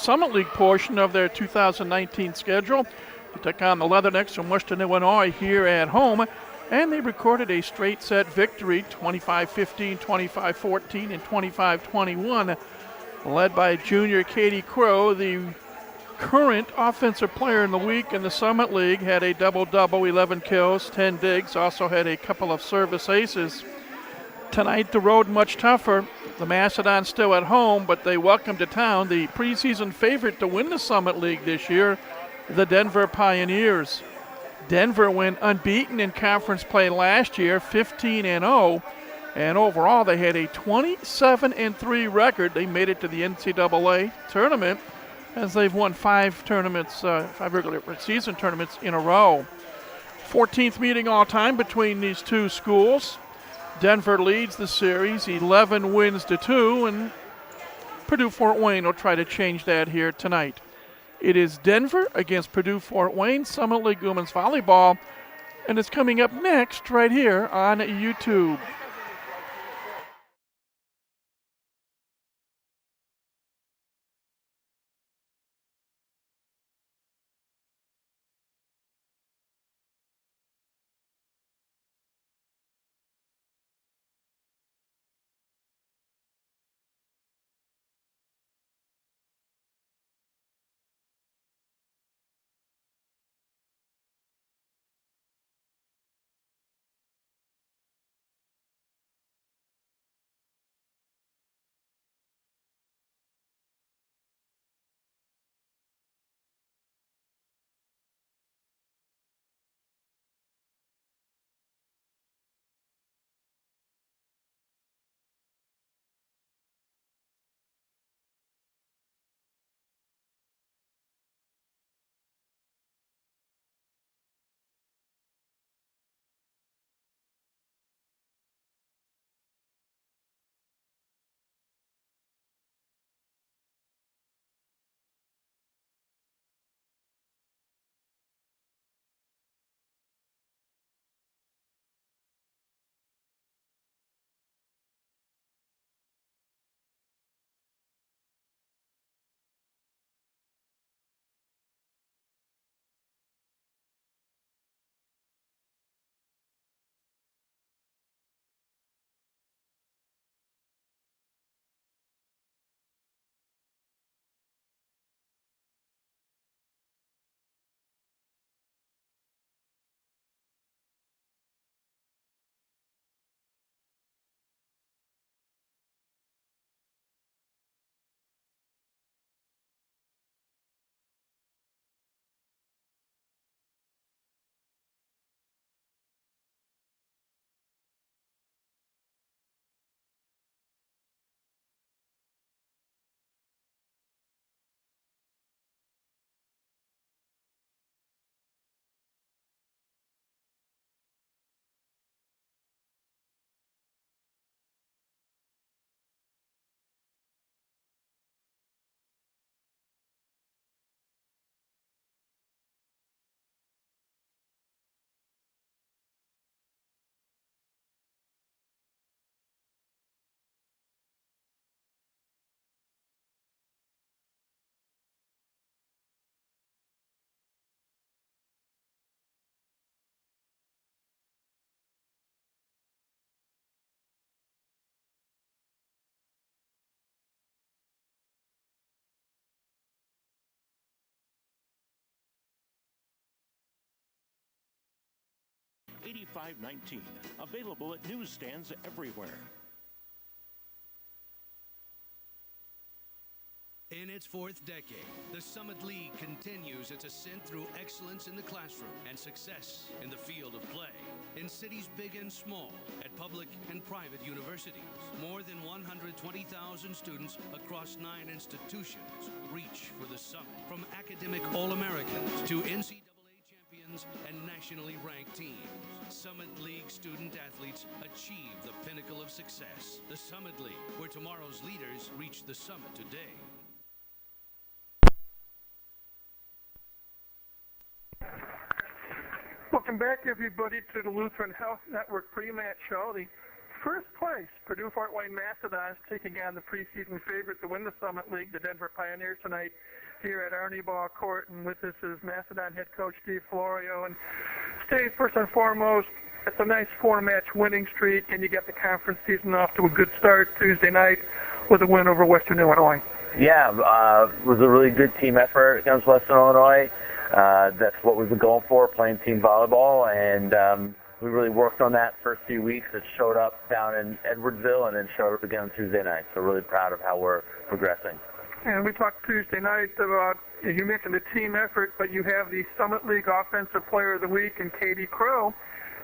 Summit League portion of their 2019 schedule. They took on the Leathernecks from Western Illinois here at home, and they recorded a straight set victory, 25-15, 25-14, and 25-21, led by junior Katie Crow, the current offensive player in the week in the Summit League. Had a double-double, 11 kills, 10 digs, also had a couple of service aces. Tonight, the road much tougher. The Mastodon still at home, but they welcome to town the preseason favorite to win the Summit League this year, the Denver Pioneers. Denver went unbeaten in conference play last year, 15-0, and overall they had a 27-3 record. They made it to the NCAA tournament as they've won five regular season tournaments in a row. 14th meeting all time between these two schools. Denver leads the series 11 wins to 2, and Purdue-Fort Wayne will try to change that here tonight. It is Denver against Purdue-Fort Wayne Summit League Women's Volleyball, and it's coming up next right here on YouTube. $85.19. Available at newsstands everywhere. In its fourth decade, the Summit League continues its ascent through excellence in the classroom and success in the field of play. In cities big and small, at public and private universities, more than 120,000 students across 9 institutions reach for the summit. From academic All-Americans to NCAA champions and nationally ranked teams, Summit League student athletes achieve the pinnacle of success. The Summit League, where tomorrow's leaders reach the summit today. Welcome back, everybody, to the Lutheran Health Network pre-match show. The first place, Purdue-Fort Wayne Mastodon is taking on the preseason favorite to win the Summit League, the Denver Pioneers, tonight here at Arnie Ball Court. And with us is Mastodon head coach Steve Florio. And Steve, first and foremost, it's a nice 4-match winning streak, and you get the conference season off to a good start Tuesday night with a win over Western Illinois. Yeah, it was a really good team effort against Western Illinois. That's what we've been going for, playing team volleyball, and we really worked on that first few weeks. It showed up down in Edwardsville and then showed up again on Tuesday night. So really proud of how we're progressing. And we talked Tuesday night about, you mentioned the team effort, but you have the Summit League Offensive Player of the Week in Katie Crow.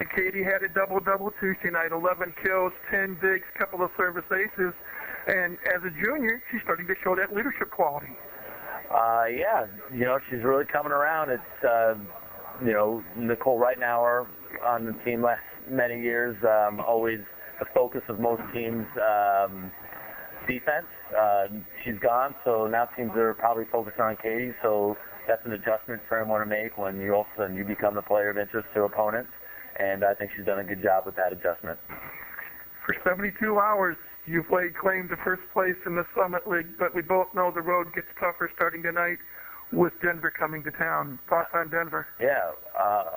And Katie had a double-double Tuesday night, 11 kills, 10 digs, couple of service aces. And as a junior, she's starting to show that leadership quality. Yeah, she's really coming around. It's, Nicole Reitnauer on the team last many years, always the focus of most teams' defense. She's gone, so now teams are probably focused on Katie, so that's an adjustment for everyone to make when you all of a sudden you become the player of interest to opponents, and I think she's done a good job with that adjustment. For 72 hours, you've laid claim to first place in the Summit League, but we both know the road gets tougher starting tonight with Denver coming to town. Thoughts on Denver? Yeah,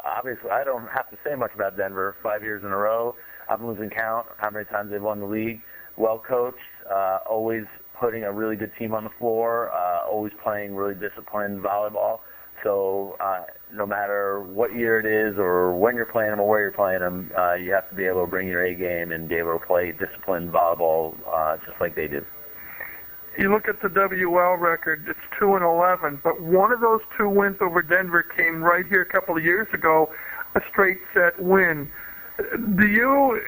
obviously I don't have to say much about Denver. 5 years in a row. I'm losing count how many times they've won the league. Well coached, always putting a really good team on the floor, always playing really disciplined volleyball. So no matter what year it is or when you're playing them or where you're playing them, you have to be able to bring your A game and be able to play disciplined volleyball just like they do. You look at the WL record, it's 2-11, but one of those 2 wins over Denver came right here a couple of years ago, a straight set win. Do you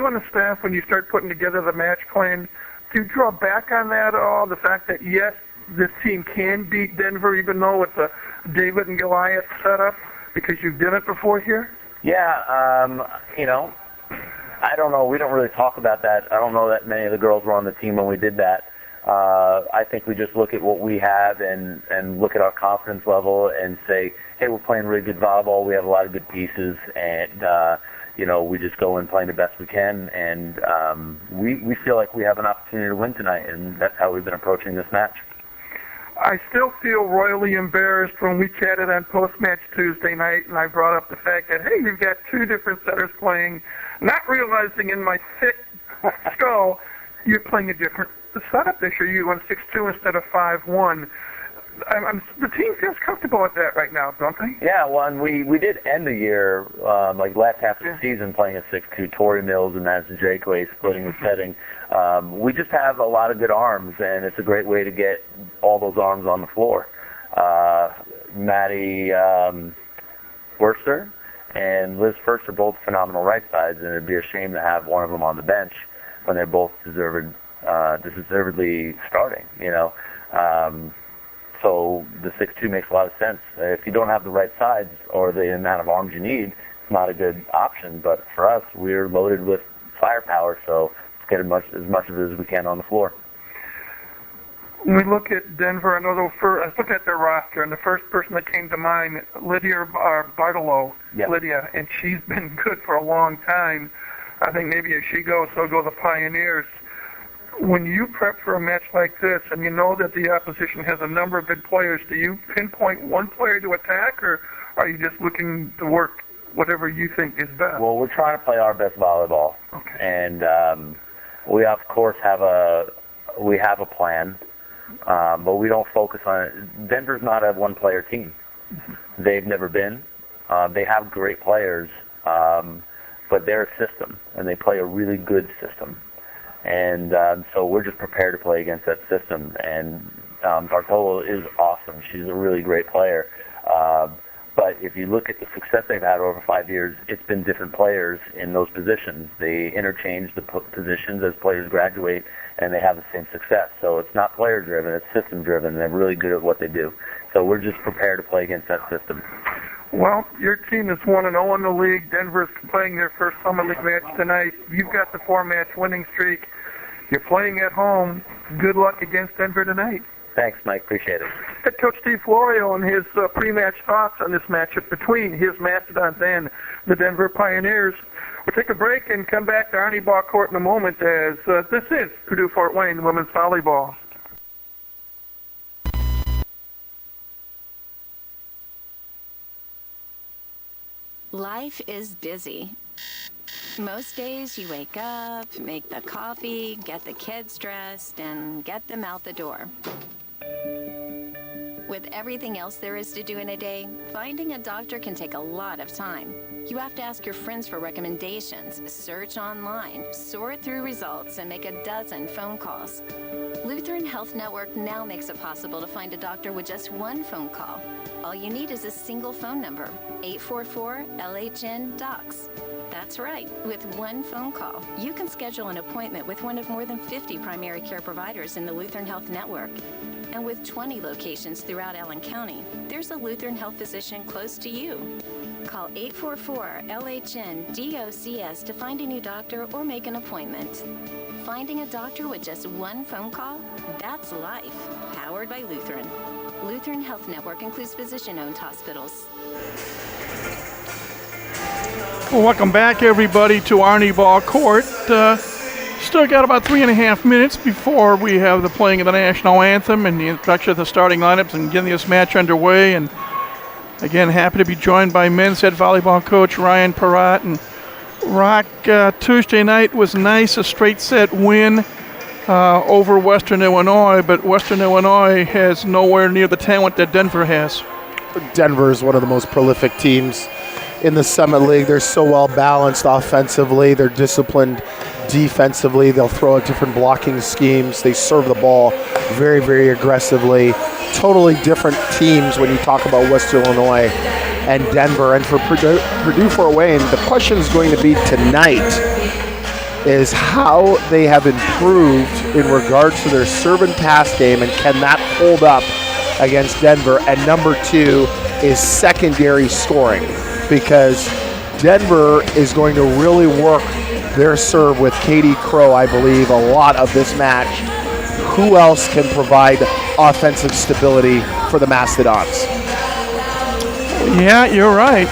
and the staff, when you start putting together the match plan, do you draw back on that at all? The fact that, yes, this team can beat Denver, even though it's a David and Goliath setup, because you've done it before here? Yeah, I don't know. We don't really talk about that. I don't know that many of the girls were on the team when we did that. I think we just look at what we have and look at our confidence level and say, hey, we're playing really good volleyball. We have a lot of good pieces, and we just go in playing the best we can, and we feel like we have an opportunity to win tonight, and that's how we've been approaching this match. I still feel royally embarrassed when we chatted on post-match Tuesday night, and I brought up the fact that, hey, you've got 2 different setters playing, not realizing in my thick skull you're playing a different setup this year. You won 6-2 instead of 5-1. The team feels comfortable with that right now, don't they? Yeah, well, and we did end the year, like last half of the season, playing a 6-2. Tori Mills and Madison Jakeway splitting the setting. We just have a lot of good arms, and it's a great way to get all those arms on the floor. Maddie Worcester and Liz First are both phenomenal right sides, and it'd be a shame to have one of them on the bench when they're both deservedly starting, So the 6-2 makes a lot of sense. If you don't have the right sides or the amount of arms you need, it's not a good option. But for us, we're loaded with firepower, so let's get as much of it as we can on the floor. When we look at Denver, I was looking at their roster, and the first person that came to mind, Lydia Bartolo, Yep. Lydia, and she's been good for a long time. I think maybe as she goes, so go the Pioneers. When you prep for a match like this, and you know that the opposition has a number of good players, do you pinpoint one player to attack, or are you just looking to work whatever you think is best? Well, we're trying to play our best volleyball, Okay. and we of course have a plan, but we don't focus on it. Denver's not a one-player team. They've never been. They have great players, but they're a system, and they play a really good system. And so we're just prepared to play against that system. And Bartolo is awesome. She's a really great player. But if you look at the success they've had over 5 years, it's been different players in those positions. They interchange the positions as players graduate, and they have the same success. So it's not player-driven, it's system-driven, and they're really good at what they do. So we're just prepared to play against that system. Well, your team is 1-0 in the league. Denver's playing their first Summer League match tonight. You've got the 4-match winning streak. You're playing at home. Good luck against Denver tonight. Thanks, Mike. Appreciate it. Head coach Steve Florio and his pre-match thoughts on this matchup between his Mastodons and the Denver Pioneers. We'll take a break and come back to Arnie Ball Court in a moment as this is Purdue Fort Wayne women's volleyball. Life is busy. Most days you wake up, make the coffee, get the kids dressed, and get them out the door. With everything else there is to do in a day, finding a doctor can take a lot of time. You have to ask your friends for recommendations, search online, sort through results, and make a dozen phone calls. Lutheran Health Network now makes it possible to find a doctor with just one phone call. All you need is a single phone number, 844-LHN-DOCS. That's right, with one phone call, you can schedule an appointment with one of more than 50 primary care providers in the Lutheran Health Network. And with 20 locations throughout Allen County, there's a Lutheran Health physician close to you. Call 844-LHN-DOCS to find a new doctor or make an appointment. Finding a doctor with just one phone call? That's life. Powered by Lutheran. Lutheran Health Network includes physician-owned hospitals. Well, welcome back, everybody, to Arnie Ball Court. Still got about 3.5 minutes before we have the playing of the national anthem and the introduction of the starting lineups and getting this match underway. And again, happy to be joined by men's head volleyball coach Ryan Perrott. And Rock, Tuesday night was nice, a straight set win over Western Illinois, but Western Illinois has nowhere near the talent that Denver has. Denver is one of the most prolific teams in the Summit League. They're so well balanced offensively. They're disciplined defensively. They'll throw out different blocking schemes. They serve the ball very, very aggressively. Totally different teams when you talk about Western Illinois and Denver. And for Purdue Fort Wayne, the question is going to be tonight is how they have improved in regards to their serve and pass game, and can that hold up against Denver? And number two is secondary scoring, because Denver is going to really work their serve with Katie Crow, I believe, a lot of this match. Who else can provide offensive stability for the Mastodons? Yeah, you're right.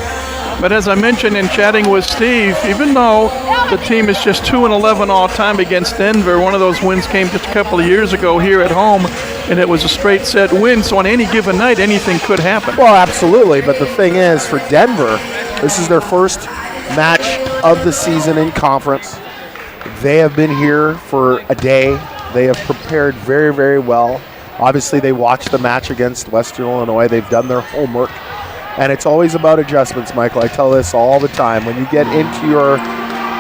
But as I mentioned in chatting with Steve, even though the team is just 2-11 all time against Denver, one of those wins came just a couple of years ago here at home, and it was a straight set win. So on any given night, anything could happen. Well, absolutely. But the thing is, for Denver, this is their first match of the season in conference. They have been here for a day. They have prepared very, very well. Obviously, they watched the match against Western Illinois. They've done their homework. And it's always about adjustments, Michael. I tell this all the time. When you get into your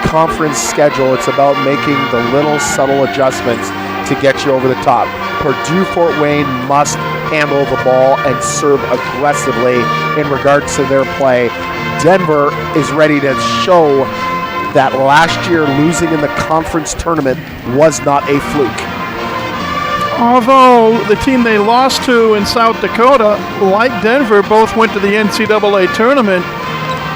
conference schedule, it's about making the little subtle adjustments to get you over the top. Purdue Fort Wayne must handle the ball and serve aggressively in regards to their play. Denver is ready to show that last year losing in the conference tournament was not a fluke. Although the team they lost to in South Dakota, like Denver, both went to the NCAA tournament.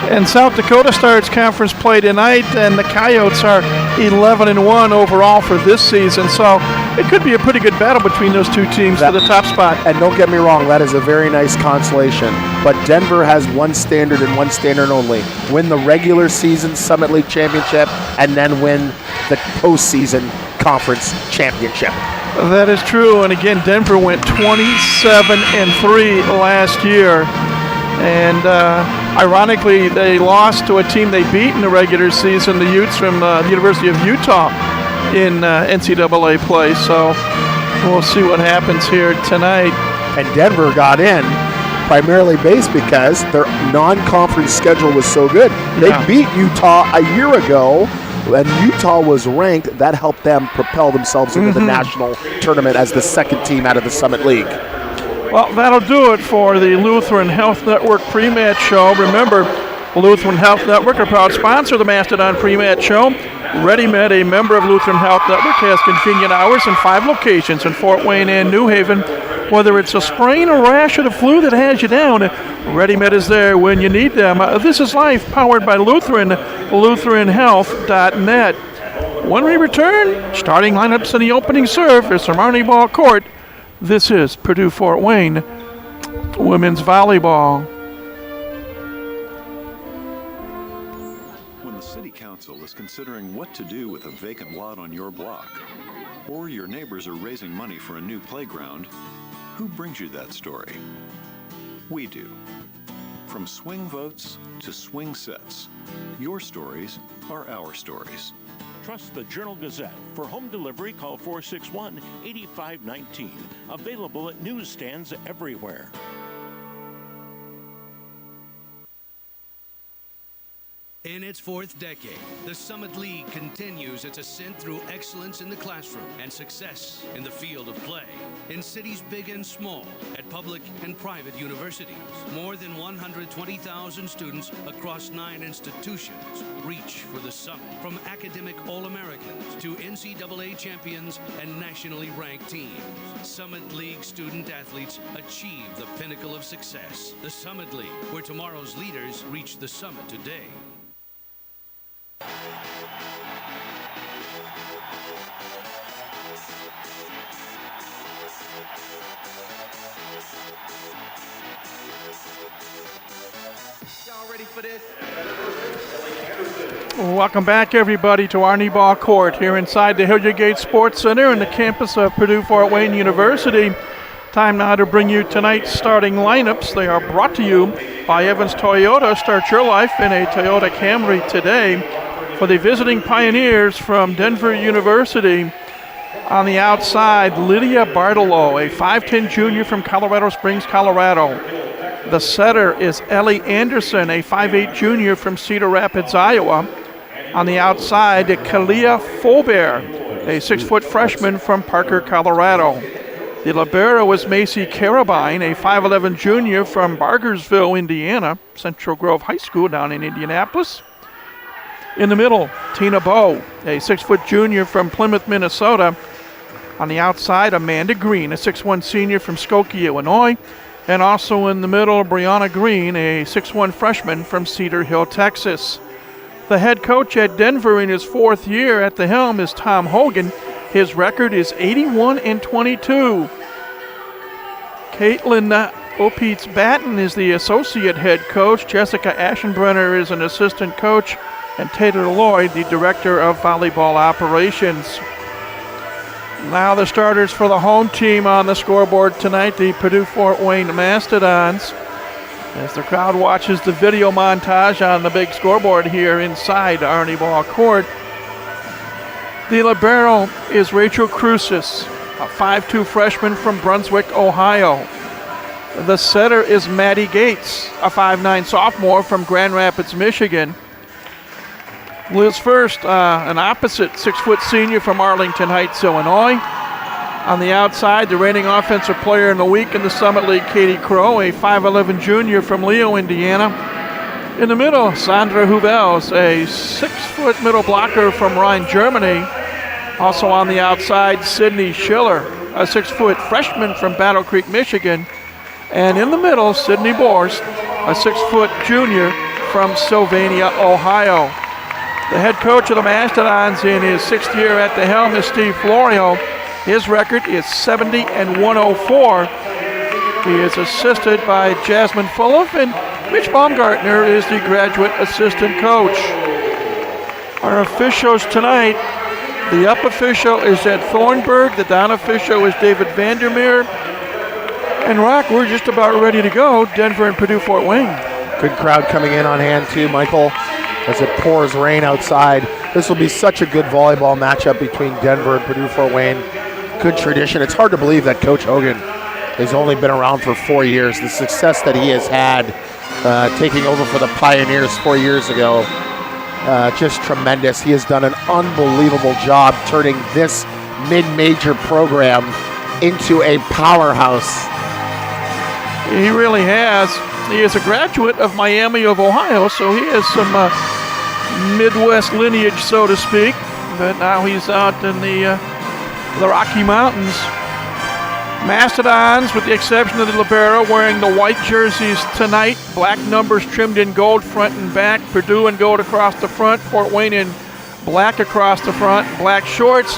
And South Dakota starts conference play tonight, and the Coyotes are 11-1 overall for this season. So it could be a pretty good battle between those two teams for the top spot. And don't get me wrong, that is a very nice consolation. But Denver has one standard and one standard only: win the regular season Summit League championship, and then win the postseason conference championship. That is true. And again, Denver went 27-3 last year. And ironically, they lost to a team they beat in the regular season, the Utes from the University of Utah in NCAA play. So we'll see what happens here tonight. And Denver got in primarily based because their non-conference schedule was so good. They beat Utah a year ago, and Utah was ranked. That helped them propel themselves into the national tournament as the second team out of the Summit League. Well, that'll do it for the Lutheran Health Network pre-match show. Remember, Lutheran Health Network, a proud sponsor of the Mastodon pre-match show. ReadyMed, a member of Lutheran Health Network, has convenient hours in 5 locations in Fort Wayne and New Haven. Whether it's a sprain, a rash, or the flu that has you down, ReadyMed is there when you need them. This is Life, powered by Lutheran, LutheranHealth.net. When we return, starting lineups in the opening serve is from Arnie Ball Court. This is Purdue Fort Wayne women's volleyball. When the City Council is considering what to do with a vacant lot on your block, or your neighbors are raising money for a new playground, who brings you that story? We do. From swing votes to swing sets, your stories are our stories. Trust the Journal-Gazette. For home delivery, call 461-8519. Available at newsstands everywhere. In its fourth decade, the Summit League continues its ascent through excellence in the classroom and success in the field of play. In cities big and small, at public and private universities, more than 120,000 students across 9 institutions reach for the summit. From academic All-Americans to NCAA champions and nationally ranked teams, Summit League student athletes achieve the pinnacle of success. The Summit League, where tomorrow's leaders reach the summit today. Y'all ready for this? Welcome back, everybody, to Arnie Ball Court here inside the Hilliard Gate Sports Center in the campus of Purdue-Fort Wayne University. Time now to bring you tonight's starting lineups. They are brought to you by Evans Toyota. Start your life in a Toyota Camry today. For the visiting Pioneers from Denver University, on the outside, Lydia Bartolo, a 5'10 junior from Colorado Springs, Colorado. The setter is Ellie Anderson, a 5'8 junior from Cedar Rapids, Iowa. On the outside, Kalia Folbert, a 6-foot freshman from Parker, Colorado. The libero is Macy Carabine, a 5'11 junior from Bargersville, Indiana, Central Grove High School down in Indianapolis. In the middle, Tina Bowe, a 6-foot junior from Plymouth, Minnesota. On the outside, Amanda Green, a 6'1 senior from Skokie, Illinois. And also in the middle, Brianna Green, a 6'1 freshman from Cedar Hill, Texas. The head coach at Denver in his 4th year at the helm is Tom Hogan. His record is 81-22. Caitlin Opitz-Batten is the associate head coach. Jessica Aschenbrenner is an assistant coach. And Taylor Lloyd, the director of volleyball operations. Now the starters for the home team on the scoreboard tonight, the Purdue-Fort Wayne Mastodons. As the crowd watches the video montage on the big scoreboard here inside Arnie Ball Court. The libero is Rachel Crucis, a 5'2 freshman from Brunswick, Ohio. The setter is Maddie Gates, a 5'9 sophomore from Grand Rapids, Michigan. Liz First, an opposite 6-foot senior from Arlington Heights, Illinois. On the outside, the reigning offensive player in the week in the Summit League, Katie Crow, a 5'11 junior from Leo, Indiana. In the middle, Sandra Huvels, a 6-foot middle blocker from Rhine, Germany. Also on the outside, Sydney Schiller, a 6-foot freshman from Battle Creek, Michigan. And in the middle, Sydney Borst, a 6-foot junior from Sylvania, Ohio. The head coach of the Mastodons in his 6th year at the helm is Steve Florio. His record is 70-104. He is assisted by Jasmine Fulliff, and Mitch Baumgartner is the graduate assistant coach. Our officials tonight, the up official is Ed Thornburg, the down official is David Vandermeer. And Rock, we're just about ready to go, Denver and Purdue-Fort Wayne. Good crowd coming in on hand too, Michael, as it pours rain outside. This will be such a good volleyball matchup between Denver and Purdue-Fort Wayne. Good tradition. It's hard to believe that Coach Hogan has only been around for 4 years. The success that he has had taking over for the Pioneers 4 years ago, just tremendous. He has done an unbelievable job turning this mid-major program into a powerhouse. He really has. He is a graduate of Miami of Ohio, so he has some Midwest lineage, so to speak. But now he's out in the Rocky Mountains. Mastodons, with the exception of the libero, wearing the white jerseys tonight. Black numbers trimmed in gold front and back. Purdue in gold across the front. Fort Wayne in black across the front. Black shorts.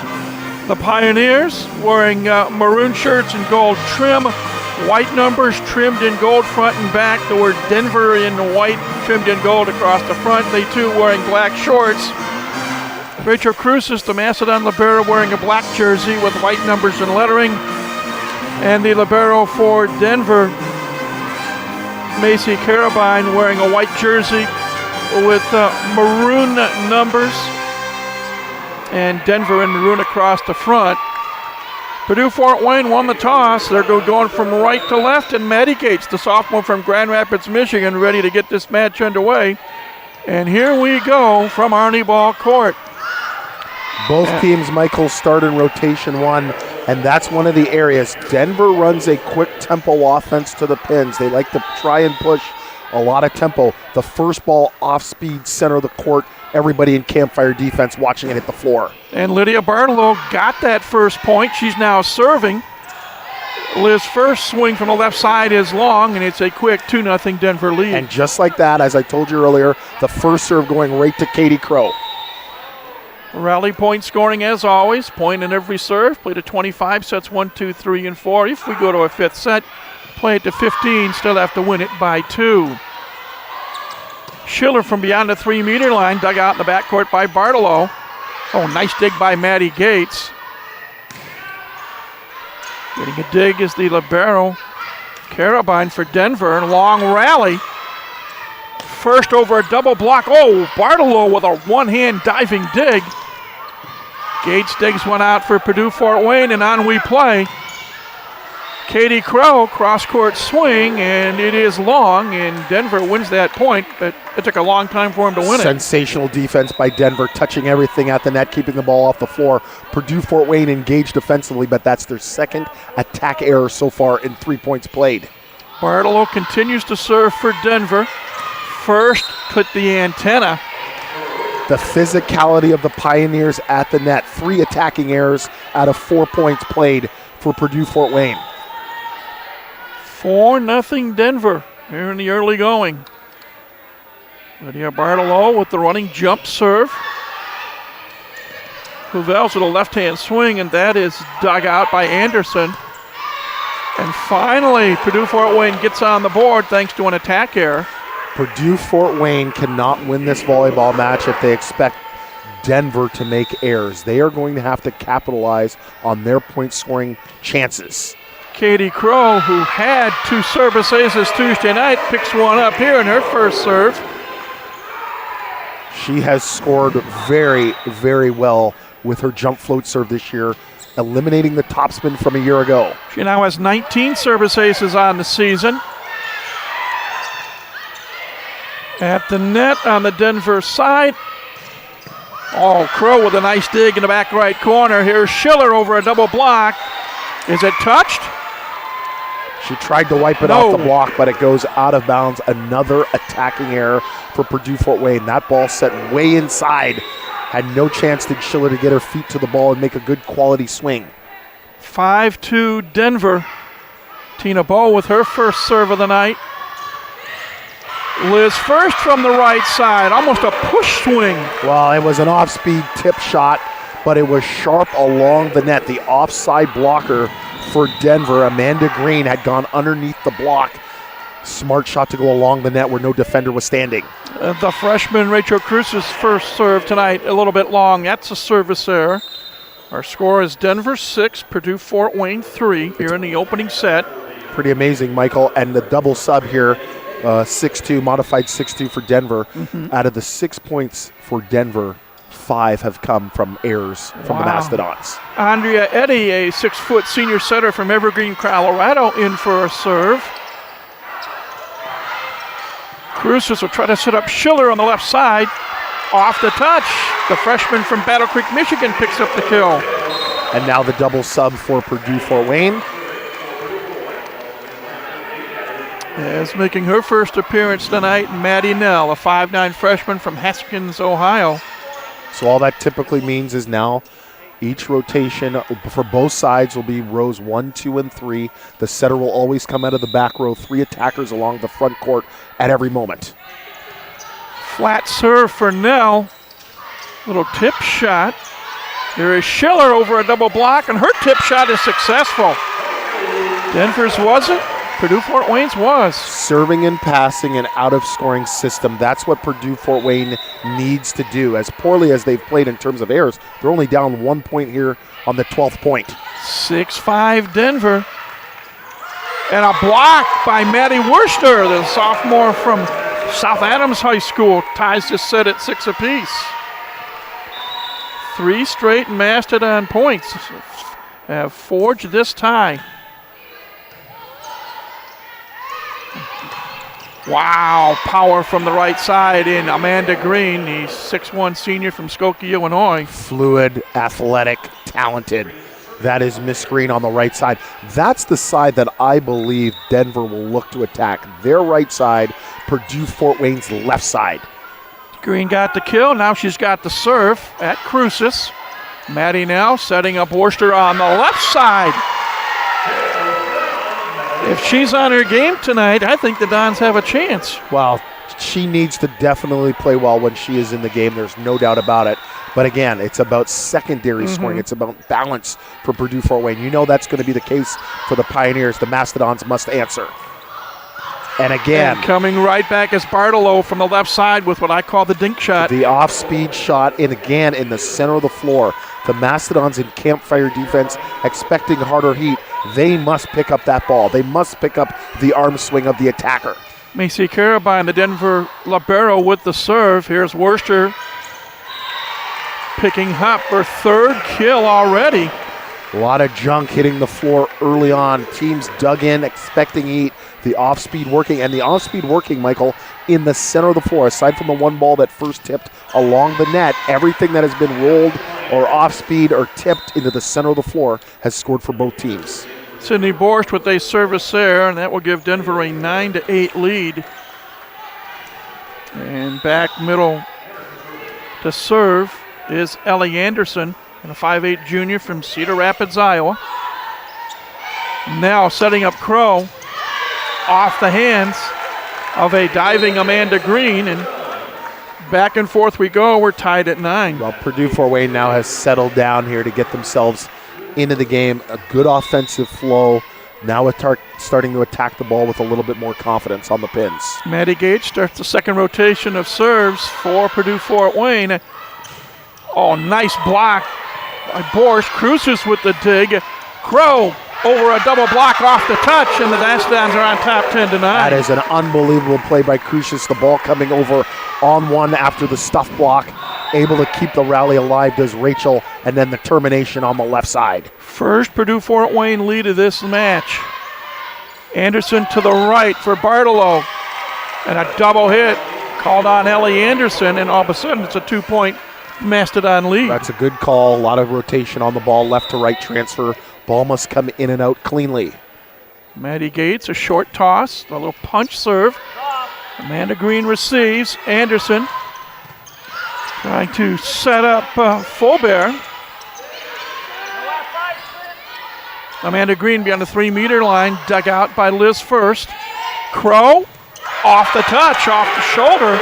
The Pioneers wearing maroon shirts and gold trim. White numbers trimmed in gold front and back. The word Denver in white trimmed in gold across the front. They too wearing black shorts. Rachel Cruz is the Mastodon libero wearing a black jersey with white numbers and lettering. And the libero for Denver, Macy Carabine, wearing a white jersey with maroon numbers. And Denver in maroon across the front. Purdue Fort Wayne won the toss. They're going from right to left, and Maddie Gates, the sophomore from Grand Rapids, Michigan, ready to get this match underway. And here we go from Arnie Ball Court. Both teams, Michael, start in rotation one, and that's one of the areas. Denver runs a quick tempo offense to the pins. They like to try and push a lot of tempo. The first ball off speed, center of the court. Everybody in Campfire defense watching it hit the floor. And Lydia Bartolo got that first point. She's now serving. Liz's first swing from the left side is long, and it's a quick 2-0 Denver lead. And just like that, as I told you earlier, the first serve going right to Katie Crow. Rally point scoring as always. Point in every serve. Play to 25, sets 1, 2, 3, and 4. If we go to a fifth set, play it to 15, still have to win it by 2. Schiller from beyond the 3-meter line, dug out in the backcourt by Bartolo. Oh, nice dig by Maddie Gates. Getting a dig is the libero, Carabine for Denver. Long rally. First over a double block. Oh, Bartolo with a one-hand diving dig. Gates digs one out for Purdue Fort Wayne, and on we play. Katie Crow, cross-court swing, and it is long, and Denver wins that point, but it took a long time for him to win it. Sensational defense by Denver, touching everything at the net, keeping the ball off the floor. Purdue Fort Wayne engaged defensively, but that's their second attack error so far in 3 points played. Bartolo continues to serve for Denver. First, clip the antenna. The physicality of the Pioneers at the net. 3 attacking errors out of 4 points played for Purdue Fort Wayne. 4-0 Denver here in the early going. Lydia Bartolo with the running jump serve. Hovels with a left-hand swing, and that is dug out by Anderson. And finally, Purdue Fort Wayne gets on the board thanks to an attack error. Purdue Fort Wayne cannot win this volleyball match if they expect Denver to make errors. They are going to have to capitalize on their point-scoring chances. Katie Crow, who had 2 service aces Tuesday night, picks one up here in her first serve. She has scored very, very well with her jump float serve this year, eliminating the topspin from a year ago. She now has 19 service aces on the season. At the net on the Denver side. Oh, Crow with a nice dig in the back right corner. Here's Schiller over a double block. Is it touched? She tried to wipe it off the block, but it goes out of bounds. Another attacking error for Purdue Fort Wayne. That ball set way inside. Had no chance did Schiller to get her feet to the ball and make a good quality swing. 5-2 Denver. Tina Bowe with her first serve of the night. Liz first from the right side, almost a push swing. Well, it was an off-speed tip shot, but it was sharp along the net. The offside blocker for Denver, Amanda Green, had gone underneath the block. Smart shot to go along the net where no defender was standing. The freshman Rachel Cruz's first serve tonight, a little bit long. That's a service error. Our score is Denver 6, Purdue Fort Wayne 3 here in the opening set. Pretty amazing, Michael. And the double sub here, 6-2, modified 6-2 for Denver. Out of the 6 points for Denver, 5 have come from errors from the Mastodons. Andrea Eddy, a 6-foot senior setter from Evergreen, Colorado, in for a serve. Cruz will try to set up Schiller on the left side. Off the touch. The freshman from Battle Creek, Michigan picks up the kill. And now the double sub for Purdue Fort Wayne. As making her first appearance tonight, Maddie Nell, a 5'9" freshman from Haskins, Ohio. So all that typically means is now each rotation for both sides will be rows 1, 2, and 3. The setter will always come out of the back row, 3 attackers along the front court at every moment. Flat serve for Nell. Little tip shot. There is Schiller over a double block, and her tip shot is successful. Denver's wasn't. Purdue Fort Wayne's was. Serving and passing an out-of-scoring system. That's what Purdue Fort Wayne needs to do. As poorly as they've played in terms of errors, they're only down 1 point here on the 12th point. 6-5 Denver. And a block by Maddie Worcester, the sophomore from South Adams High School, ties this set at 6 apiece. 3 straight Mastodon points have forged this tie. Wow, power from the right side in Amanda Green, the 6'1 senior from Skokie, Illinois. Fluid, athletic, talented. That is Miss Green on the right side. That's the side that I believe Denver will look to attack. Their right side, Purdue Fort Wayne's left side. Green got the kill. Now she's got the serve at Crucis. Maddie now setting up Worcester on the left side. If she's on her game tonight, I think the Dons have a chance. Well, she needs to definitely play well when she is in the game. There's no doubt about it. But again, it's about secondary scoring. It's about balance for Purdue Fort Wayne. You know that's going to be the case for the Pioneers. The Mastodons must answer. And again, and coming right back is Bartolo from the left side with what I call the dink shot. The off-speed shot, and again in the center of the floor. The Mastodons in campfire defense expecting harder heat. They must pick up that ball. They must pick up the arm swing of the attacker. Macy Carabine, the Denver libero, with the serve. Here's Worcester picking up her 3rd kill already. A lot of junk hitting the floor early on. Teams dug in, expecting heat. The off-speed working, and the off-speed working, Michael, in the center of the floor. Aside from the one ball that first tipped along the net, everything that has been rolled or off-speed or tipped into the center of the floor has scored for both teams. Sydney Borscht with a service there, and that will give Denver a 9-8 lead. And back middle to serve is Ellie Anderson, and a 5'8 junior from Cedar Rapids, Iowa. Now setting up Crow off the hands of a diving Amanda Green, and back and forth we go. We're tied at 9. Well, Purdue Fort Wayne now has settled down here to get themselves into the game. A good offensive flow. Now starting to attack the ball with a little bit more confidence on the pins. Maddie Gage starts the second rotation of serves for Purdue Fort Wayne. Oh, nice block by Borscht. Crucis with the dig. Crow over a double block off the touch, and the Mastodons are on top 10-9. That is an unbelievable play by Crucis. The ball coming over on one after the stuff block. Able to keep the rally alive does Rachel, and then the termination on the left side. First Purdue Fort Wayne lead of this match. Anderson to the right for Bartolo, and a double hit called on Ellie Anderson, and all of a sudden it's a 2-point Mastodon lead. That's a good call. A lot of rotation on the ball, left to right transfer. Ball must come in and out cleanly. Maddie Gates, a short toss, a little punch serve. Amanda Green receives. Anderson trying to set up Fulbear. Amanda Green beyond the 3-meter line, dug out by Liz First. Crow off the touch, off the shoulder.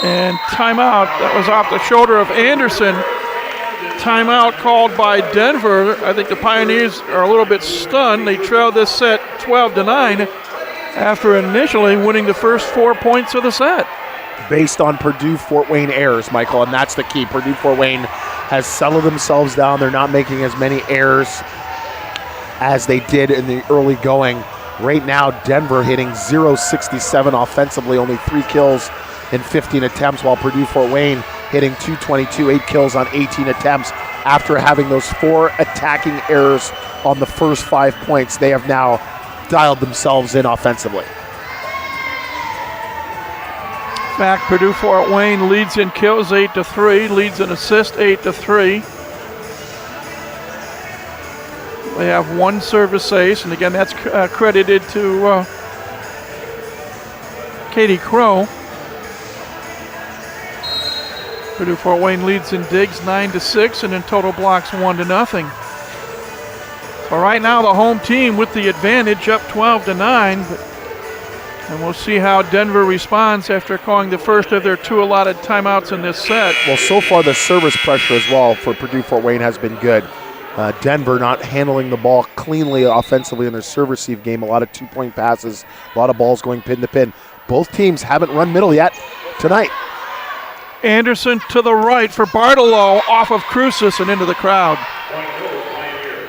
And timeout. That was off the shoulder of Anderson. Timeout called by Denver. I think the Pioneers are a little bit stunned. They trail this set 12-9 after initially winning the first 4 points of the set. Based on Purdue Fort Wayne errors, Michael, and that's the key. Purdue Fort Wayne has settled themselves down. They're not making as many errors as they did in the early going. Right now, Denver hitting .067 offensively, only 3 kills in 15 attempts, while Purdue Fort Wayne hitting .222, 8 kills on 18 attempts. After having those 4 attacking errors on the first 5 points, they have now dialed themselves in offensively. In fact, Purdue Fort Wayne leads in kills 8-3, leads in assists 8-3. They have 1 service ace, and again, that's credited to Katie Crow. Purdue Fort Wayne leads in digs 9-6, and in total blocks 1-0. So right now, the home team with the advantage, up 12-9. And we'll see how Denver responds after calling the first of their 2 allotted timeouts in this set. Well, so far the service pressure as well for Purdue Fort Wayne has been good. Denver not handling the ball cleanly offensively in their serve-receive game. A lot of two-point passes, a lot of balls going pin to pin. Both teams haven't run middle yet tonight. Anderson to the right for Bartolo, off of Cruces and into the crowd.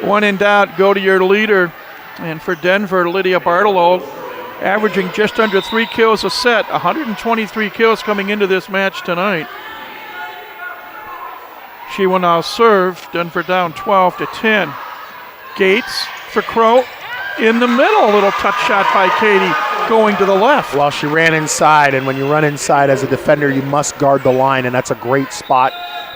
When in doubt, go to your leader. And for Denver, Lydia Bartolo, averaging just under 3 kills a set, 123 kills coming into this match tonight. She will now serve. Denver down 12-10. Gates for Crow in the middle. A little touch shot by Katie going to the left. Well, she ran inside, and when you run inside as a defender, you must guard the line, and that's a great spot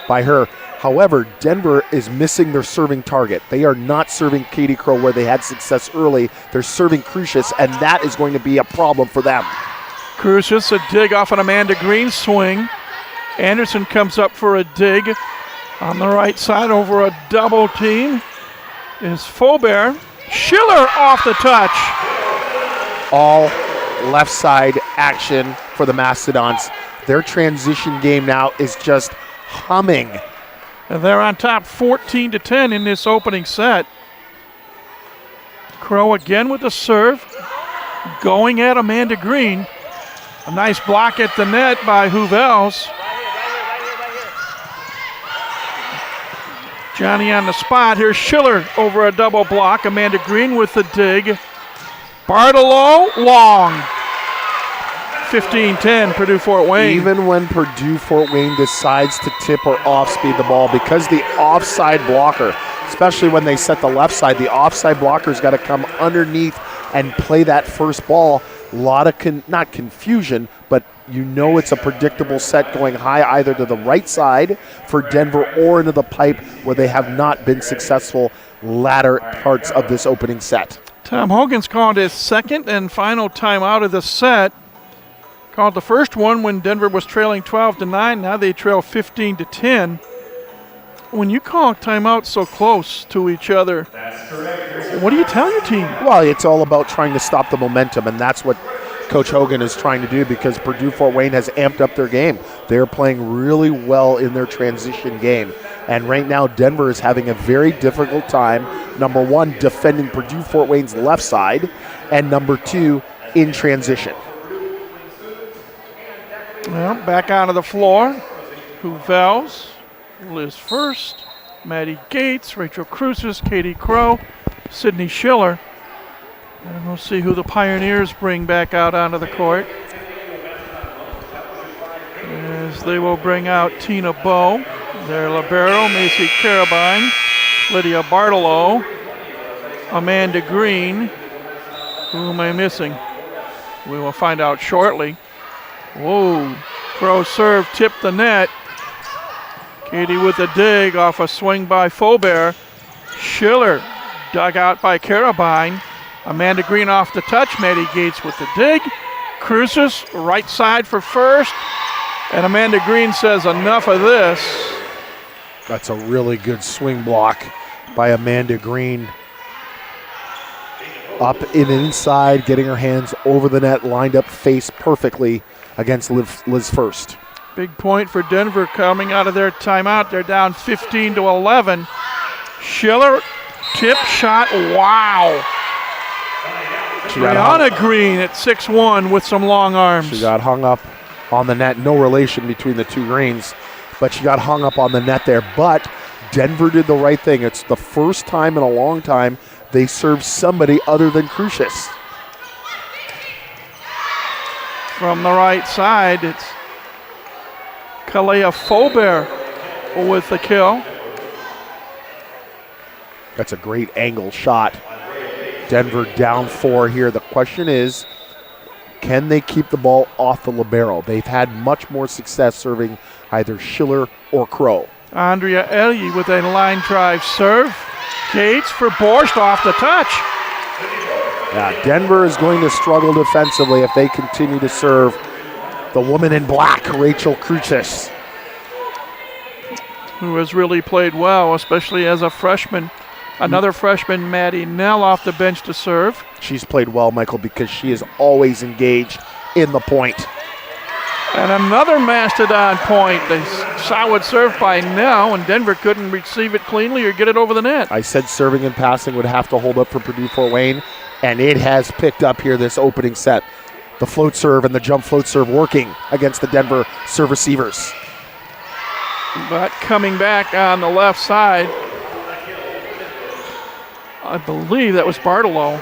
by her. However, Denver is missing their serving target. They are not serving Katie Crow where they had success early. They're serving Crucius, and that is going to be a problem for them. Crucius, a dig off an Amanda Green swing. Anderson comes up for a dig. On the right side over a double team is Faubert. Schiller off the touch. All left side action for the Mastodons. Their transition game now is just humming. And they're on top 14-10 in this opening set. Crow again with the serve. Going at Amanda Green. A nice block at the net by Huvels. Johnny on the spot. Here's Schiller over a double block. Amanda Green with the dig. Bartolo, long. 15-10, Purdue-Fort Wayne. Even when Purdue-Fort Wayne decides to tip or off-speed the ball, because the offside blocker, especially when they set the left side, the offside blocker's got to come underneath and play that first ball. A lot of, not confusion, but you know it's a predictable set going high either to the right side for Denver or into the pipe where they have not been successful latter parts of this opening set. Tom Hogan's called his second and final timeout of the set. Called the first one when Denver was trailing 12-9. Now they trail 15-10. When you call timeouts so close to each other, what do you tell your team? Well, it's all about trying to stop the momentum, and that's what Coach Hogan is trying to do because Purdue-Fort Wayne has amped up their game. They're playing really well in their transition game. And right now, Denver is having a very difficult time, number one, defending Purdue-Fort Wayne's left side, and number two, in transition. Well, back onto the floor. Huvels, Liz First, Maddie Gates, Rachel Cruces, Katie Crow, Sydney Schiller. And we'll see who the Pioneers bring back out onto the court. As they will bring out Tina Bowe, their libero, Macy Carabine, Lydia Bartolo, Amanda Green. Who am I missing? We will find out shortly. Whoa, Crow serve, tipped the net. Katie with a dig off a swing by Faubert. Schiller dug out by Carabine. Amanda Green off the touch. Maddie Gates with the dig. Cruces right side for first. And Amanda Green says enough of this. That's a really good swing block by Amanda Green. Up and inside, getting her hands over the net, lined up face perfectly against Liz First. Big point for Denver coming out of their timeout. They're down 15-11. Schiller, tip shot, wow. Brianna Green at 6'1" with some long arms. She got hung up on the net. No relation between the two Greens, but she got hung up on the net there. But Denver did the right thing. It's the first time in a long time they served somebody other than Crucius. From the right side, it's Kalea Faubert with the kill. That's a great angle shot. Denver down 4 here. The question is, can they keep the ball off the libero? They've had much more success serving either Schiller or Crow. Andrea Ellie with a line drive serve. Gates for Borscht off the touch. Yeah, Denver is going to struggle defensively if they continue to serve the woman in black, Rachel Cruces, who has really played well, especially as a freshman. Another freshman, Maddie Nell, off the bench to serve. She's played well, Michael, because she is always engaged in the point. And another Mastodon point. A solid serve by Nell, and Denver couldn't receive it cleanly or get it over the net. I said serving and passing would have to hold up for Purdue Fort Wayne, and it has picked up here this opening set. The float serve and the jump float serve working against the Denver serve receivers. But coming back on the left side, I believe that was Bartolo.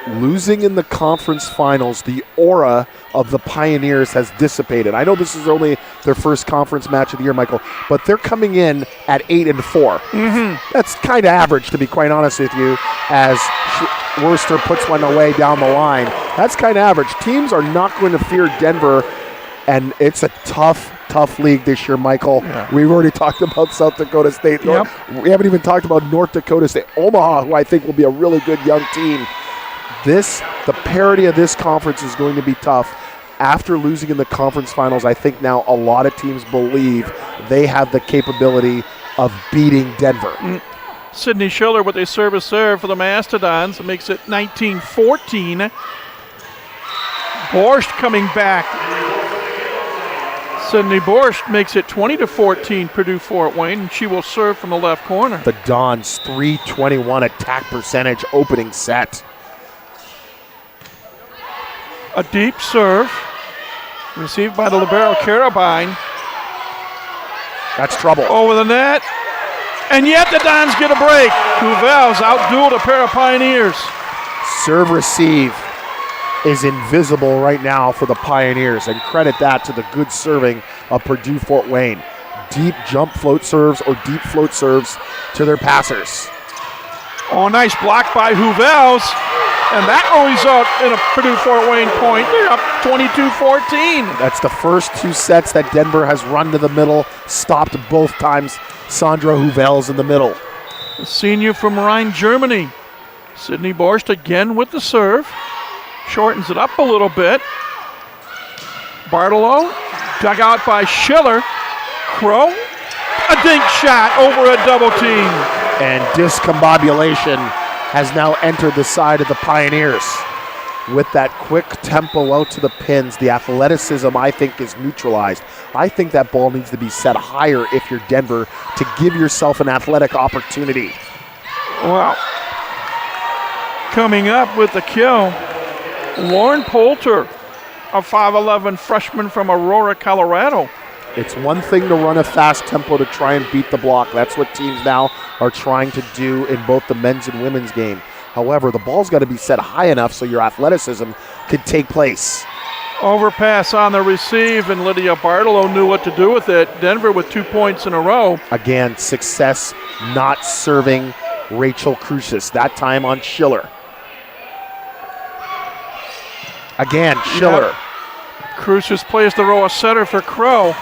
Losing in the conference finals, the aura of the Pioneers has dissipated. I know this is only their first conference match of the year, Michael, but they're coming in at 8-4. Mm-hmm. That's kind of average, to be quite honest with you, as Worcester puts one away down the line. That's kind of average. Teams are not going to fear Denver, and it's a tough league this year, Michael. Yeah. We've already talked about South Dakota State. Yep. We haven't even talked about North Dakota State. Omaha, who I think will be a really good young team. The parity of this conference is going to be tough. After losing in the conference finals, I think now a lot of teams believe they have the capability of beating Denver. Sydney Schiller with a service serve for the Mastodons. It makes it 19-14. Borscht coming back. Sydney Borscht makes it 20-14 Purdue Fort Wayne, and she will serve from the left corner. The Dons' 321 attack percentage opening set. A deep serve, received by the libero Carabine. That's trouble. Over the net, and yet the Dons get a break. Cuvels outdueled a pair of Pioneers. Serve receive is invisible right now for the Pioneers, and credit that to the good serving of Purdue Fort Wayne. Deep jump float serves or deep float serves to their passers. Oh, nice block by Cuvels. And that will result in a Purdue Fort Wayne point. They're up 22-14. That's the first two sets that Denver has run to the middle, stopped both times. Sandra Cuvels in the middle. The senior from Rhine, Germany. Sydney Borscht again with the serve. Shortens it up a little bit. Bartolo, dug out by Schiller. Crow, a dink shot over a double team. And discombobulation has now entered the side of the Pioneers. With that quick tempo out to the pins, the athleticism, I think, is neutralized. I think that ball needs to be set higher if you're Denver to give yourself an athletic opportunity. Wow. Coming up with the kill, Lauren Poulter, a 5'11 freshman from Aurora, Colorado. It's one thing to run a fast tempo to try and beat the block. That's what teams now are trying to do in both the men's and women's game. However, the ball's got to be set high enough so your athleticism could take place. Overpass on the receive, and Lydia Bartolo knew what to do with it. Denver with 2 points in a row. Again, success not serving Rachel Crucis, that time on Schiller. Again, Schiller. Yep. Crucis plays the row of center for Crow,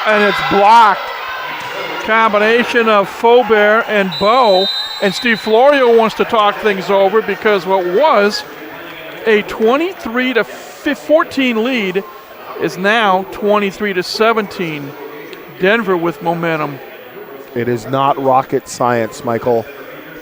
and it's blocked. Combination of Faubert and Bowe, and Steve Florio wants to talk things over because what was a 23-14 lead is now 23-17. Denver with momentum. It is not rocket science, Michael.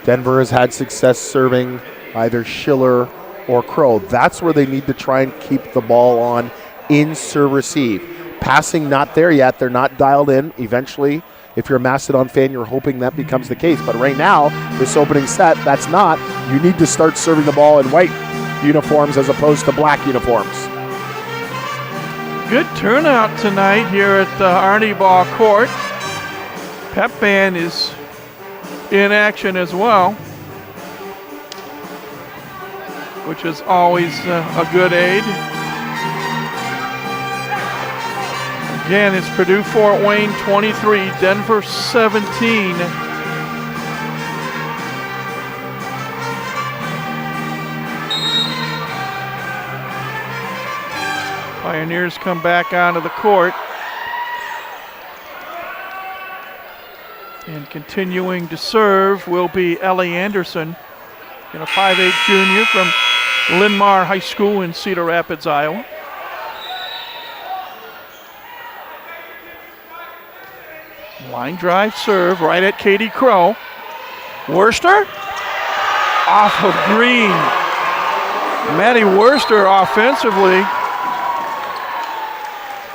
Denver has had success serving either Schiller or Crow. That's where they need to try and keep the ball on in serve receive. Passing not there yet. They're not dialed in. Eventually, if you're a Mastodon fan, you're hoping that becomes the case. But right now, this opening set, that's not. You need to start serving the ball in white uniforms as opposed to black uniforms. Good turnout tonight here at the Arnie Ball Court. Pep Band is in action as well, which is always a good aid. Again, it's Purdue Fort Wayne 23, Denver 17. Pioneers come back onto the court. And continuing to serve will be Ellie Anderson, a 5'8" junior from Linn-Mar High School in Cedar Rapids, Iowa. Line drive serve right at Katie Crow. Worcester off of Green. Maddie Worcester offensively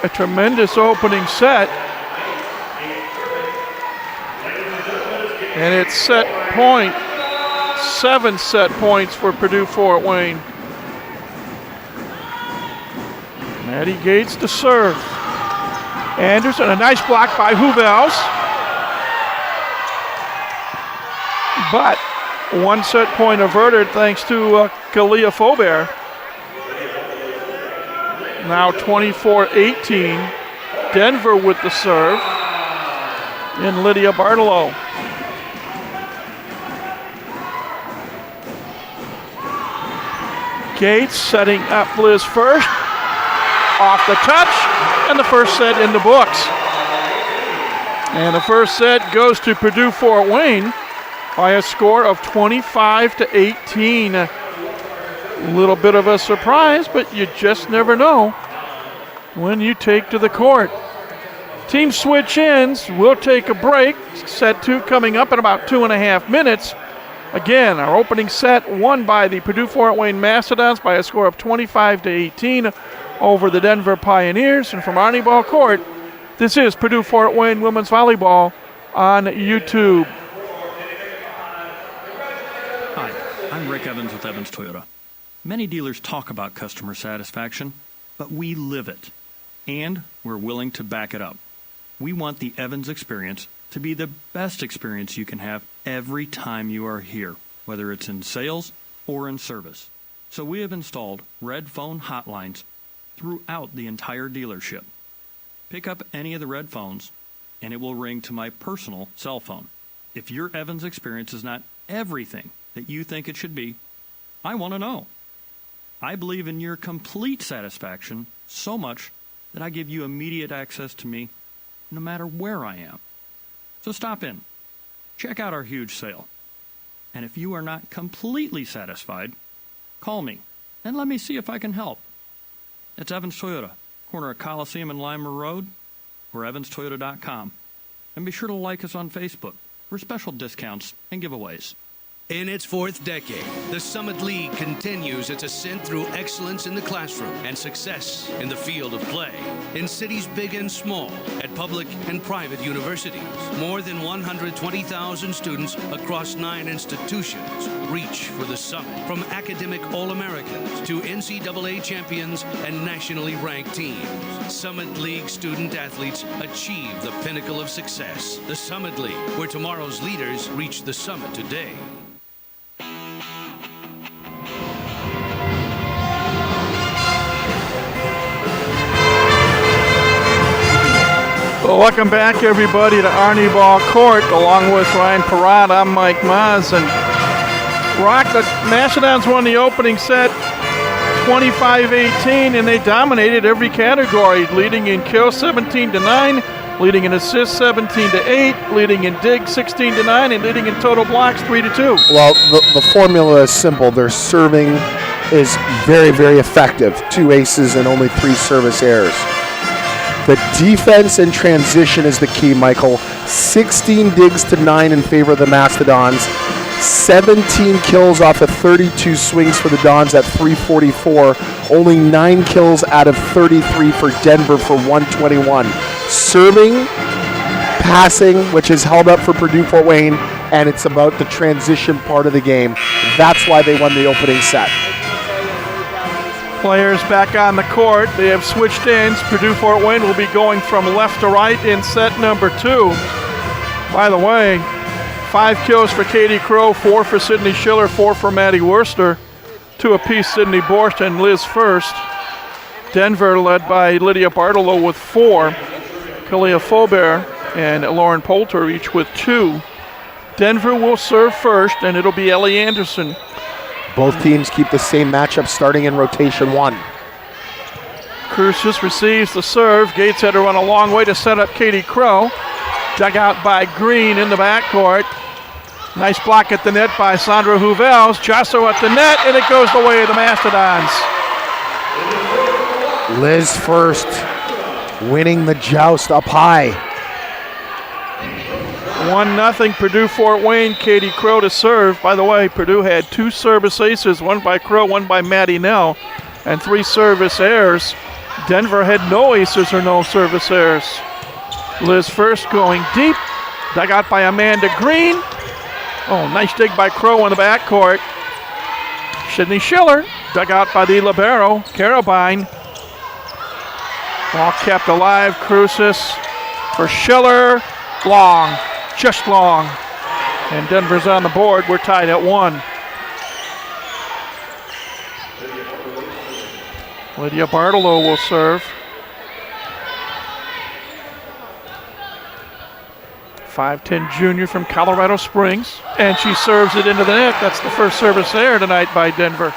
a tremendous opening set. And it's set point, 7 set points for Purdue Fort Wayne. Maddie Gates to serve. Anderson, a nice block by Huvels. But 1 set point averted thanks to Kalia Faubert. Now 24-18. Denver with the serve. And Lydia Bartolo. Gates setting up Liz first. Off the touch. And the first set in the books. And the first set goes to Purdue Fort Wayne by a score of 25-18. A little bit of a surprise, but you just never know when you take to the court. Team switch ins. We'll take a break. Set 2 coming up in about 2.5 minutes. Again, our opening set won by the Purdue Fort Wayne Mastodons by a score of 25-18 over the Denver Pioneers. And from Arnie Ball Court, this is Purdue Fort Wayne Women's Volleyball on YouTube. Hi, I'm Rick Evans with Evans Toyota. Many dealers talk about customer satisfaction, but we live it, and we're willing to back it up. We want the Evans experience to be the best experience you can have every time you are here, whether it's in sales or in service. So we have installed Red Phone hotlines throughout the entire dealership. Pick up any of the Red Phones, and it will ring to my personal cell phone. If your Evans experience is not everything that you think it should be, I want to know. I believe in your complete satisfaction so much that I give you immediate access to me no matter where I am. So stop in, check out our huge sale, and if you are not completely satisfied, call me and let me see if I can help. It's Evans Toyota, corner of Coliseum and Lima Road, or evanstoyota.com. And be sure to like us on Facebook for special discounts and giveaways. In its 4th decade, the Summit League continues its ascent through excellence in the classroom and success in the field of play. In cities big and small, at public and private universities, more than 120,000 students across 9 institutions reach for the summit. From academic All-Americans to NCAA champions and nationally ranked teams, Summit League student athletes achieve the pinnacle of success. The Summit League, where tomorrow's leaders reach the summit today. Well, welcome back, everybody, to Arnie Ball Court. Along with Ryan Parrott, I'm Mike Maz. And Rock, the Mastodons won the opening set 25-18, and they dominated every category, leading in kills 17-9, leading in assists 17-8, leading in digs 16-9, and leading in total blocks 3-2. Well, the formula is simple. Their serving is very, very effective. 2 aces and only 3 service errors. The defense and transition is the key, Michael. 16 digs to 9 in favor of the Mastodons. 17 kills off of 32 swings for the Dons at 344. Only 9 kills out of 33 for Denver for 121. Serving, passing, which is held up for Purdue Fort Wayne, and it's about the transition part of the game. That's why they won the opening set. Players back on the court. They have switched ends. Purdue Fort Wayne will be going from left to right in set number 2. By the way, 5 kills for Katie Crow, 4 for Sydney Schiller, 4 for Maddie Worster, 2 apiece Sydney Borst and Liz First. Denver led by Lydia Bartolo with 4, Kalia Faubert and Lauren Poulter each with 2. Denver will serve first, and it'll be Ellie Anderson. Both teams keep the same matchup starting in rotation 1. Crucis receives the serve. Gates had to run a long way to set up Katie Crow. Dug out by Green in the backcourt. Nice block at the net by Sandra Huvels. Jasso at the net, and it goes the way of the Mastodons. Liz First winning the joust up high. 1-0 Purdue Fort Wayne. Katie Crow to serve. By the way, Purdue had 2 service aces, one by Crow, one by Maddie Nell, and 3 service errors. Denver had no aces or no service errors. Liz first going deep. Dug out by Amanda Green. Oh, nice dig by Crow in the backcourt. Sydney Schiller dug out by the libero, Carabine. Ball kept alive. Crucis for Schiller. Long, just long. And Denver's on the board. We're tied at 1. Lydia Bartolo will serve. 5'10" junior from Colorado Springs. And she serves it into the net. That's the first service error tonight by Denver.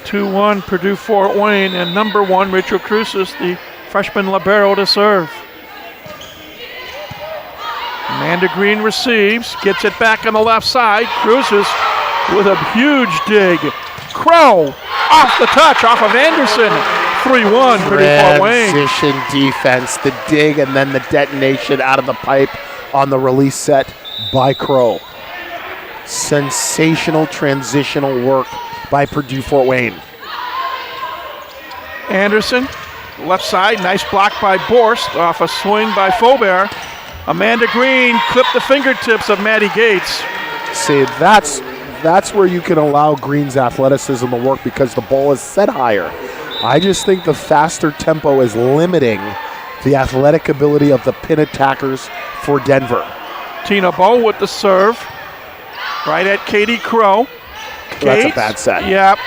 2-1 Purdue Fort Wayne, and number 1 Rachel Crucis, the freshman libero, to serve. Amanda Green receives, gets it back on the left side. Crucis with a huge dig. Crow off the touch, off of Anderson. 3-1 Purdue Fort Wayne. Transition defense, the dig, and then the detonation out of the pipe on the release set by Crow. Sensational transitional work by Purdue Fort Wayne. Anderson, left side, nice block by Borst off a swing by Faubert. Amanda Green clipped the fingertips of Maddie Gates. See, that's where you can allow Green's athleticism to work because the ball is set higher. I just think the faster tempo is limiting the athletic ability of the pin attackers for Denver. Tina Bowe with the serve, right at Katie Crow. That's a bad set. Yep.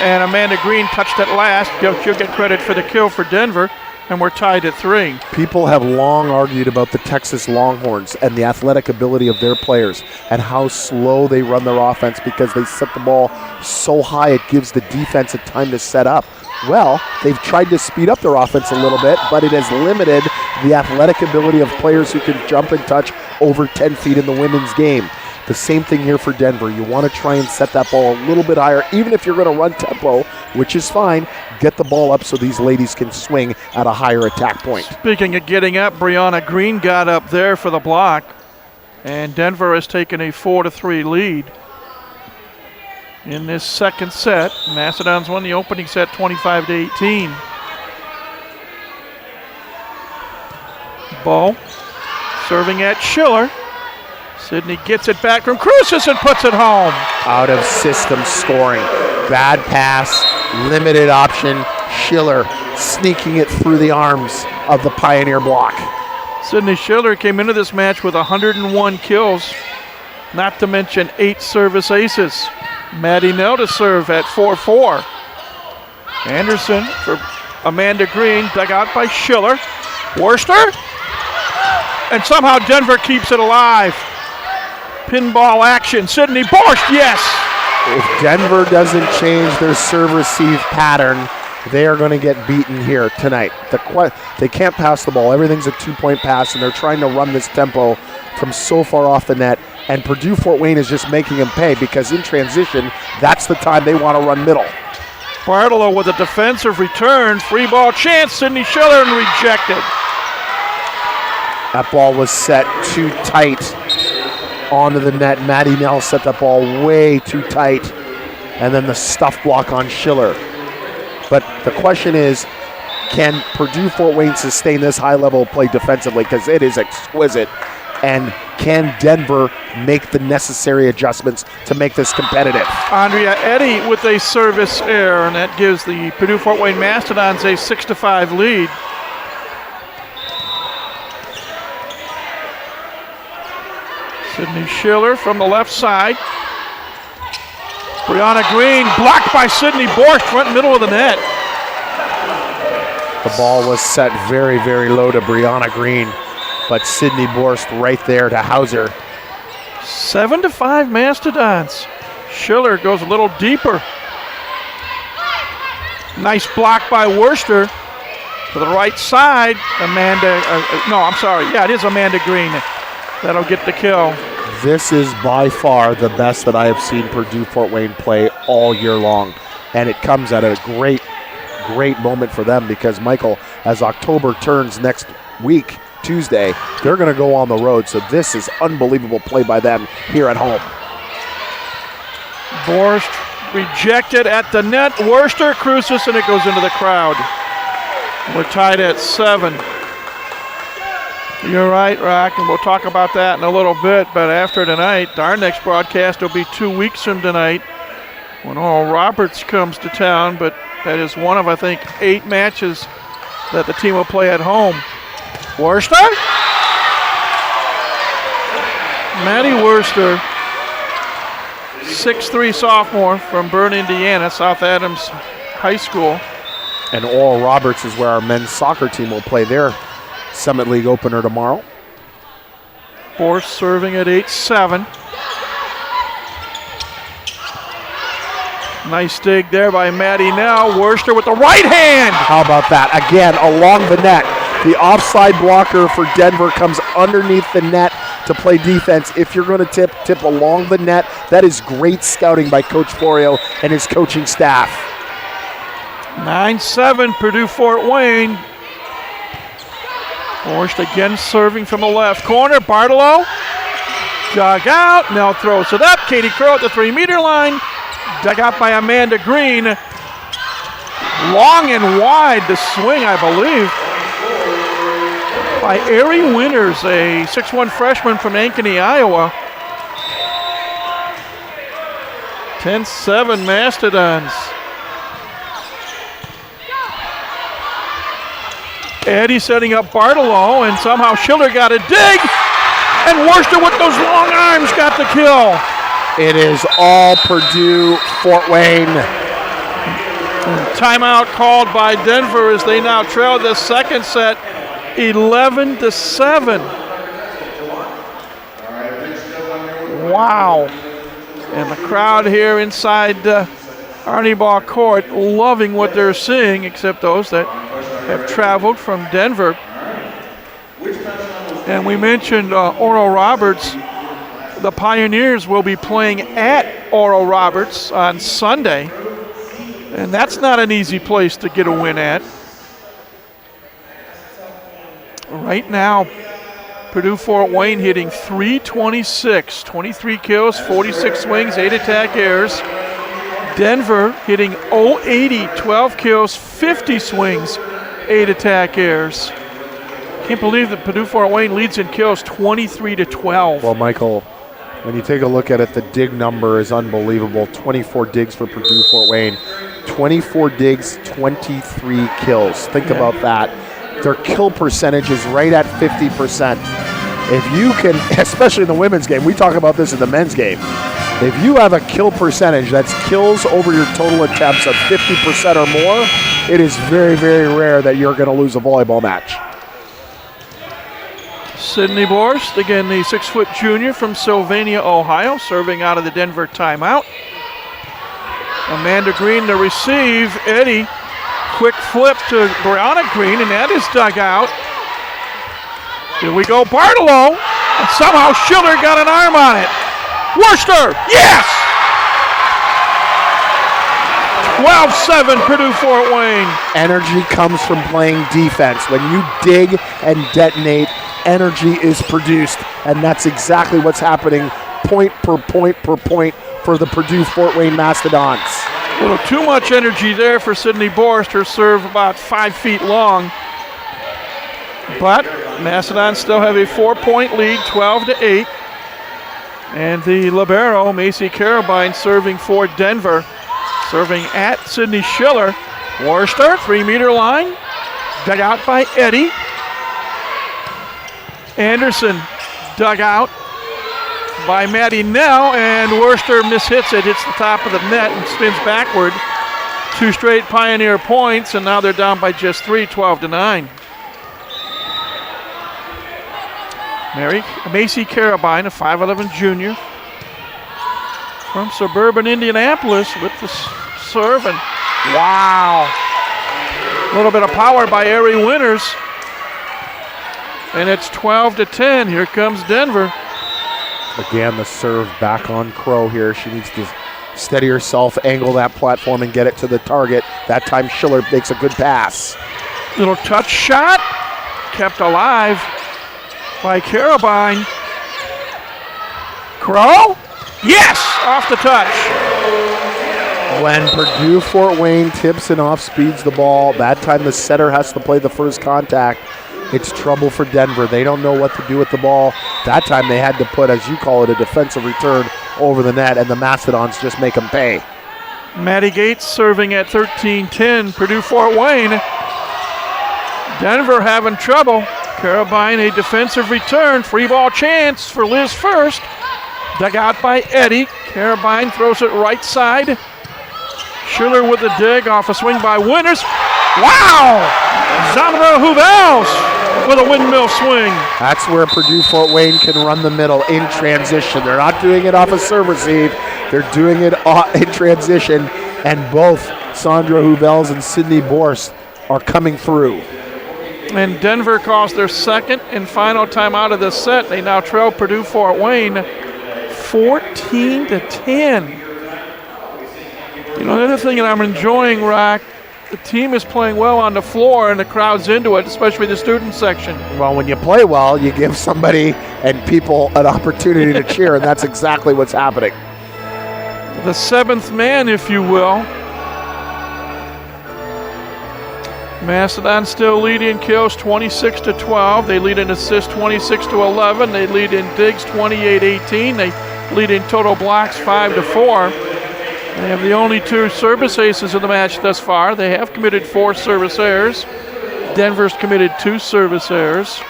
And Amanda Green touched it last. She'll get credit for the kill for Denver, and we're tied at 3. People have long argued about the Texas Longhorns and the athletic ability of their players and how slow they run their offense because they set the ball so high it gives the defense a time to set up. Well, they've tried to speed up their offense a little bit, but it has limited the athletic ability of players who can jump and touch over 10 feet in the women's game. The same thing here for Denver. You want to try and set that ball a little bit higher, even if you're going to run tempo, which is fine. Get the ball up so these ladies can swing at a higher attack point. Speaking of getting up, Brianna Green got up there for the block, and Denver has taken a 4-3 lead in this second set. Mastodons won the opening set 25-18. Bowe serving at Schiller. Sydney gets it back from Crucis and puts it home. Out of system scoring. Bad pass, limited option. Schiller sneaking it through the arms of the Pioneer block. Sydney Schiller came into this match with 101 kills, not to mention 8 service aces. Maddie Nell to serve at 4-4. Anderson for Amanda Green, dug out by Schiller. Worster, and somehow Denver keeps it alive. Pinball action. Sydney Borst, yes. If Denver doesn't change their serve-receive pattern, they are going to get beaten here tonight. They can't pass the ball. Everything's a 2-point pass, and they're trying to run this tempo from so far off the net. And Purdue Fort Wayne is just making them pay because in transition, that's the time they want to run middle. Bartolo with a defensive return. Free ball chance. Sydney Schiller and rejected. That ball was set too tight onto the net. Maddie Nell set that ball way too tight. And then the stuff block on Schiller. But the question is, can Purdue Fort Wayne sustain this high level of play defensively? Because it is exquisite. And can Denver make the necessary adjustments to make this competitive? Andrea Eddy with a service error, and that gives the Purdue Fort Wayne Mastodons a 6-5 lead. Sydney Schiller from the left side. Brianna Green blocked by Sydney Borst, front middle of the net. The ball was set very, very low to Brianna Green, but Sydney Borst right there to house her. 7-5 Mastodons. Schiller goes a little deeper. Nice block by Worster to the right side. It is Amanda Green. That'll get the kill. This is by far the best that I have seen Purdue Fort Wayne play all year long. And it comes at a great, great moment for them because, Michael, as October turns next week, Tuesday, they're going to go on the road. So this is unbelievable play by them here at home. Borst rejected at the net. Worcester cruises, and it goes into the crowd. We're tied at 7. You're right, Rock, and we'll talk about that in a little bit. But after tonight, our next broadcast will be 2 weeks from tonight when Oral Roberts comes to town. But that is one of, I think, 8 matches that the team will play at home. Worcester? Maddie Worcester, 6'3" sophomore from Bern, Indiana, South Adams High School. And Oral Roberts is where our men's soccer team will play their Summit League opener tomorrow. Borst serving at 8-7. Nice dig there by Maddie now. Worcester with the right hand. How about that? Again, along the net. The offside blocker for Denver comes underneath the net to play defense. If you're going to tip along the net. That is great scouting by Coach Florio and his coaching staff. 9-7 Purdue Fort Wayne. Borst again serving from the left corner. Bartolo, jog out, now throws it up. Katie Crow at the 3-meter line. Dug out by Amanda Green. Long and wide the swing, I believe, by Ari Winters, a 6'1" freshman from Ankeny, Iowa. 10-7 Mastodons. Eddie setting up Bartolo, and somehow Schiller got a dig, and Worcester with those long arms got the kill. It is all Purdue Fort Wayne. Timeout called by Denver as they now trail the second set 11-7. Wow. And the crowd here inside Arnie Ball Court loving what they're seeing, except those that have traveled from Denver. And we mentioned Oral Roberts. The Pioneers will be playing at Oral Roberts on Sunday. And that's not an easy place to get a win at. Right now, Purdue Fort Wayne hitting .326, 23 kills, 46 swings, 8 attack errors. Denver hitting .080, 12 kills, 50 swings, 8 attack errors. Can't believe that Purdue Fort Wayne leads in kills 23-12. Well, Michael, when you take a look at it, the dig number is unbelievable. 24 digs for Purdue Fort Wayne. 24 digs, 23 kills. Think about that. Their kill percentage is right at 50%. If you can, especially in the women's game, we talk about this in the men's game. If you have a kill percentage that's kills over your total attempts of 50% or more, it is very, very rare that you're going to lose a volleyball match. Sydney Borst, again the 6-foot junior from Sylvania, Ohio, serving out of the Denver timeout. Amanda Green to receive. Eddie, quick flip to Brianna Green, and that is dug out. Here we go, Bartolo, and somehow Schiller got an arm on it. Worcester, yes! 12-7 Purdue Fort Wayne. Energy comes from playing defense. When you dig and detonate, energy is produced, and that's exactly what's happening point per point per point for the Purdue Fort Wayne Mastodons. A little too much energy there for Sydney Borst. Her serve about 5 feet long. But Mastodons still have a 4-point lead, 12-8. And the libero, Macy Carabine, serving for Denver. Serving at Sydney Schiller. Worcester, 3-meter line. Dug out by Eddie. Anderson dug out by Maddie Nell, and Worcester mishits it, hits the top of the net and spins backward. 2 straight Pioneer points, and now they're down by just 3, 12-9. Macy Carabine, a 5'11 junior from suburban Indianapolis with the serve, and wow. A little bit of power by Ari Winters. And it's 12-10. Here comes Denver. Again, the serve back on Crow here. She needs to steady herself, angle that platform, and get it to the target. That time Schiller makes a good pass. Little touch shot. Kept alive by Carabine. Crow? Yes! Off the touch. When Purdue Fort Wayne tips and off speeds the ball, that time the setter has to play the first contact. It's trouble for Denver. They don't know what to do with the ball. That time they had to put, as you call it, a defensive return over the net, and the Mastodons just make them pay. Maddie Gates serving at 13-10, Purdue Fort Wayne. Denver having trouble. Carabine, a defensive return. Free ball chance for Liz first. Dug out by Eddie. Carabine throws it right side. Schiller with the dig off a swing by Winters. Wow! Sandra Huvels with a windmill swing. That's where Purdue Fort Wayne can run the middle in transition. They're not doing it off a serve receive. They're doing it in transition, and both Sandra Huvels and Sydney Borst are coming through. And Denver calls their second and final timeout of the set. They now trail Purdue Fort Wayne 14-10. You know, the other thing that I'm enjoying, Rock, the team is playing well on the floor and the crowd's into it, especially the student section. Well, when you play well, you give somebody and people an opportunity to cheer, and that's exactly what's happening. The seventh man, if you will. Mastodon still lead in kills 26-12. They lead in assists 26-11. They lead in digs 28-18. They lead in total blocks 5-4. They have the only 2 service aces in the match thus far. They have committed 4 service errors. Denver's committed 2 service errors.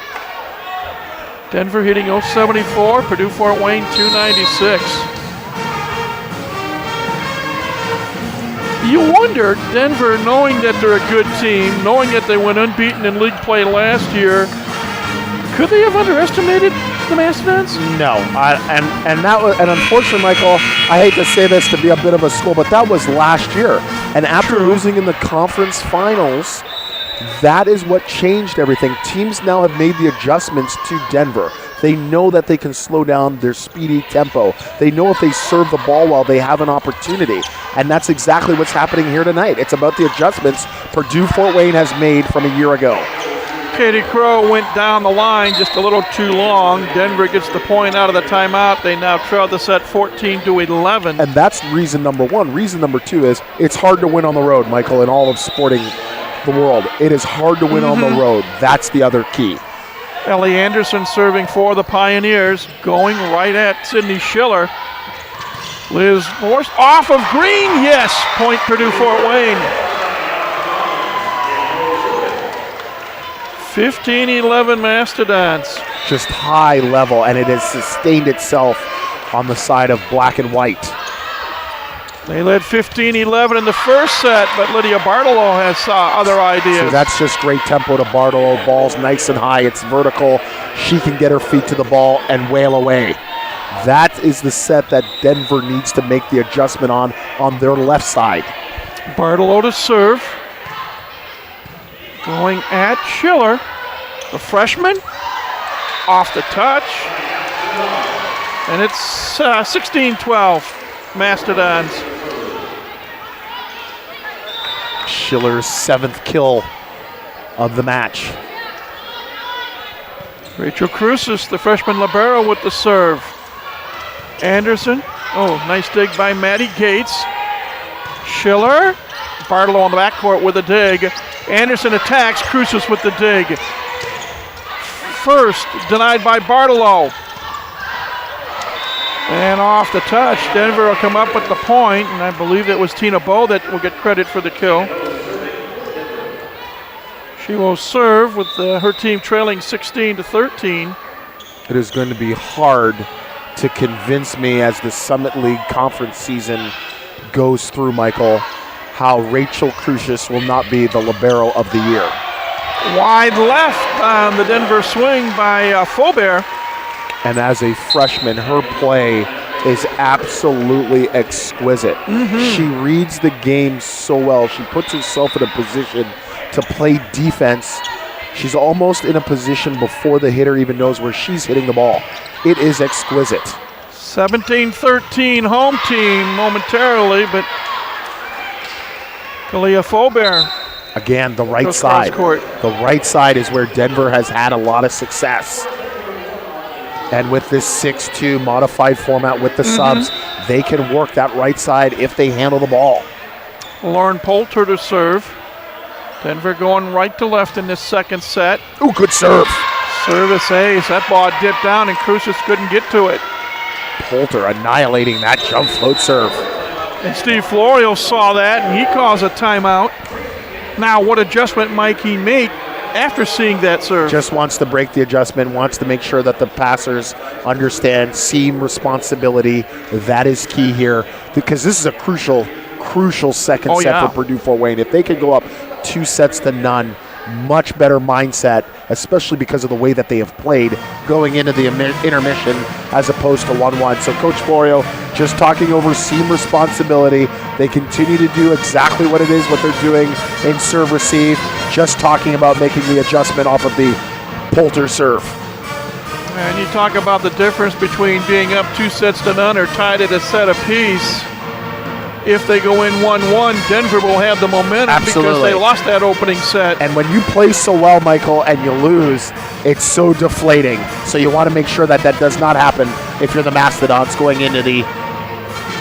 Denver hitting 074, Purdue Fort Wayne 296. You wonder, Denver, knowing that they're a good team, knowing that they went unbeaten in league play last year, could they have underestimated the Mastodons? No, and unfortunately, Michael, I hate to say this to be a bit of a school, but that was last year. And after losing in the conference finals, that is what changed everything. Teams now have made the adjustments to Denver. They know that they can slow down their speedy tempo. They know if they serve the ball well, they have an opportunity. And that's exactly what's happening here tonight. It's about the adjustments Purdue Fort Wayne has made from a year ago. Katie Crow went down the line just a little too long. Denver gets the point out of the timeout. They now trail the set 14-11. And that's reason number 1. Reason number 2 is it's hard to win on the road, Michael, in all of sporting the world. It is hard to win on the road. That's the other key. Ellie Anderson serving for the Pioneers, going right at Sydney Schiller. Liz Morse off of green, yes, point Purdue Fort Wayne. 15-11 Mastodons. Just high level, and it has sustained itself on the side of black and white. They led 15-11 in the first set, but Lydia Bartolo has other ideas. So that's just great tempo to Bartolo. Ball's nice and high. It's vertical. She can get her feet to the ball and wail away. That is the set that Denver needs to make the adjustment on their left side. Bartolo to serve. Going at Schiller. The freshman. Off the touch. And it's 16-12 Mastodons. Schiller's 7th kill of the match. Rachel Cruces, the freshman libero, with the serve. Anderson. Oh, nice dig by Maddie Gates. Schiller. Bartolo on the backcourt with a dig. Anderson attacks. Cruces with the dig. First denied by Bartolo. And off the touch, Denver will come up with the point, and I believe it was Tina Bowe that will get credit for the kill. She will serve with her team trailing 16-13. It is going to be hard to convince me as the Summit League conference season goes through, Michael, how Rachel Crucius will not be the libero of the year. Wide left on the Denver swing by Faubert. And as a freshman, her play is absolutely exquisite. She reads the game so well. She puts herself in a position to play defense. She's almost in a position before the hitter even knows where she's hitting the ball. It is exquisite. 17-13 home team momentarily, but Kalia Faubert. Again, the right side. The right side is where Denver has had a lot of success. And with this 6-2 modified format with the subs, they can work that right side if they handle the ball. Lauren Poulter to serve. Denver going right to left in this second set. Ooh, good serve. Service ace. That ball dipped down and Cruces couldn't get to it. Poulter annihilating that jump float serve. And Steve Florio saw that and he calls a timeout. Now, what adjustment might he make after seeing that serve? Just wants to break the adjustment, wants to make sure that the passers understand seam responsibility. That is key here because this is a crucial second set for Purdue Fort Wayne. If they could go up 2-0, much better mindset, especially because of the way that they have played going into the intermission as opposed to 1-1. So Coach Florio just talking over seam responsibility. They continue to do exactly what they're doing in serve receive, just talking about making the adjustment off of the Poulter serve. And you talk about the difference between being up 2-0 or tied at a set apiece. If they go in 1-1, Denver will have the momentum because they lost that opening set. And when you play so well, Michael, and you lose, it's so deflating. So you want to make sure that does not happen if you're the Mastodons going into the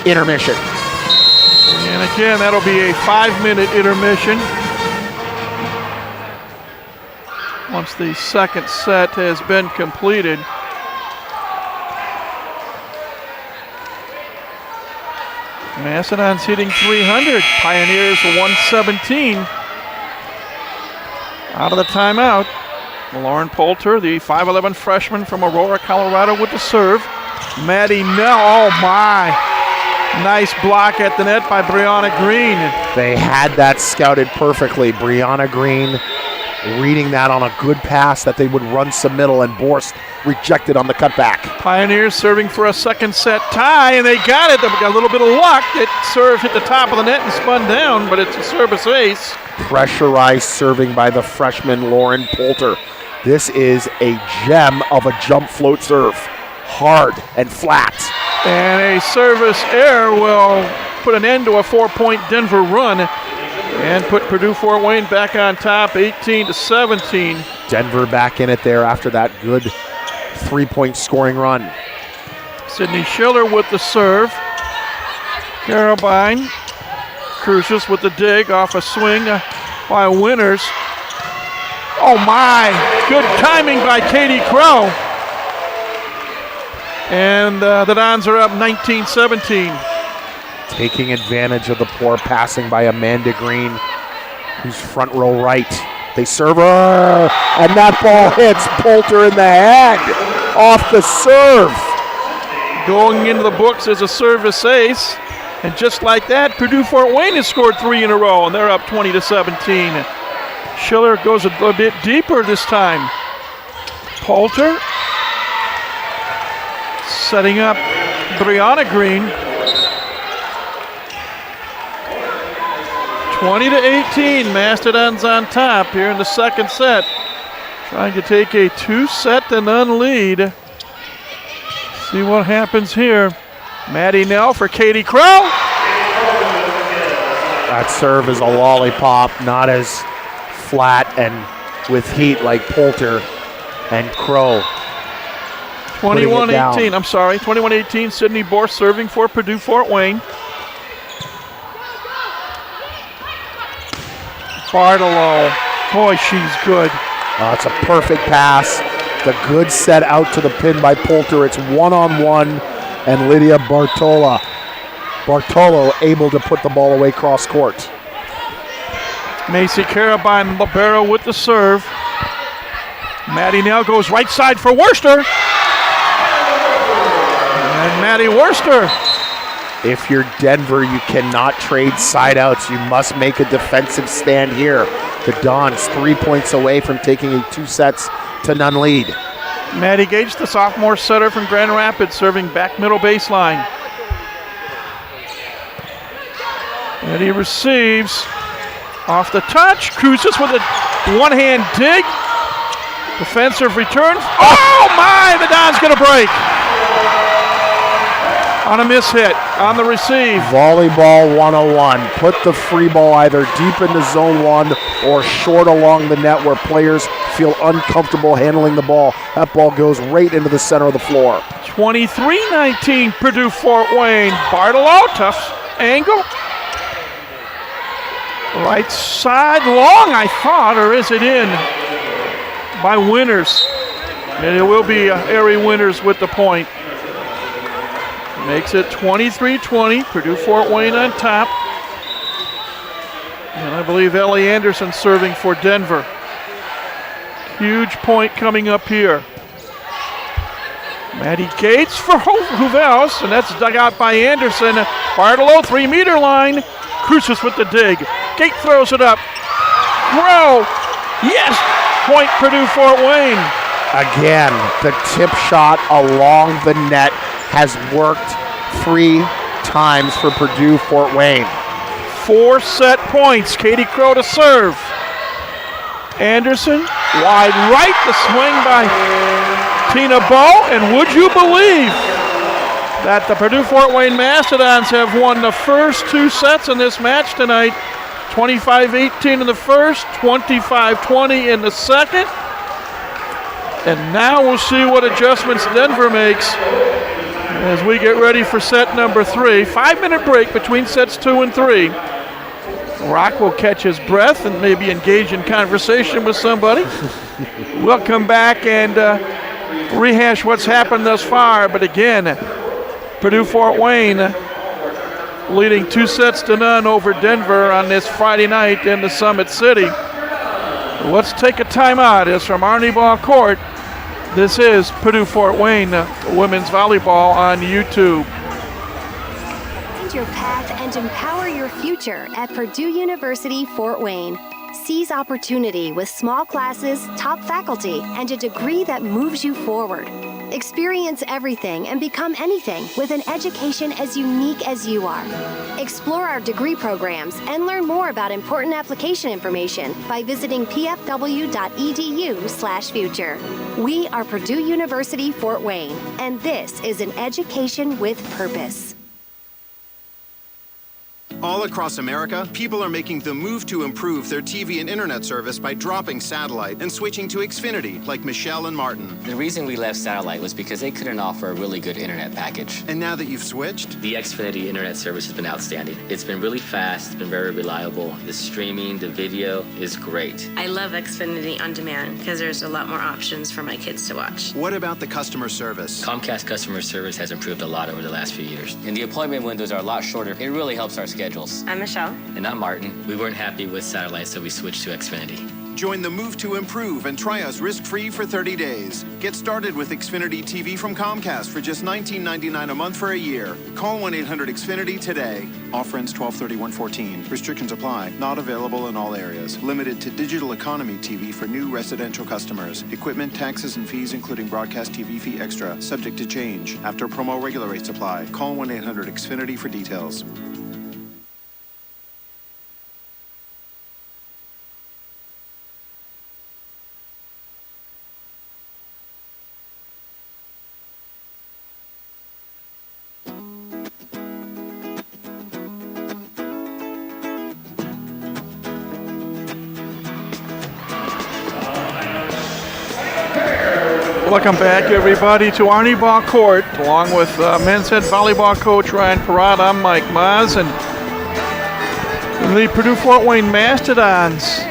intermission. And again, that'll be a 5-minute intermission. Once the second set has been completed. Mastodon's hitting 300. Pioneers 117. Out of the timeout. Lauren Poulter, the 5'11 freshman from Aurora, Colorado, with the serve. Maddie Nell, oh my. Nice block at the net by Brianna Green. They had that scouted perfectly. Brianna Green reading that on a good pass that they would run submittal, and Borst rejected on the cutback. Pioneers serving for a second set tie, and they got it. They got a little bit of luck. It serve hit the top of the net and spun down, but it's a service ace. Pressurized serving by the freshman Lauren Poulter. This is a gem of a jump float serve. Hard and flat. And a service error will put an end to a 4-point Denver run and put Purdue Fort Wayne back on top, 18-17. Denver back in it there after that good 3-point scoring run. Sydney Schiller with the serve. Carabine Cruces with the dig off a swing by Winters. Oh my, good timing by Katie Crow. And the Dons are up 19-17. Taking advantage of the poor passing by Amanda Green, who's front row right. They serve her, and that ball hits Poulter in the head off the serve. Going into the books as a service ace. And just like that, Purdue Fort Wayne has scored 3 in a row, and they're up 20-17. Schiller goes a bit deeper this time. Poulter setting up Brianna Green. 20-18, Mastodons on top here in the second set. Trying to take a 2-0 lead. See what happens here. Maddie Nell for Katie Crow. That serve is a lollipop, not as flat and with heat like Poulter and Crow. 21-18, I'm sorry, 21-18, Sydney Borst serving for Purdue Fort Wayne. Bartolo, boy, she's good. It's a perfect pass. The good set out to the pin by Poulter. It's one-on-one, and Lydia Bartolo able to put the ball away cross court. Macy Carabine Libero with the serve. Maddie Nell goes right side for Worcester. And Maddie Worcester. If you're Denver, you cannot trade side outs. You must make a defensive stand here. The Dons 3 points away from taking a 2-0 lead. Maddie Gage, the sophomore setter from Grand Rapids, serving back middle baseline. And he receives off the touch. Cruces with a one-hand dig. Defensive return. Oh my, the Dons gonna break. On a miss hit, on the receive. Volleyball 101. Put the free ball either deep into zone 1 or short along the net where players feel uncomfortable handling the ball. That ball goes right into the center of the floor. 23-19 Purdue Fort Wayne. Bartolo, tough angle. Right side long, I thought, or is it in by Winters? And it will be Ari Winters with the point. Makes it 23-20. Purdue Fort Wayne on top. And I believe Ellie Anderson serving for Denver. Huge point coming up here. Maddie Gates for Houvels, and that's dug out by Anderson. Bartolo, 3-meter line. Cruces with the dig. Gate throws it up. Crow. Yes. Point Purdue Fort Wayne. Again, the tip shot along the net has worked 3 times for Purdue Fort Wayne. 4 set points. Katie Crow to serve. Anderson, wide right, the swing by Tina Bowe, and would you believe that the Purdue Fort Wayne Mastodons have won the first 2 sets in this match tonight, 25-18 in the first, 25-20 in the second, and now we'll see what adjustments Denver makes as we get ready for set number 3. 5-minute break between sets 2 and 3. Rock will catch his breath and maybe engage in conversation with somebody. We'll come back and rehash what's happened thus far. But again, Purdue Fort Wayne leading 2-0 over Denver on this Friday night in the Summit City. Let's take a timeout. It's from Arnie Ball Court. This is Purdue Fort Wayne women's volleyball on YouTube. Find your path and empower your future at Purdue University Fort Wayne. Seize opportunity with small classes, top faculty, and a degree that moves you forward. Experience everything and become anything with an education as unique as you are. Explore our degree programs and learn more about important application information by visiting pfw.edu/future. We are Purdue University Fort Wayne, and this is an education with purpose. All across America, people are making the move to improve their TV and internet service by dropping satellite and switching to Xfinity, like Michelle and Martin. The reason we left satellite was because they couldn't offer a really good internet package. And now that you've switched? The Xfinity internet service has been outstanding. It's been really fast, it's been very reliable. The streaming, the video is great. I love Xfinity On Demand because there's a lot more options for my kids to watch. What about the customer service? Comcast customer service has improved a lot over the last few years. And the appointment windows are a lot shorter. It really helps our schedule. I'm Michelle. And I'm Martin. We weren't happy with satellite, so we switched to Xfinity. Join the move to improve and try us risk-free for 30 days. Get started with Xfinity TV from Comcast for just $19.99 a month for a year. Call 1-800-XFINITY today. Offer ends 12/31/14. Restrictions apply. Not available in all areas. Limited to digital economy TV for new residential customers. Equipment, taxes, and fees, including broadcast TV fee extra. Subject to change. After promo regular rates apply. Call 1-800-XFINITY for details. Welcome back, everybody, to Arnie Ball Court, along with men's head volleyball coach Ryan Parrott. I'm Mike Maz, and the Purdue Fort Wayne Mastodons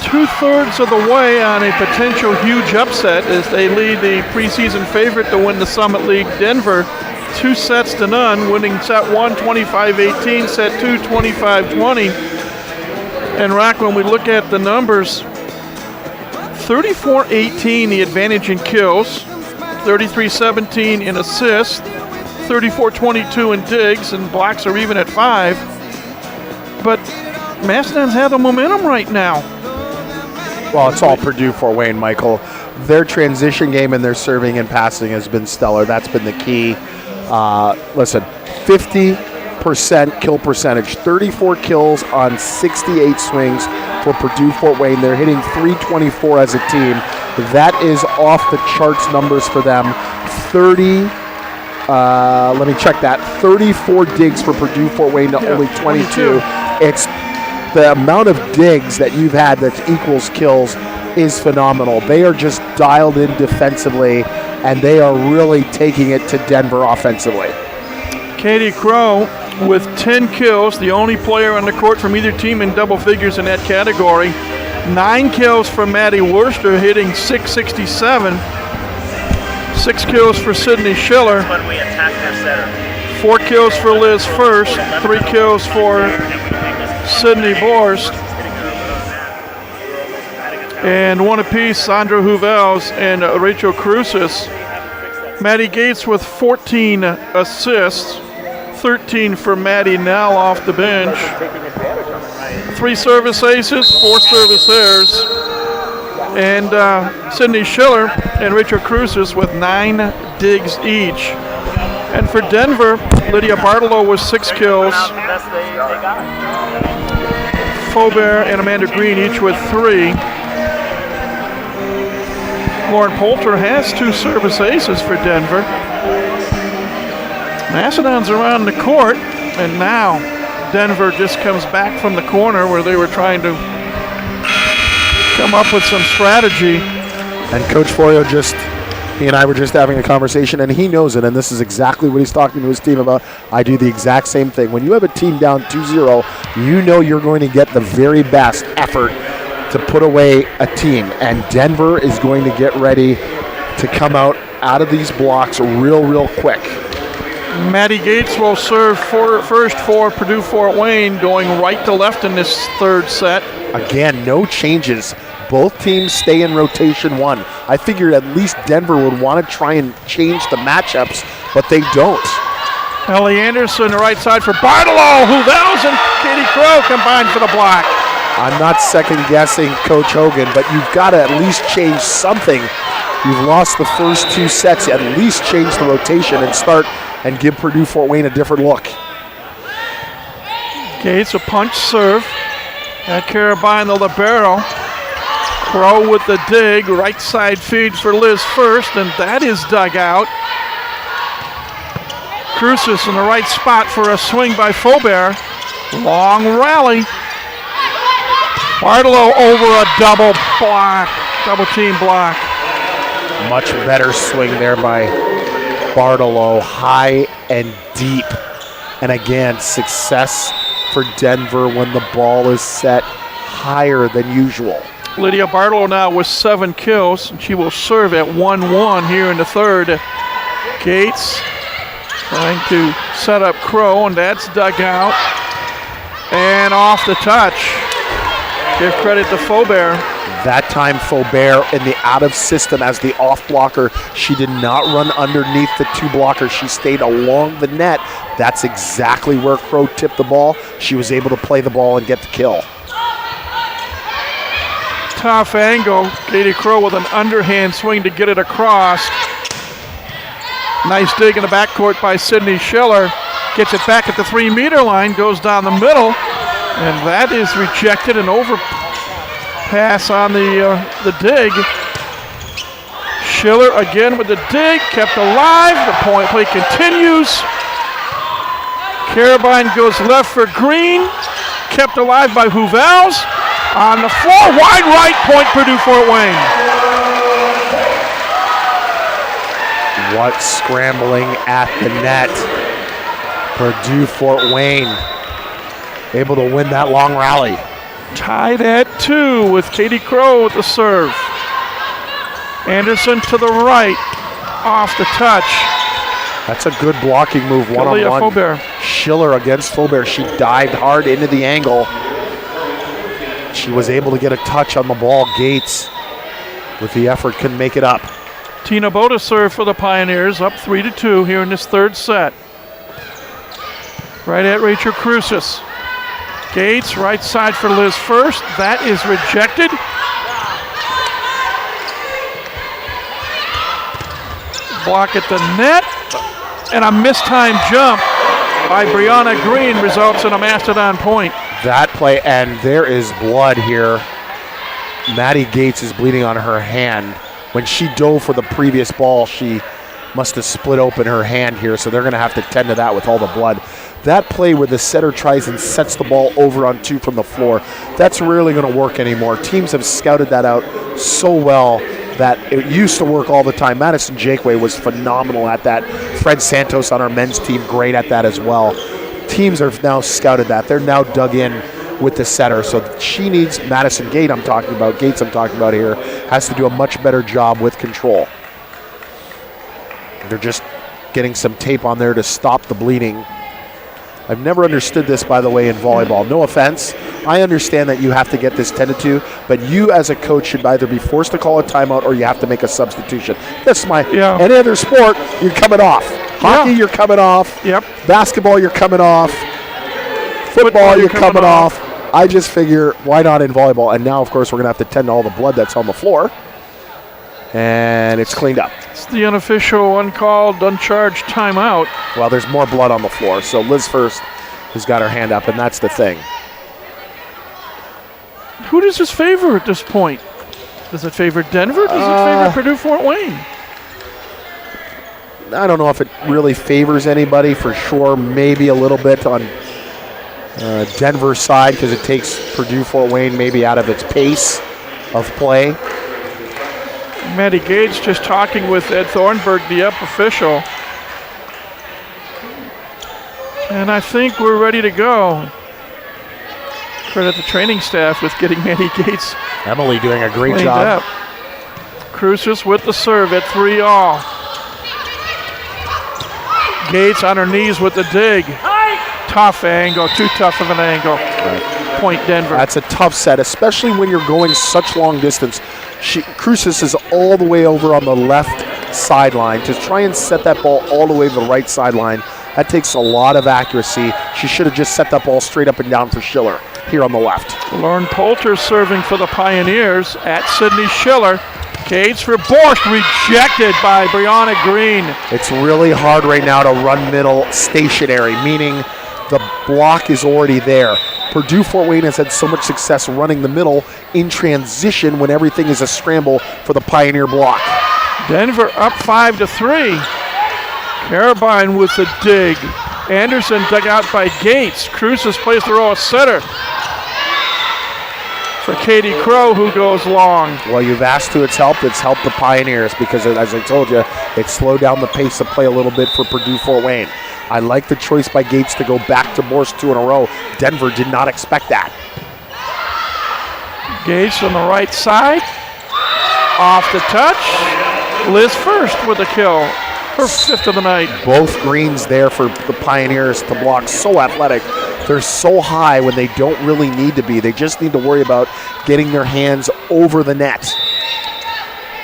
2/3 of the way on a potential huge upset as they lead the preseason favorite to win the Summit League, Denver, 2-0, winning set 1 25-18, set 2 25-20. And Rock, when we look at the numbers, 34-18 the advantage in kills, 33-17 in assists, 34-22 in digs, and blocks are even at 5. But Mastodons have the momentum right now. Well, it's all Purdue Fort Wayne, Michael. Their transition game and their serving and passing has been stellar. That's been the key. Listen, 50% kill percentage, 34 kills on 68 swings for Purdue Fort Wayne. They're hitting .324 as a team. That is off the charts numbers for them. 34 digs for Purdue Fort Wayne to only 22. It's the amount of digs that you've had that equals kills is phenomenal. They are just dialed in defensively, and they are really taking it to Denver offensively. Katie Crow with 10 kills, the only player on the court from either team in double figures in that category. 9 kills for Maddie Worcester, hitting 667. 6 kills for Sydney Schiller. 4 kills for Liz First. 3 kills for Sydney Borst. And 1 apiece, Sandra Huvels and Rachel Cruces. Maddie Gates with 14 assists. 13 for Maddie Nell off the bench. 3 service aces, 4 service errors. And Sydney Schiller and Richard Cruces with 9 digs each. And for Denver, Lydia Bartolo with 6 kills. Faubert and Amanda Green each with 3. Lauren Poulter has 2 service aces for Denver. Mastodon's around the court, and now Denver just comes back from the corner where they were trying to come up with some strategy. And Coach Florio he and I were just having a conversation, and he knows it, and this is exactly what he's talking to his team about. I do the exact same thing. When you have a team down 2-0, you know you're going to get the very best effort to put away a team, and Denver is going to get ready to come out of these blocks real quick. Maddie Gates will serve first for Purdue Fort Wayne, going right to left in this third set. Again, no changes. Both teams stay in rotation 1. I figured at least Denver would want to try and change the matchups, but they don't. Ellie Anderson, the right side for Bartolo. Huvels and Katie Crow combined for the block. I'm not second-guessing Coach Hogan, but you've got to at least change something. You've lost the first 2 sets. At least change the rotation and start and give Purdue Fort Wayne a different look. Gates a punch serve. At Carabine, the libero. Crow with the dig. Right side feed for Liz First, and that is dug out. Cruces in the right spot for a swing by Faubert. Long rally. Bartolo over a double team block. Much better swing there by Bartolo, high and deep. And again, success for Denver when the ball is set higher than usual. Lydia Bartolo now with 7 kills, and she will serve at 1-1 here in the third. Gates trying to set up Crow, and that's dug out. And off the touch. Give credit to Faubert. That time Faubert in the out of system as the off blocker. She did not run underneath the 2 blockers. She stayed along the net. That's exactly where Crow tipped the ball. She was able to play the ball and get the kill. Tough angle. Katie Crow with an underhand swing to get it across. Nice dig in the backcourt by Sydney Schiller. Gets it back at the 3-meter line, goes down the middle, and that is rejected. An overpass on the dig. Schiller again with the dig, kept alive. The point play continues. Carabine goes left for Green, kept alive by Huvels. On the floor, wide right, point Purdue Fort Wayne. What scrambling at the net. Purdue Fort Wayne able to win that long rally. Tied at 2 with Katie Crow with the serve. Anderson to the right, off the touch. That's a good blocking move, one-on-one. Faubert. Schiller against Faubert. She dived hard into the angle. She was able to get a touch on the ball. Gates, with the effort, couldn't make it up. Tina Boda serve for the Pioneers, up 3-2 here in this third set. Right at Rachel Cruces. Gates, right side for Liz First. That is rejected. Block at the net. And a mistimed jump by Brianna Green results in a Mastodon point. That play, and there is blood here. Maddie Gates is bleeding on her hand. When she dove for the previous ball, she must have split open her hand here, so they're going to have to tend to that with all the blood. That play where the setter tries and sets the ball over on 2 from the floor, that's rarely going to work anymore. Teams have scouted that out so well that it used to work all the time. Madison Jakeway was phenomenal at that. Fred Santos on our men's team, great at that as well. teams have now scouted that. They're now dug in with the setter. So she needs Gates I'm talking about here, has to do a much better job with control. They're just getting some tape on there to stop the bleeding. I've never understood this, by the way, in volleyball. No offense. I understand that you have to get this tended to, but you as a coach should either be forced to call a timeout or you have to make a substitution. That's any other sport, you're coming off. Hockey, you're coming off. Yep. Basketball, you're coming off. Football, you're coming off. I just figure, why not in volleyball? And now, of course, we're going to have to tend to all the blood that's on the floor. And it's cleaned up. It's the unofficial, uncalled, uncharged timeout. Well, there's more blood on the floor, so Liz First has got her hand up, and that's the thing. Who does this favor at this point? Does it favor Denver? Does it favor Purdue-Fort Wayne? I don't know if it really favors anybody for sure. Maybe a little bit on Denver's side because it takes Purdue-Fort Wayne maybe out of its pace of play. Maddie Gates just talking with Ed Thornburg, the up official. And I think we're ready to go. Credit the training staff with getting Maddie Gates. Emily doing a great job. Cruces with the serve at 3-all. Gates on her knees with the dig. Tough angle, too tough of an angle. Point Denver. That's a tough set, especially when you're going such long distance. Cruces is all the way over on the left sideline. To try and set that ball all the way to the right sideline, that takes a lot of accuracy. She should have just set that ball straight up and down for Schiller here on the left. Lauren Poulter serving for the Pioneers at Sydney Schiller. Gates for Borscht, rejected by Brianna Green. It's really hard right now to run middle stationary, meaning the block is already there. Purdue-Fort Wayne has had so much success running the middle in transition when everything is a scramble for the Pioneer block. Denver up 5-3. Carabine with the dig. Anderson dug out by Gates. Cruces plays the role of setter for Katie Crow, who goes long. Well, you've asked who it's helped. It's helped the Pioneers because, as I told you, it slowed down the pace of play a little bit for Purdue-Fort Wayne. I like the choice by Gates to go back to Borscht 2 in a row. Denver did not expect that. Gates on the right side. Off the touch. Liz First with a kill. Her 5th of the night. Both greens there for the Pioneers to block. So athletic. They're so high when they don't really need to be. They just need to worry about getting their hands over the net.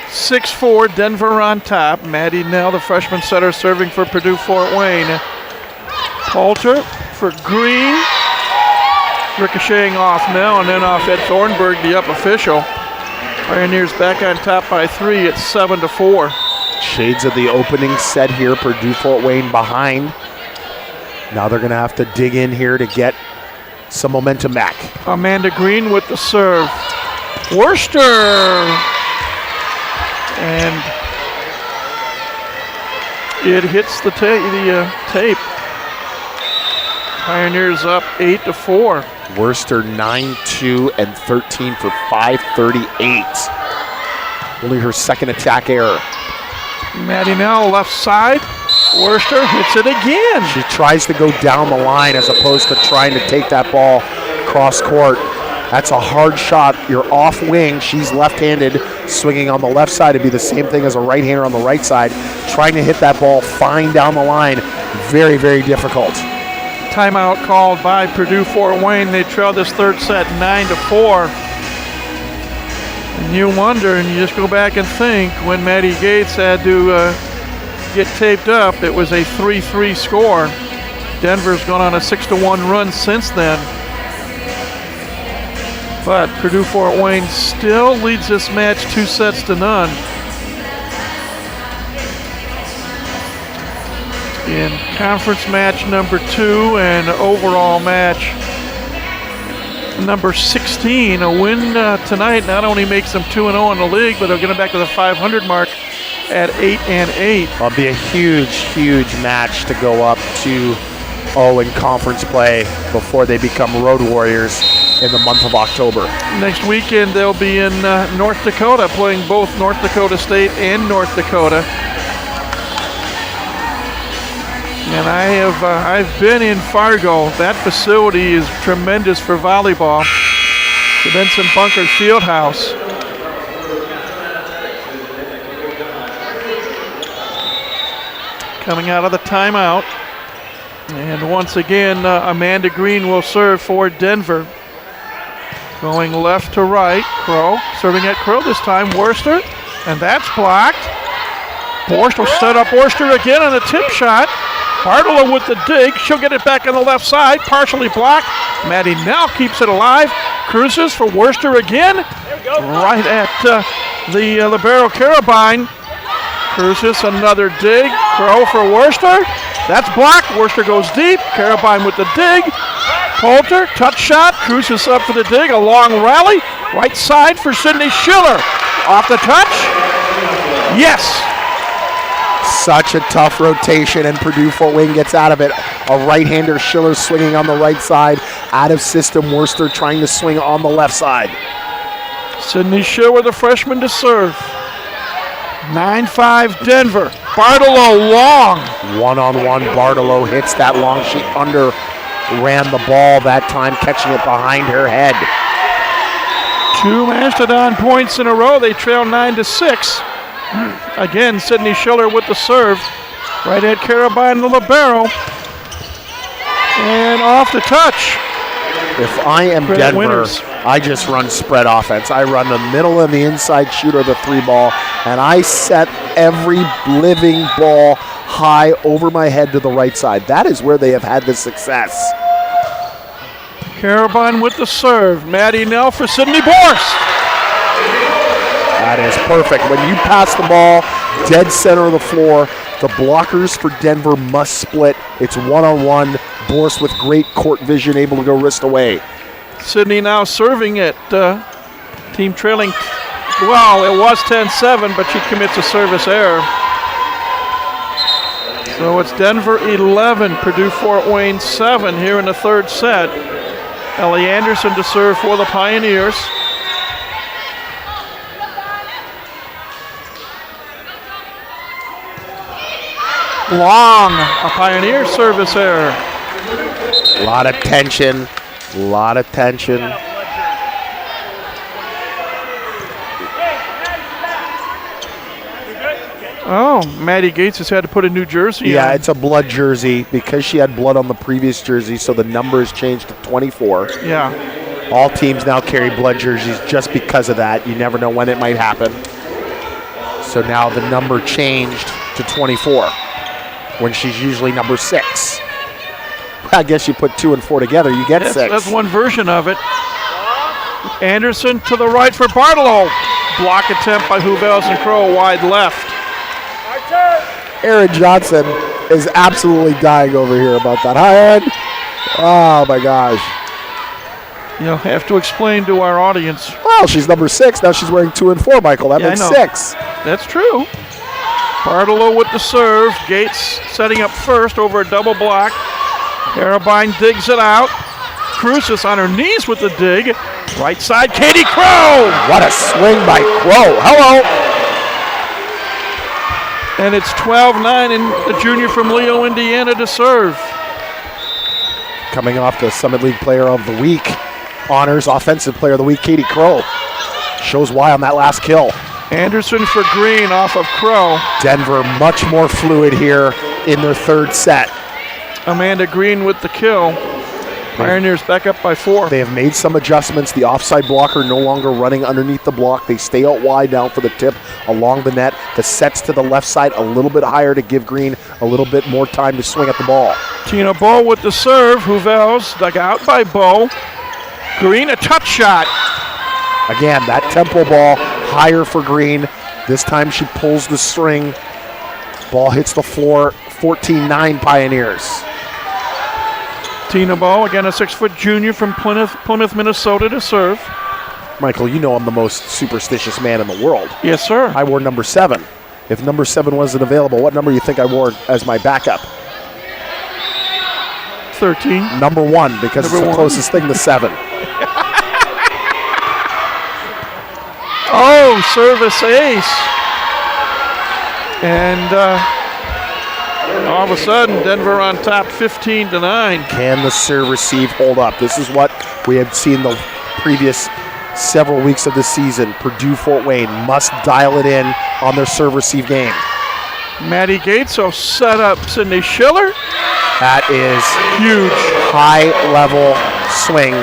6-4, Denver on top. Maddie Nell, the freshman setter, serving for Purdue-Fort Wayne. Poulter for Green. Ricocheting off Nell and then off Ed Thornburg, the up official. Pioneers back on top by 3 at 7-4. Shades of the opening set here. Purdue-Fort Wayne behind. Now they're going to have to dig in here to get some momentum back. Amanda Green with the serve. Worcester! And it hits the tape. Pioneers up 8-4. Worcester 9-2 and 13 for 538. Only her second attack error. Maddie Nell left side. Worcester hits it again. She tries to go down the line as opposed to trying to take that ball cross court. That's a hard shot. You're off wing. She's left-handed, swinging on the left side. It'd be the same thing as a right-hander on the right side. Trying to hit that ball fine down the line. Very, very difficult. Timeout called by Purdue-Fort Wayne. They trail this third set 9-4. And you wonder, and you just go back and think, when Maddie Gates had to get taped up, it was a 3-3 score. Denver's gone on a 6-1 run since then. But Purdue-Fort Wayne still leads this match 2-0. In conference match number 2 and overall match number 16, a win tonight not only makes them 2-0 in the league, but they're getting back to the 500 mark at 8-8. It'll be a huge, huge match to go up 2-0 in conference play before they become road warriors in the month of October. Next weekend they'll be in North Dakota, playing both North Dakota State and North Dakota. And I've been in Fargo. That facility is tremendous for volleyball. The Benson Bunker Fieldhouse. Coming out of the timeout. And once again, Amanda Green will serve for Denver. Going left to right, Crow. Serving at Crow this time, Worcester. And that's blocked. Borst will set up Worcester again on a tip shot. Bartolo with the dig. She'll get it back on the left side, partially blocked. Maddie now keeps it alive. Cruises for Worcester again. Right at the libero Carabine. Cruises another dig. Crow for Worcester. That's blocked. Worcester goes deep. Carabine with the dig. Poulter, touch shot. Cruises up for the dig. A long rally. Right side for Sydney Schiller. Off the touch. Yes. Such a tough rotation, and Purdue Fort Wayne gets out of it. A right-hander, Schiller swinging on the right side. Out of system, Worcester trying to swing on the left side. Sydney Schiller, the freshman, to serve. 9-5 Denver. Bartolo long. One-on-one, Bartolo hits that long. She ran the ball that time, catching it behind her head. 2 Mastodon points in a row. They trail 9-6. Again, Sydney Schiller with the serve. Right at Carabine, the libero. And off the touch. If I am Denver, winners. I just run spread offense. I run the middle and the inside shooter, the 3-ball, and I set every living ball high over my head to the right side. That is where they have had the success. Carabine with the serve. Maddie Nell for Sydney Borst. That is perfect. When you pass the ball dead center of the floor, the blockers for Denver must split. It's one-on-one. Borst with great court vision, able to go wrist away. Sydney now serving it. Team trailing, well, it was 10-7, but she commits a service error. So it's Denver 11, Purdue Fort Wayne 7 here in the third set. Ellie Anderson to serve for the Pioneers. Long, a Pioneer service error. A lot of tension, a lot of tension. Oh, Maddie Gates has had to put a new jersey on. Yeah, it's a blood jersey because she had blood on the previous jersey, so the number is changed to 24. Yeah. All teams now carry blood jerseys just because of that. You never know when it might happen. So now the number changed to 24 when she's usually number 6. I guess you put 2 and 4 together, you get 6. That's one version of it. Anderson to the right for Bartolo. Block attempt by Huvels and Crow, wide left. Aaron Johnson is absolutely dying over here about that. Hi, Aaron. Oh, my gosh. You'll have to explain to our audience. Well, she's number 6. Now she's wearing 2 and 4, Michael. That makes 6. That's true. Bartolo with the serve. Gates setting up first over a double block. Carabine digs it out. Cruces on her knees with the dig. Right side, Katie Crow. What a swing by Crow. Hello. And it's 12-9 and the junior from Leo, Indiana to serve. Coming off the Summit League Player of the Week honors, Offensive Player of the Week, Katie Crow. Shows why on that last kill. Anderson for Green off of Crow. Denver much more fluid here in their third set. Amanda Green with the kill. Pioneers back up by 4. They have made some adjustments. The offside blocker no longer running underneath the block. They stay out wide now for the tip along the net. The sets to the left side a little bit higher to give Green a little bit more time to swing at the ball. Tina Bow with the serve. Huvels dug out by Bow. Green a touch shot. Again, that tempo ball higher for Green. This time she pulls the string. Ball hits the floor. 14-9 Pioneers. Tina Bow, again a 6-foot junior from Plymouth, Minnesota to serve. Michael, you know I'm the most superstitious man in the world. Yes, sir. I wore number 7. If number 7 wasn't available, what number do you think I wore as my backup? 13. Number 1, because it's the closest thing to 7. Oh, service ace. And All of a sudden, Denver on top 15-9. Can the serve receive hold up? This is what we had seen the previous several weeks of the season. Purdue-Fort Wayne must dial it in on their serve receive game. Maddie Gates will set up Sydney Schiller. That is huge. High level swing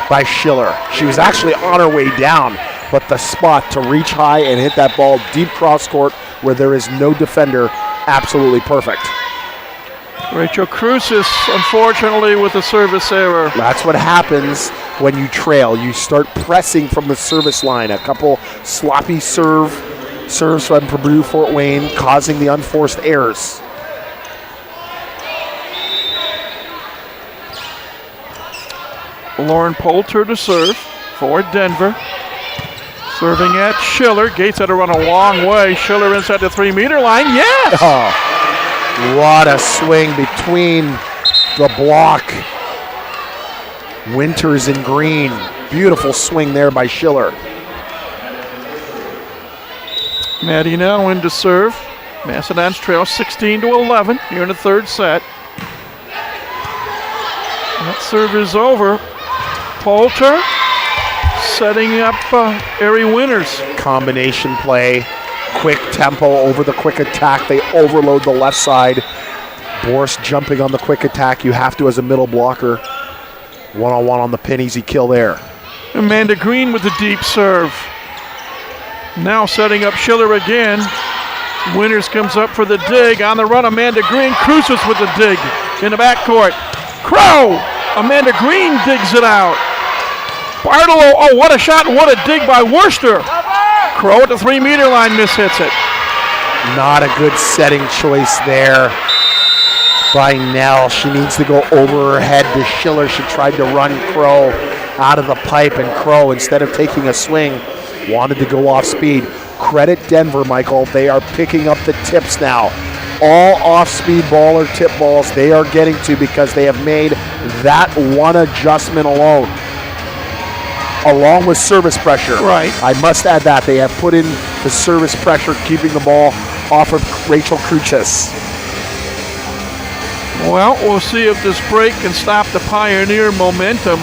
by Schiller. She was actually on her way down, but the spot to reach high and hit that ball deep cross court where there is no defender, absolutely perfect. Rachel Crucis, unfortunately, with a service error. That's what happens when you trail. You start pressing from the service line. A couple sloppy serves from Purdue-Fort Wayne, causing the unforced errors. Lauren Poulter to serve for Denver. Serving at Schiller. Gates had to run a long way. Schiller inside the 3-meter line. Yes! Oh, what a swing between the block. Winters in green. Beautiful swing there by Schiller. Maddie now in to serve. Mastodon's trail 16-11 here in the third set. That serve is over. Poulter setting up Ari Winters. Combination play, quick tempo over the quick attack. They overload the left side. Boris jumping on the quick attack. You have to as a middle blocker. One-on-one on the pin, easy kill there. Amanda Green with the deep serve. Now setting up Schiller again. Winters comes up for the dig. On the run, Amanda Green. Crucis with the dig in the backcourt. Crow! Amanda Green digs it out. Bartolo, oh, what a shot, what a dig by Worcester. Crow at the 3-meter line mishits it. Not a good setting choice there by Nell. She needs to go over her head to Schiller. She tried to run Crow out of the pipe, and Crow, instead of taking a swing, wanted to go off speed. Credit Denver, Michael. They are picking up the tips now. All off-speed ball or tip balls they are getting to because they have made that one adjustment alone, along with service pressure. Right. I must add that. They have put in the service pressure, keeping the ball off of Rachel Crucis. Well, we'll see if this break can stop the Pioneer momentum.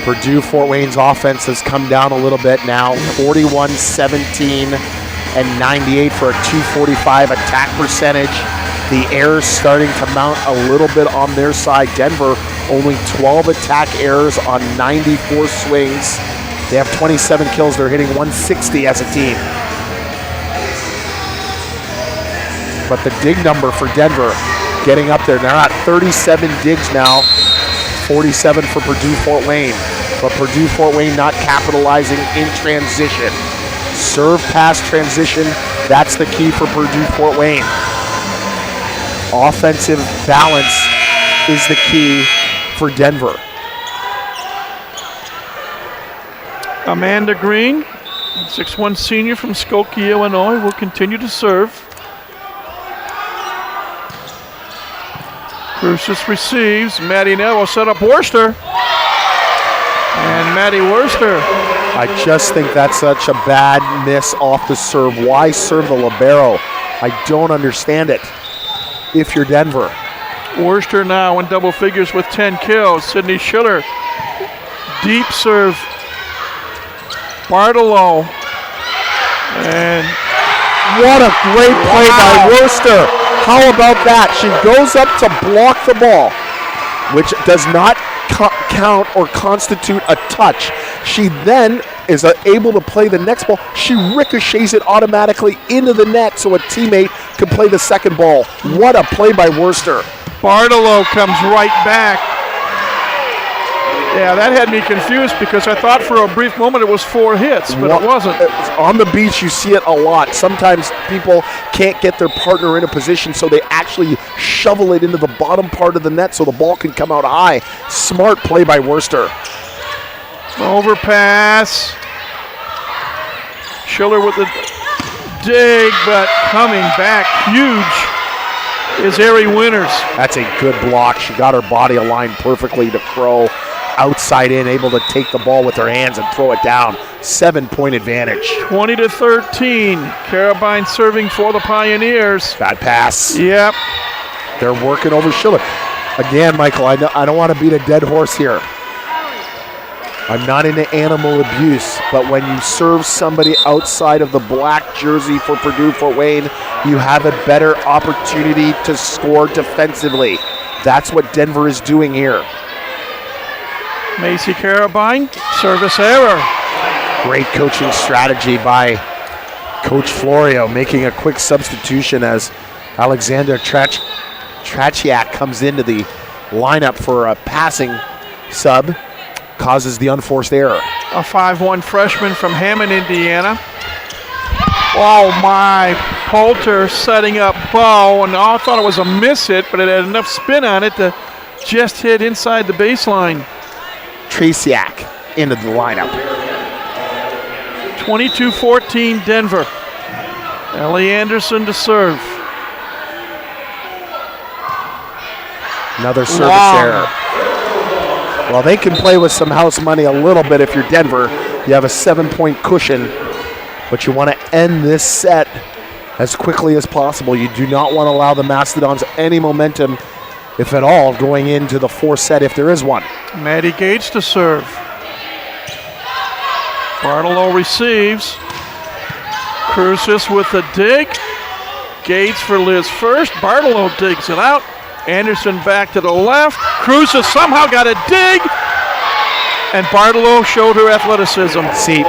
Purdue-Fort Wayne's offense has come down a little bit now, 41-17 and 98 for a 245 attack percentage. The errors starting to mount a little bit on their side. Denver only 12 attack errors on 94 swings. They have 27 kills. They're hitting 160 as a team. But the dig number for Denver getting up there. They're at 37 digs now, 47 for Purdue-Fort Wayne. But Purdue-Fort Wayne not capitalizing in transition. Serve, pass, transition, that's the key for Purdue-Fort Wayne. Offensive balance is the key for Denver. Amanda Green, 6'1" senior from Skokie, Illinois, will continue to serve. Crucis receives. Maddie Nell will set up Worcester. And Maddie Worcester. I just think that's such a bad miss off the serve. Why serve the libero? I don't understand it. If you're Denver. Worcester now in double figures with 10 kills. Sydney Schiller. Deep serve. Bartolo. And what a great play by Worcester. How about that? She goes up to block the ball, which does not count or constitute a touch. She then is able to play the next ball. She ricochets it automatically into the net so a teammate can play the second ball. What a play by Worcester. Bartolo comes right back. Yeah, that had me confused because I thought for a brief moment it was 4 hits, but it wasn't. On the beach, you see it a lot. Sometimes people can't get their partner in a position, so they actually shovel it into the bottom part of the net so the ball can come out high. Smart play by Worcester. Overpass. Schiller with the dig, but coming back huge is Ari Winters. That's a good block. She got her body aligned perfectly to Crow. outside in, able to take the ball with their hands and throw it down. 7-point advantage. 20-13. Carabine serving for the Pioneers. Bad pass. Yep. They're working over shoulder. Again, Michael, I don't want to beat a dead horse here. I'm not into animal abuse, but when you serve somebody outside of the black jersey for Purdue Fort Wayne, you have a better opportunity to score defensively. That's what Denver is doing here. Macy Carabine, service error. Great coaching strategy by Coach Florio, making a quick substitution as Alexander Trachiak comes into the lineup for a passing sub, causes the unforced error. A 5'1" freshman from Hammond, Indiana. Oh my, Poulter setting up Bow, and I thought it was a miss hit, but it had enough spin on it to just hit inside the baseline. Trachiak into the lineup. 22-14 Denver. Ellie Anderson to serve. Another service error. Well, they can play with some house money a little bit if you're Denver. You have a 7-point cushion, but you want to end this set as quickly as possible. You do not want to allow the Mastodons any momentum, if at all, going into the fourth set if there is one. Maddie Gates to serve. Bartolo receives. Crucis with the dig. Gates for Liz first. Bartolo digs it out. Anderson back to the left. Crucis somehow got a dig. And Bartolo showed her athleticism. See,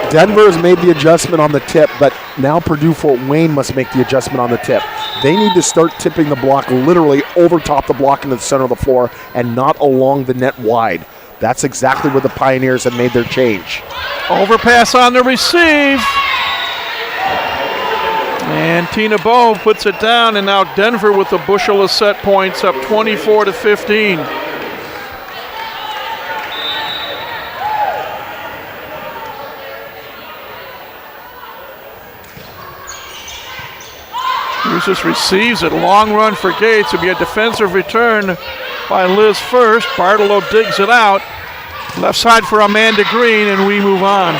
Denver has made the adjustment on the tip, but now Purdue Fort Wayne must make the adjustment on the tip. They need to start tipping the block literally over top the block into the center of the floor and not along the net wide. That's exactly where the Pioneers have made their change. Overpass on the receive. And Tina Bowe puts it down, and now Denver with a bushel of set points, up 24-15. Crucis receives it. Long run for Gates. It'll be a defensive return by Liz first. Bartolo digs it out. Left side for Amanda Green, and we move on.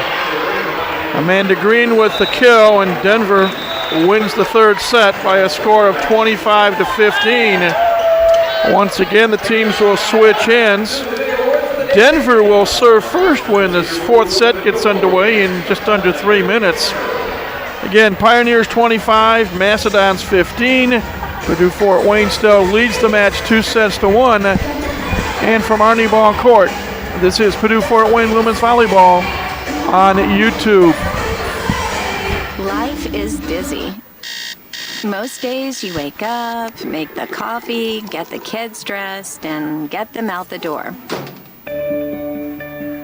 Amanda Green with the kill, and Denver wins the third set by a score of 25-15. Once again, the teams will switch ends. Denver will serve first when this fourth set gets underway in just under 3 minutes. Again, Pioneers 25, Mastodons 15. Purdue Fort Wayne still leads the match 2-1. And from Arnie Ball Court, this is Purdue Fort Wayne Women's Volleyball on YouTube. Life is busy. Most days you wake up, make the coffee, get the kids dressed, and get them out the door.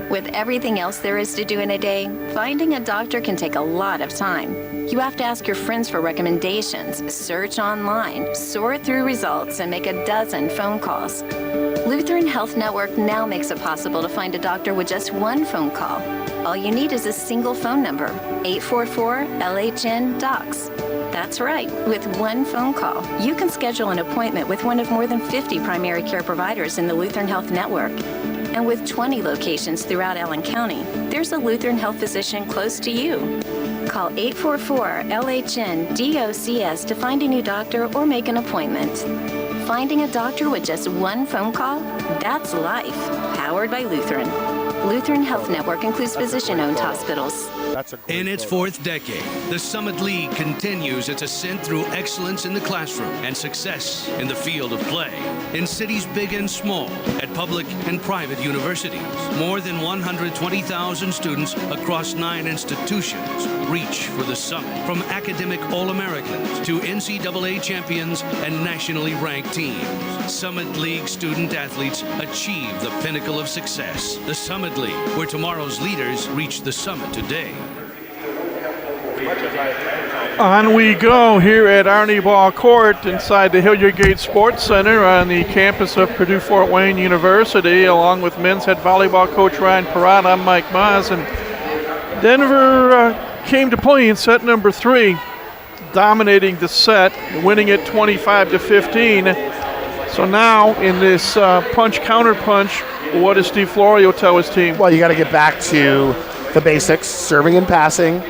With everything else there is to do in a day, finding a doctor can take a lot of time. You have to ask your friends for recommendations, search online, sort through results, and make a dozen phone calls. Lutheran Health Network now makes it possible to find a doctor with just one phone call. All you need is a single phone number, 844-LHN-DOCS. That's right, with one phone call, you can schedule an appointment with one of more than 50 primary care providers in the Lutheran Health Network. And with 20 locations throughout Allen County, there's a Lutheran Health physician close to you. Call 844-LHN-DOCS to find a new doctor or make an appointment. Finding a doctor with just one phone call? That's life. Powered by Lutheran. Lutheran Health Network includes physician-owned hospitals. In its fourth decade, the Summit League continues its ascent through excellence in the classroom and success in the field of play. In cities big and small, at public and private universities, more than 120,000 students across 9 institutions reach for the summit. From academic All-Americans to NCAA champions and nationally ranked teams, Summit League student athletes achieve the pinnacle of success. The Summit League, where tomorrow's leaders reach the summit today. On we go here at Arnie Ball Court inside the Hilliard Gate Sports Center on the campus of Purdue Fort Wayne University, along with men's head volleyball coach Ryan Perrott. I'm Mike Maas, and Denver came to play in set number 3, dominating the set, winning it 25-15. So now in this punch counter punch, what does Steve Florio tell his team? Well, you got to get back to the basics, serving and passing,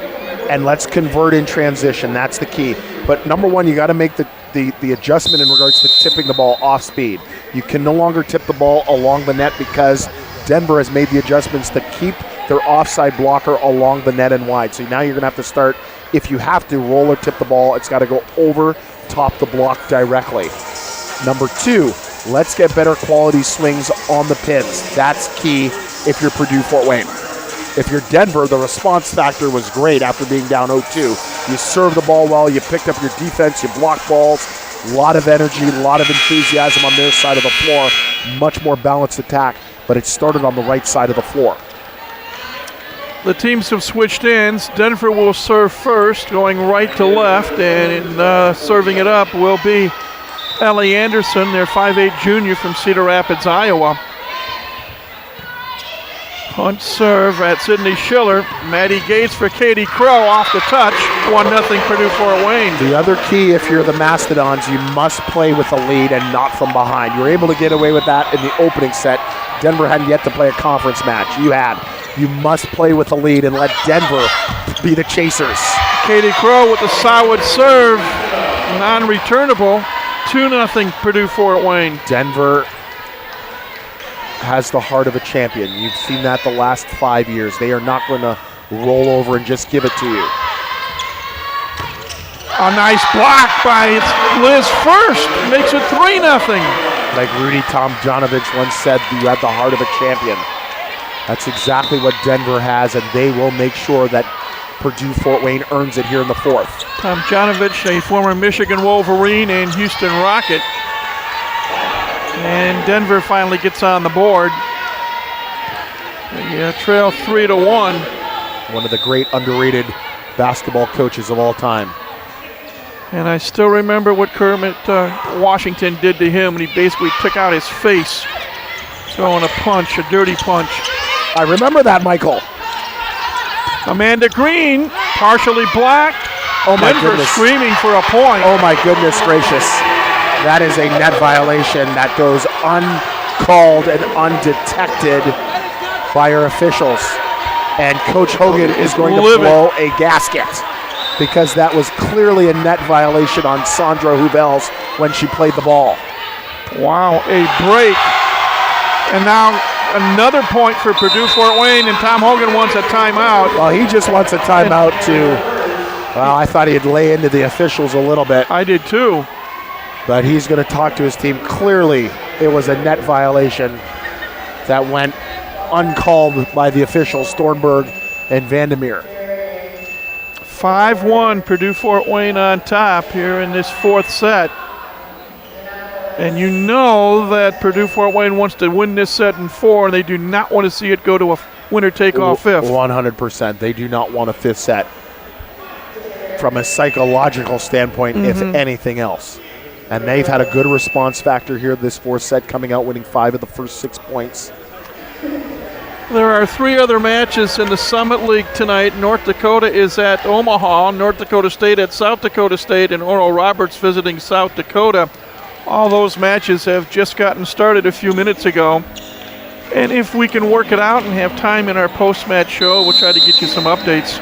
and let's convert in transition. That's the key. But number one, you got to make the adjustment in regards to tipping the ball off speed. You can no longer tip the ball along the net because Denver has made the adjustments to keep their offside blocker along the net and wide. So now you're going to have to start, if you have to roll or tip the ball, it's got to go over top the block directly. Number two, let's get better quality swings on the pins. That's key if you're Purdue Fort Wayne. If you're Denver, the response factor was great after being down 0-2. You served the ball well, you picked up your defense, you blocked balls, a lot of energy, a lot of enthusiasm on their side of the floor, much more balanced attack, but it started on the right side of the floor. The teams have switched ends. Denver will serve first, going right to left, and serving it up will be Ellie Anderson, their 5'8 junior from Cedar Rapids, Iowa. Punch serve at Sydney Schiller. Maddie Gates for Katie Crow off the touch. 1-0 Purdue Fort Wayne. The other key, if you're the Mastodons, you must play with a lead and not from behind. You were able to get away with that in the opening set. Denver hadn't yet to play a conference match. You had. You must play with a lead and let Denver be the chasers. Katie Crow with the solid serve. Non-returnable. 2-0 Purdue Fort Wayne. Denver has the heart of a champion. You've seen that the last 5 years. They are not going to roll over and just give it to you. A nice block by Liz First. Makes it 3-0. Like Rudy Tomjanovich once said, you have the heart of a champion. That's exactly what Denver has, and they will make sure that Purdue Fort Wayne earns it here in the fourth. Tomjanovich, a former Michigan Wolverine and Houston Rocket. And Denver finally gets on the board. They trail 3-1. One of the great underrated basketball coaches of all time. And I still remember what Kermit Washington did to him when he basically took out his face, throwing a punch, a dirty punch. I remember that, Michael. Amanda Green, partially blocked. Oh my Denver goodness. Screaming for a point. Oh my goodness gracious. That is a net violation that goes uncalled and undetected by our officials. And Coach Hogan is going to blow a gasket because that was clearly a net violation on Sandra Huvels when she played the ball. Wow, a break. And now another point for Purdue Fort Wayne, and Tom Hogan wants a timeout. Well, he just wants a timeout to, well, I thought he'd lay into the officials a little bit. I did too. But he's going to talk to his team. Clearly, it was a net violation that went uncalled by the officials, Thornburg and Vandermeer. 5-1, Purdue Fort Wayne on top here in this fourth set. And you know that Purdue Fort Wayne wants to win this set in 4, and they do not want to see it go to a winner-take-all fifth. 100%. They do not want a fifth set from a psychological standpoint, if anything else. And they've had a good response factor here this fourth set, coming out winning 5 of the first 6 points. There are 3 other matches in the Summit League tonight. North Dakota is at Omaha, North Dakota State at South Dakota State, and Oral Roberts visiting South Dakota. All those matches have just gotten started a few minutes ago. And if we can work it out and have time in our post-match show, we'll try to get you some updates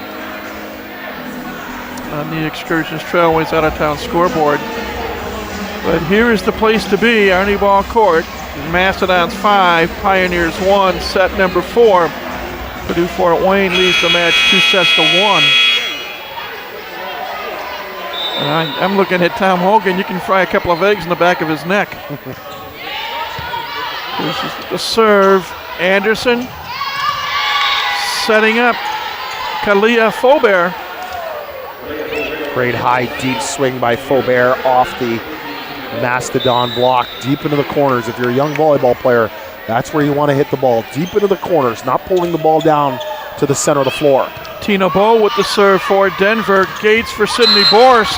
on the Excursions Trailways Out-of-Town scoreboard. But here is the place to be, Arnie Ball Court. Mastodons 5, Pioneers 1, set number 4. Purdue Fort Wayne leads the match 2-1. I'm looking at Tom Hogan. You can fry a couple of eggs in the back of his neck. This is the serve. Anderson setting up Kalia Faubert. Great high, deep swing by Faubert off the Mastodon block, deep into the corners. If you're a young volleyball player, that's where you want to hit the ball, deep into the corners, not pulling the ball down to the center of the floor. Tina Bowe with the serve for Denver. Gates for Sydney Borst.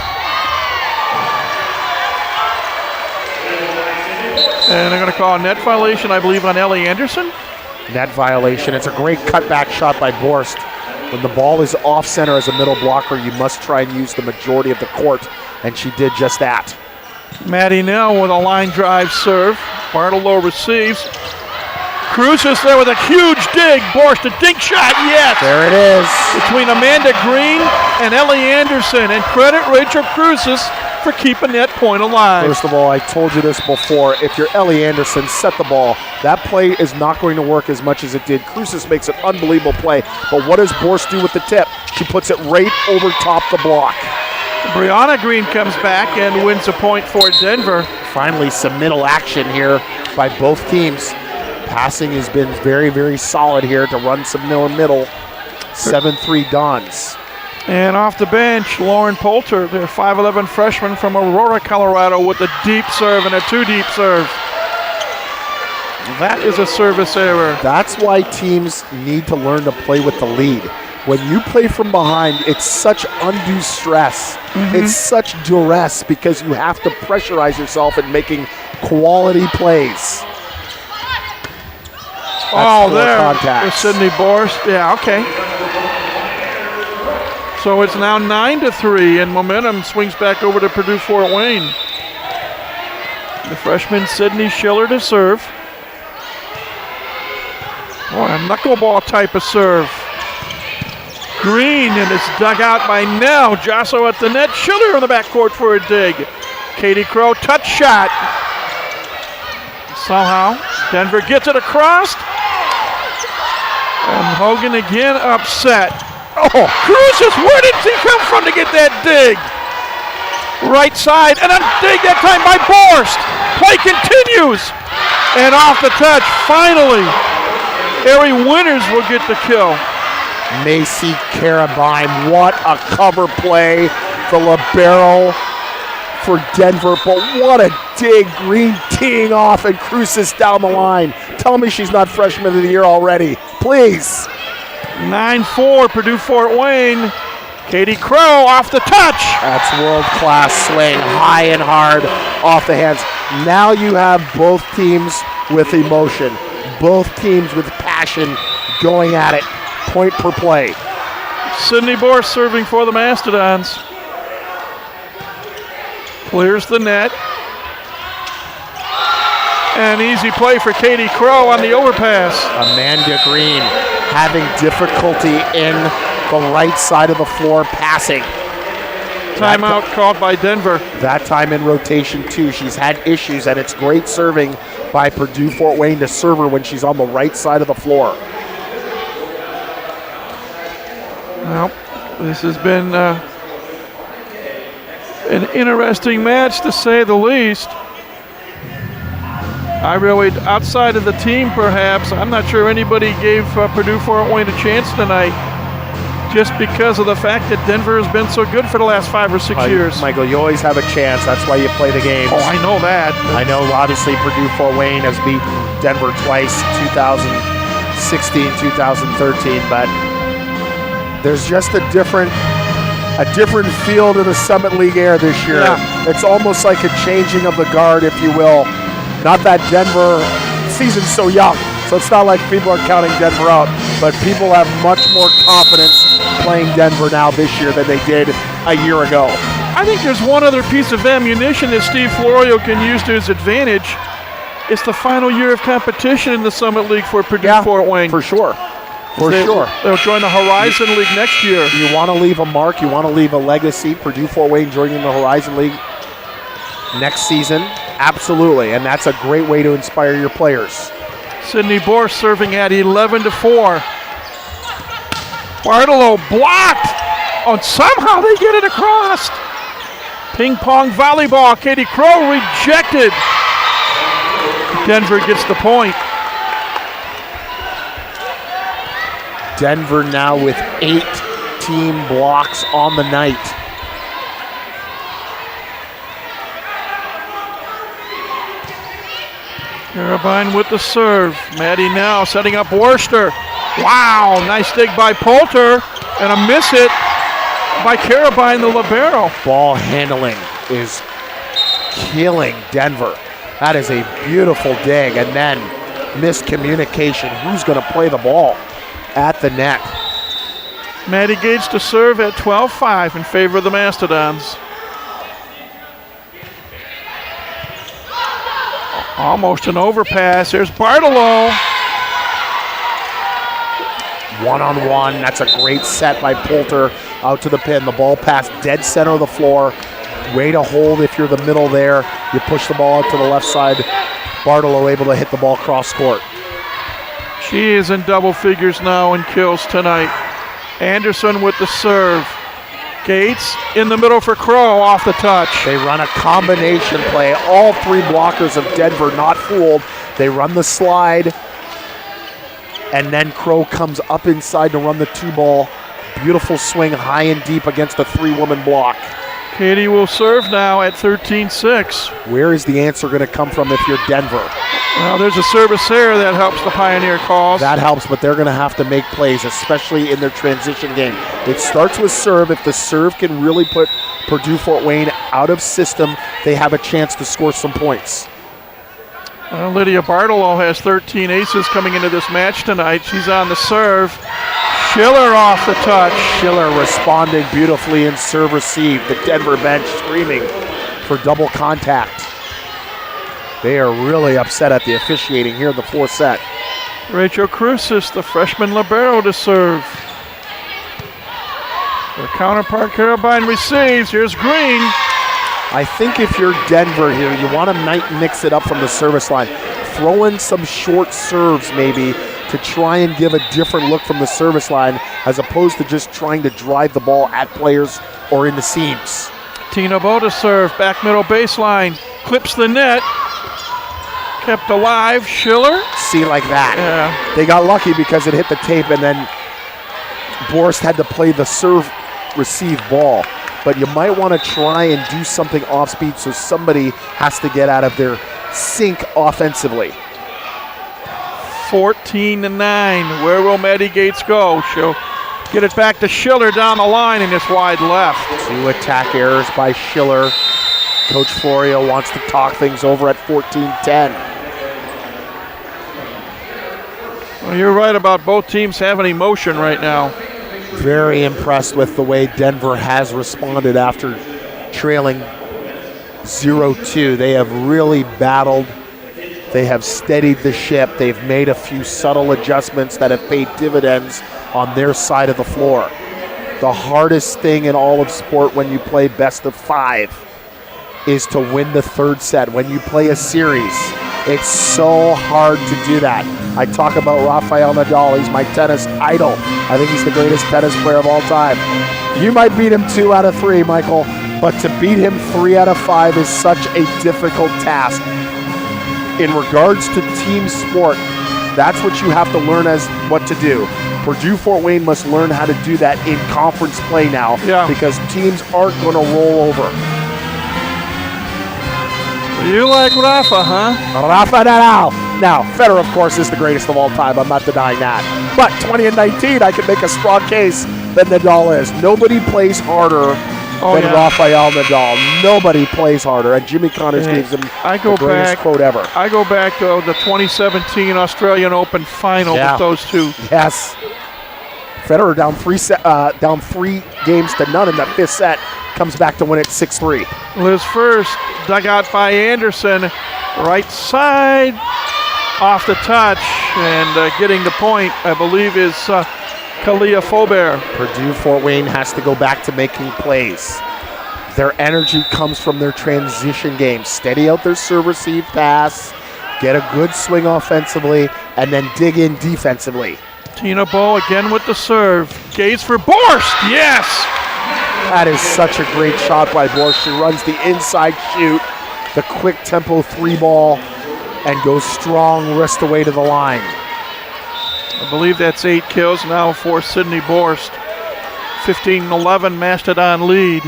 And they're going to call a net violation, I believe, on Ellie Anderson. Net violation. It's a great cutback shot by Borst. When the ball is off center as a middle blocker, you must try and use the majority of the court, and she did just that. Maddie Nell with a line drive serve. Bartolo receives. Cruz is there with a huge dig. Borst, a dink shot, yes! There it is. Between Amanda Green and Ellie Anderson. And credit Rachel Cruzes for keeping that point alive. First of all, I told you this before. If you're Ellie Anderson, set the ball. That play is not going to work as much as it did. Cruzes makes an unbelievable play. But what does Borst do with the tip? She puts it right over top the block. Brianna Green comes back and wins a point for Denver. Finally, some middle action here by both teams. Passing has been very, very solid here to run some middle. 7-3 Dons. And off the bench, Lauren Poulter, their 5'11 freshman from Aurora, Colorado, with a deep serve and a too deep serve. That is a service error. That's why teams need to learn to play with the lead. When you play from behind, it's such undue stress. It's such duress because you have to pressurize yourself in making quality plays. There with Sydney Borst. Yeah, okay. So it's now 9-3, and momentum swings back over to Purdue Fort Wayne. The freshman Sydney Schiller to serve. Boy, a knuckleball type of serve. Green, and it's dug out by Nell. Josso at the net. Schiller in the backcourt for a dig. Katie Crow, touch shot. Somehow, Denver gets it across. And Hogan again upset. Oh, Cruzes, where did he come from to get that dig? Right side, and a dig that time by Borst. Play continues. And off the touch, finally, Ari Winters will get the kill. Macy Carabine, what a cover play. The libero for Denver, but what a dig. Green teeing off and Cruzes down the line. Tell me she's not freshman of the year already, please. 9-4 Purdue Fort Wayne. Katie Crow off the touch. That's world-class swing, high and hard off the hands. Now you have both teams with emotion, both teams with passion going at it, point per play. Sydney Borst serving for the Mastodons. Clears the net. An easy play for Katie Crow on the overpass. Amanda Green having difficulty in the right side of the floor passing. Timeout called by Denver. That time in rotation too. She's had issues, and it's great serving by Purdue Fort Wayne to serve her when she's on the right side of the floor. Well, this has been an interesting match to say the least. I really, outside of the team perhaps, I'm not sure anybody gave Purdue Fort Wayne a chance tonight just because of the fact that Denver has been so good for the last 5 or 6 years. Michael, you always have a chance. That's why you play the games. Oh, I know that. I know, obviously, Purdue Fort Wayne has beaten Denver twice, 2016, 2013, but there's just a different feel to the Summit League air this year. Yeah. It's almost like a changing of the guard, if you will. Not that Denver season's so young, so it's not like people are counting Denver out, but people have much more confidence playing Denver now this year than they did a year ago. I think there's one other piece of ammunition that Steve Florio can use to his advantage. It's the final year of competition in the Summit League for Purdue Fort Wayne. For sure. They'll join the Horizon League next year. You want to leave a mark, you want to leave a legacy. Purdue Fort Wayne joining the Horizon League next season, absolutely, and that's a great way to inspire your players. Sydney Borst serving at 11-4. Bartolo blocked. Oh, somehow they get it across. Ping pong volleyball. Katie Crow rejected. Denver gets the point. Denver now with 8 team blocks on the night. Carabine with the serve. Maddie now setting up Worcester. Wow, nice dig by Poulter and a miss hit by Carabine, the libero. Ball handling is killing Denver. That is a beautiful dig, and then miscommunication. Who's going to play the ball at the net? Maddie Gates to serve at 12-5 in favor of the Mastodons. Almost an overpass. There's Bartolo. One-on-one. That's a great set by Poulter out to the pin. The ball passed dead center of the floor. Way to hold if you're the middle there. You push the ball out to the left side. Bartolo able to hit the ball cross court. She is in double figures now in kills tonight. Anderson with the serve. Gates in the middle for Crow off the touch. They run a combination play. All three blockers of Denver not fooled. They run the slide, and then Crow comes up inside to run the 2-ball. Beautiful swing high and deep against the 3-woman block. Katie will serve now at 13-6. Where is the answer going to come from if you're Denver? Well, there's a service there that helps the Pioneer cause. That helps, but they're going to have to make plays, especially in their transition game. It starts with serve. If the serve can really put Purdue-Fort Wayne out of system, they have a chance to score some points. Lydia Bartolo has 13 aces coming into this match tonight. She's on the serve. Schiller off the touch. Schiller responding beautifully in serve receive. The Denver bench screaming for double contact. They are really upset at the officiating here in the fourth set. Rachel Crucis, the freshman libero, to serve. Their counterpart Carabine receives. Here's Green. I think if you're Denver here, you want to mix it up from the service line. Throw in some short serves maybe to try and give a different look from the service line as opposed to just trying to drive the ball at players or in the seams. Tina Bo to serve, back middle baseline, clips the net, kept alive, Schiller. See, like that. Yeah. They got lucky because it hit the tape and then Borst had to play the serve receive ball. But you might want to try and do something off speed so somebody has to get out of their sync offensively. 14-9. Where will Maddie Gates go? She'll get it back to Schiller down the line and it's wide left. 2 attack errors by Schiller. Coach Florio wants to talk things over at 14-10. Well, you're right about both teams having emotion right now. Very impressed with the way Denver has responded after trailing 0-2. They have really battled. They have steadied the ship. They've made a few subtle adjustments that have paid dividends on their side of the floor. The hardest thing in all of sport when you play best of 5 is to win the third set. When you play a series, it's so hard to do that. I talk about Rafael Nadal. He's my tennis idol. I think he's the greatest tennis player of all time. You might beat him 2 out of 3, Michael, but to beat him 3 out of 5 is such a difficult task. In regards to team sport, that's what you have to learn as what to do. Purdue-Fort Wayne must learn how to do that in conference play now because teams aren't going to roll over. You like Rafa, huh? Rafa Nadal. Now, Federer, of course, is the greatest of all time. I'm not denying that. But 20 and 19, I can make a strong case that Nadal is. Nobody plays harder than Rafael Nadal. Nobody plays harder. And Jimmy Connors gives him the greatest quote ever. I go back to the 2017 Australian Open final with those two. Yes. Federer down 3 games to none in that 5th set. Comes back to win it 6-3. Liz first, dug out by Anderson. Right side, off the touch, and getting the point, I believe, is Kalia Faubert. Purdue-Fort Wayne has to go back to making plays. Their energy comes from their transition game. Steady out their serve, receive, pass, get a good swing offensively, and then dig in defensively. Tina Bo again with the serve. Gates for Borst, yes! That is such a great shot by Borst. She runs the inside shoot, the quick tempo 3-ball, and goes strong wrist away to the line. I believe that's 8 kills now for Sydney Borst. 15-11 Mastodon lead.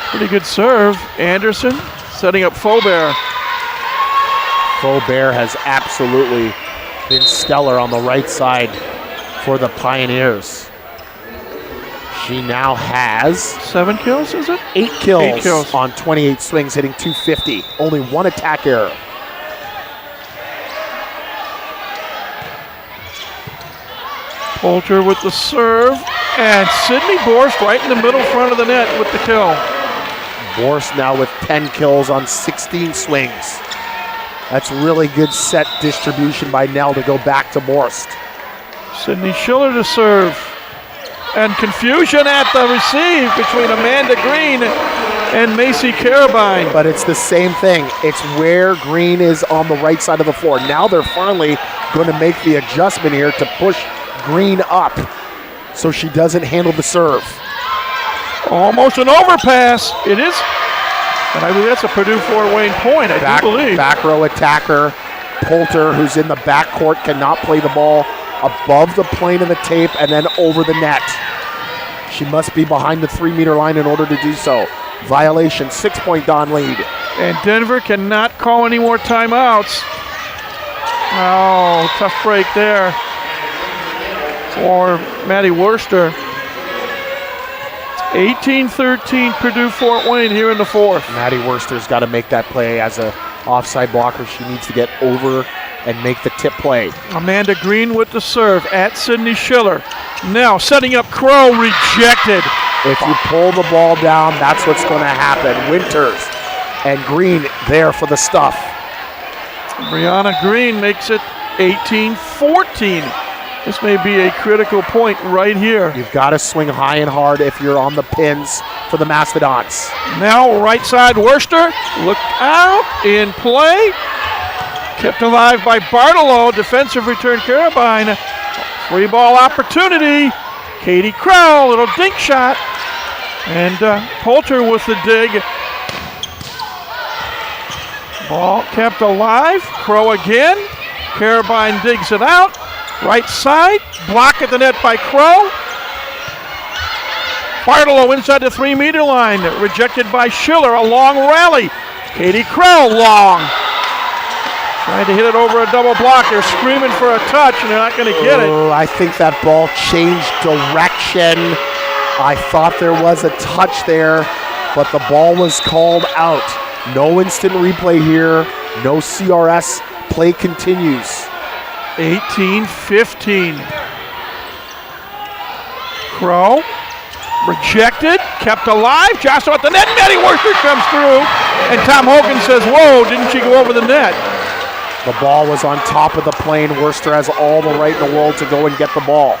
Pretty good serve. Anderson setting up Faubert. Faubert has absolutely been stellar on the right side for the Pioneers. She now has 7 kills, is it? 8 kills, 8 kills on 28 swings, hitting 250. Only 1 attack error. Poulter with the serve, and Sydney Borst right in the middle front of the net with the kill. Borst now with 10 kills on 16 swings. That's really good set distribution by Nell to go back to Borst. Sydney Schiller to serve. And confusion at the receive between Amanda Green and Macy Carabine. But it's the same thing. It's where Green is on the right side of the floor. Now they're finally going to make the adjustment here to push Green up so she doesn't handle the serve. Almost an overpass. It is. And I believe that's a Purdue Fort Wayne point, I do believe. Back row attacker. Poulter, who's in the backcourt, cannot play the ball above the plane of the tape and then over the net. She must be behind the 3-meter line in order to do so. Violation, 6-point Don lead. And Denver cannot call any more timeouts. Oh, tough break there for Maddie Worster. 18-13 Purdue Fort Wayne here in the fourth. Maddie Worster's got to make that play as a offside blocker. She needs to get over and make the tip play. Amanda Green with the serve at Sydney Schiller. Now setting up Crow, rejected. If you pull the ball down, that's what's going to happen. Winters and Green there for the stuff. Brianna Green makes it 18-14. This may be a critical point right here. You've got to swing high and hard if you're on the pins for the Mastodons. Now right side Worster. Look out in play. Kept alive by Bartolo. Defensive return Carabine. Free ball opportunity. Katie Crow, little dink shot. And Poulter with the dig. Ball kept alive. Crow again. Carabine digs it out. Right side, block at the net by Crow. Bartolo inside the 3-meter line, rejected by Schiller, a long rally. Katie Crow, long. Trying to hit it over a double block. They're screaming for a touch, and they're not going to get it. I think that ball changed direction. I thought there was a touch there, but the ball was called out. No instant replay here, no CRS. Play continues. 18-15. Crow, rejected, kept alive. Joshua at the net. Maddie Worster comes through. And Tom Hogan says, whoa, didn't she go over the net? The ball was on top of the plane. Worster has all the right in the world to go and get the ball.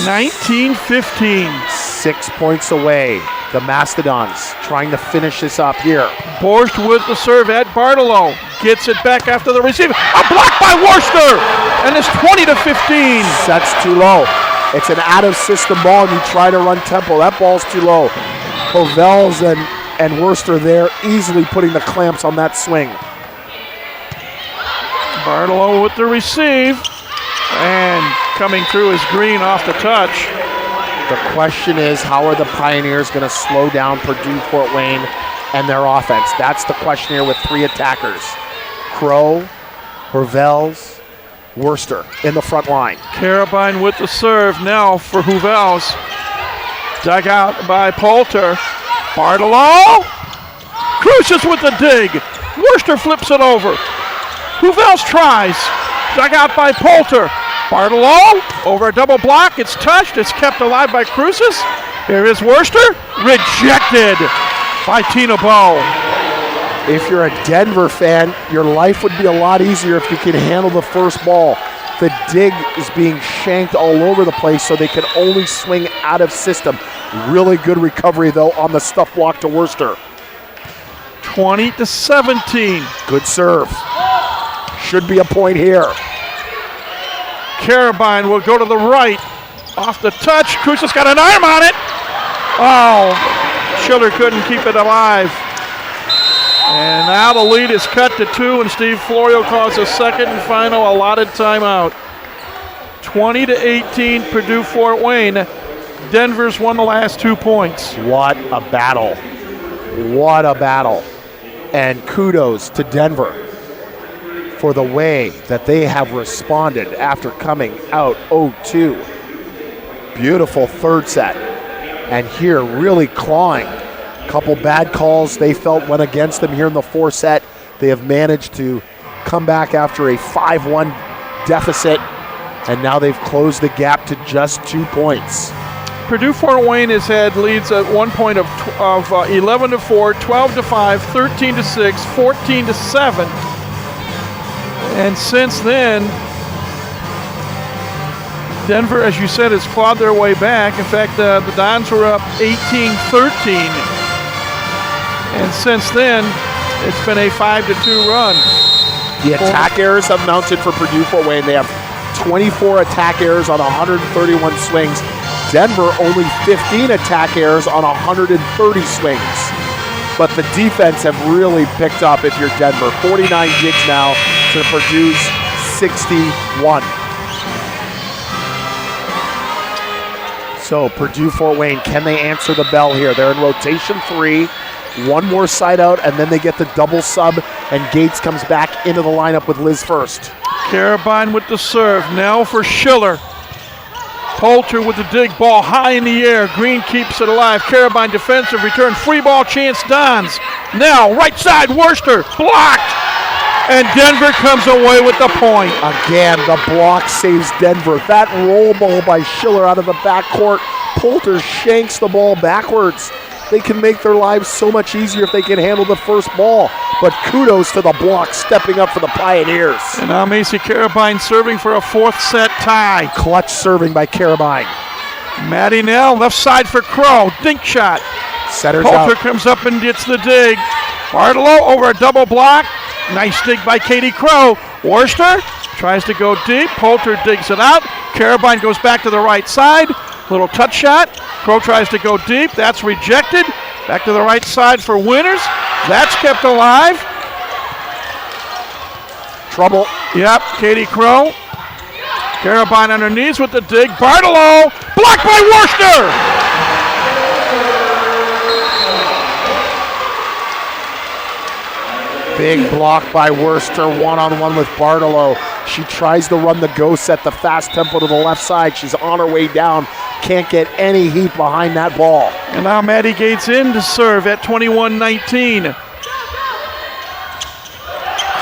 19-15. 6 points away. The Mastodons trying to finish this up here. Borst with the serve at Bartolo. Gets it back after the receive. A block by Worster! And it's 20-15. Sets too low. It's an out-of-system ball, and you try to run tempo. That ball's too low. Hovels and Worster there easily putting the clamps on that swing. Bartolo with the receive. And coming through is Green off the touch. The question is, how are the Pioneers going to slow down Purdue Fort Wayne and their offense? That's the question here with 3 attackers. Crow, Hovels, Worster in the front line. Carabine with the serve now for Hovels. Dug out by Poulter. Bartolo. Cruces with the dig. Worster flips it over. Hovels tries. Dug out by Poulter. Bartolo over a double block. It's touched. It's kept alive by Cruces. Here is Worster. Rejected by Tina Bowe. If you're a Denver fan, your life would be a lot easier if you can handle the first ball. The dig is being shanked all over the place, so they can only swing out of system. Really good recovery, though, on the stuff block to Worster. 20-17. Good serve. Should be a point here. Carabine will go to the right. Off the touch. Cruces got an arm on it. Oh, Schiller couldn't keep it alive. And now the lead is cut to 2, and Steve Florio calls a second and final allotted timeout. 20-18, Purdue Fort Wayne. Denver's won the last 2 points. What a battle. What a battle. And kudos to Denver for the way that they have responded after coming out 0-2. Beautiful third set. And here really clawing. Couple bad calls they felt went against them here in the 4th set. They have managed to come back after a 5-1 deficit, and now they've closed the gap to just 2 points. Purdue Fort Wayne has had leads at one point of 11-4, 12-5, 13-6, 14-7, And since then, Denver, as you said, has clawed their way back. In fact, the Dons were up 18-13. And since then, it's been a 5-2 run. The attack errors have mounted for Purdue Fort Wayne. They have 24 attack errors on 131 swings. Denver only 15 attack errors on 130 swings. But the defense have really picked up if you're Denver. 49 gigs now to Purdue's 61. So Purdue Fort Wayne, can they answer the bell here? They're in rotation 3. One more side out, and then they get the double sub, and Gates comes back into the lineup with Liz first. Carabine with the serve. Now for Schiller. Poulter with the dig. Ball high in the air. Green keeps it alive. Carabine defensive return. Free ball chance. Dons. Now right side. Worcester. Blocked. And Denver comes away with the point. Again, the block saves Denver. That roll ball by Schiller out of the backcourt. Poulter shanks the ball backwards. They can make their lives so much easier if they can handle the first ball. But kudos to the block stepping up for the Pioneers. And now Macy Carabine serving for a 4th set tie. Clutch serving by Carabine. Maddie Nell, left side for Crow. Dink shot. Setters Poulter out. comes up and gets the dig. Bartolo over a double block. Nice dig by Katie Crow. Worcester tries to go deep. Poulter digs it out. Carabine goes back to the right side. Little touch shot. Crow tries to go deep. That's rejected. Back to the right side for Winters. That's kept alive. Trouble. Yep, Katie Crow. Carabine on her knees with the dig. Bartolo. Blocked by Worcester. Big block by Worcester, one-on-one with Bartolo. She tries to run the ghost at the fast tempo to the left side. She's on her way down. Can't get any heat behind that ball. And now Maddie Gates in to serve at 21-19.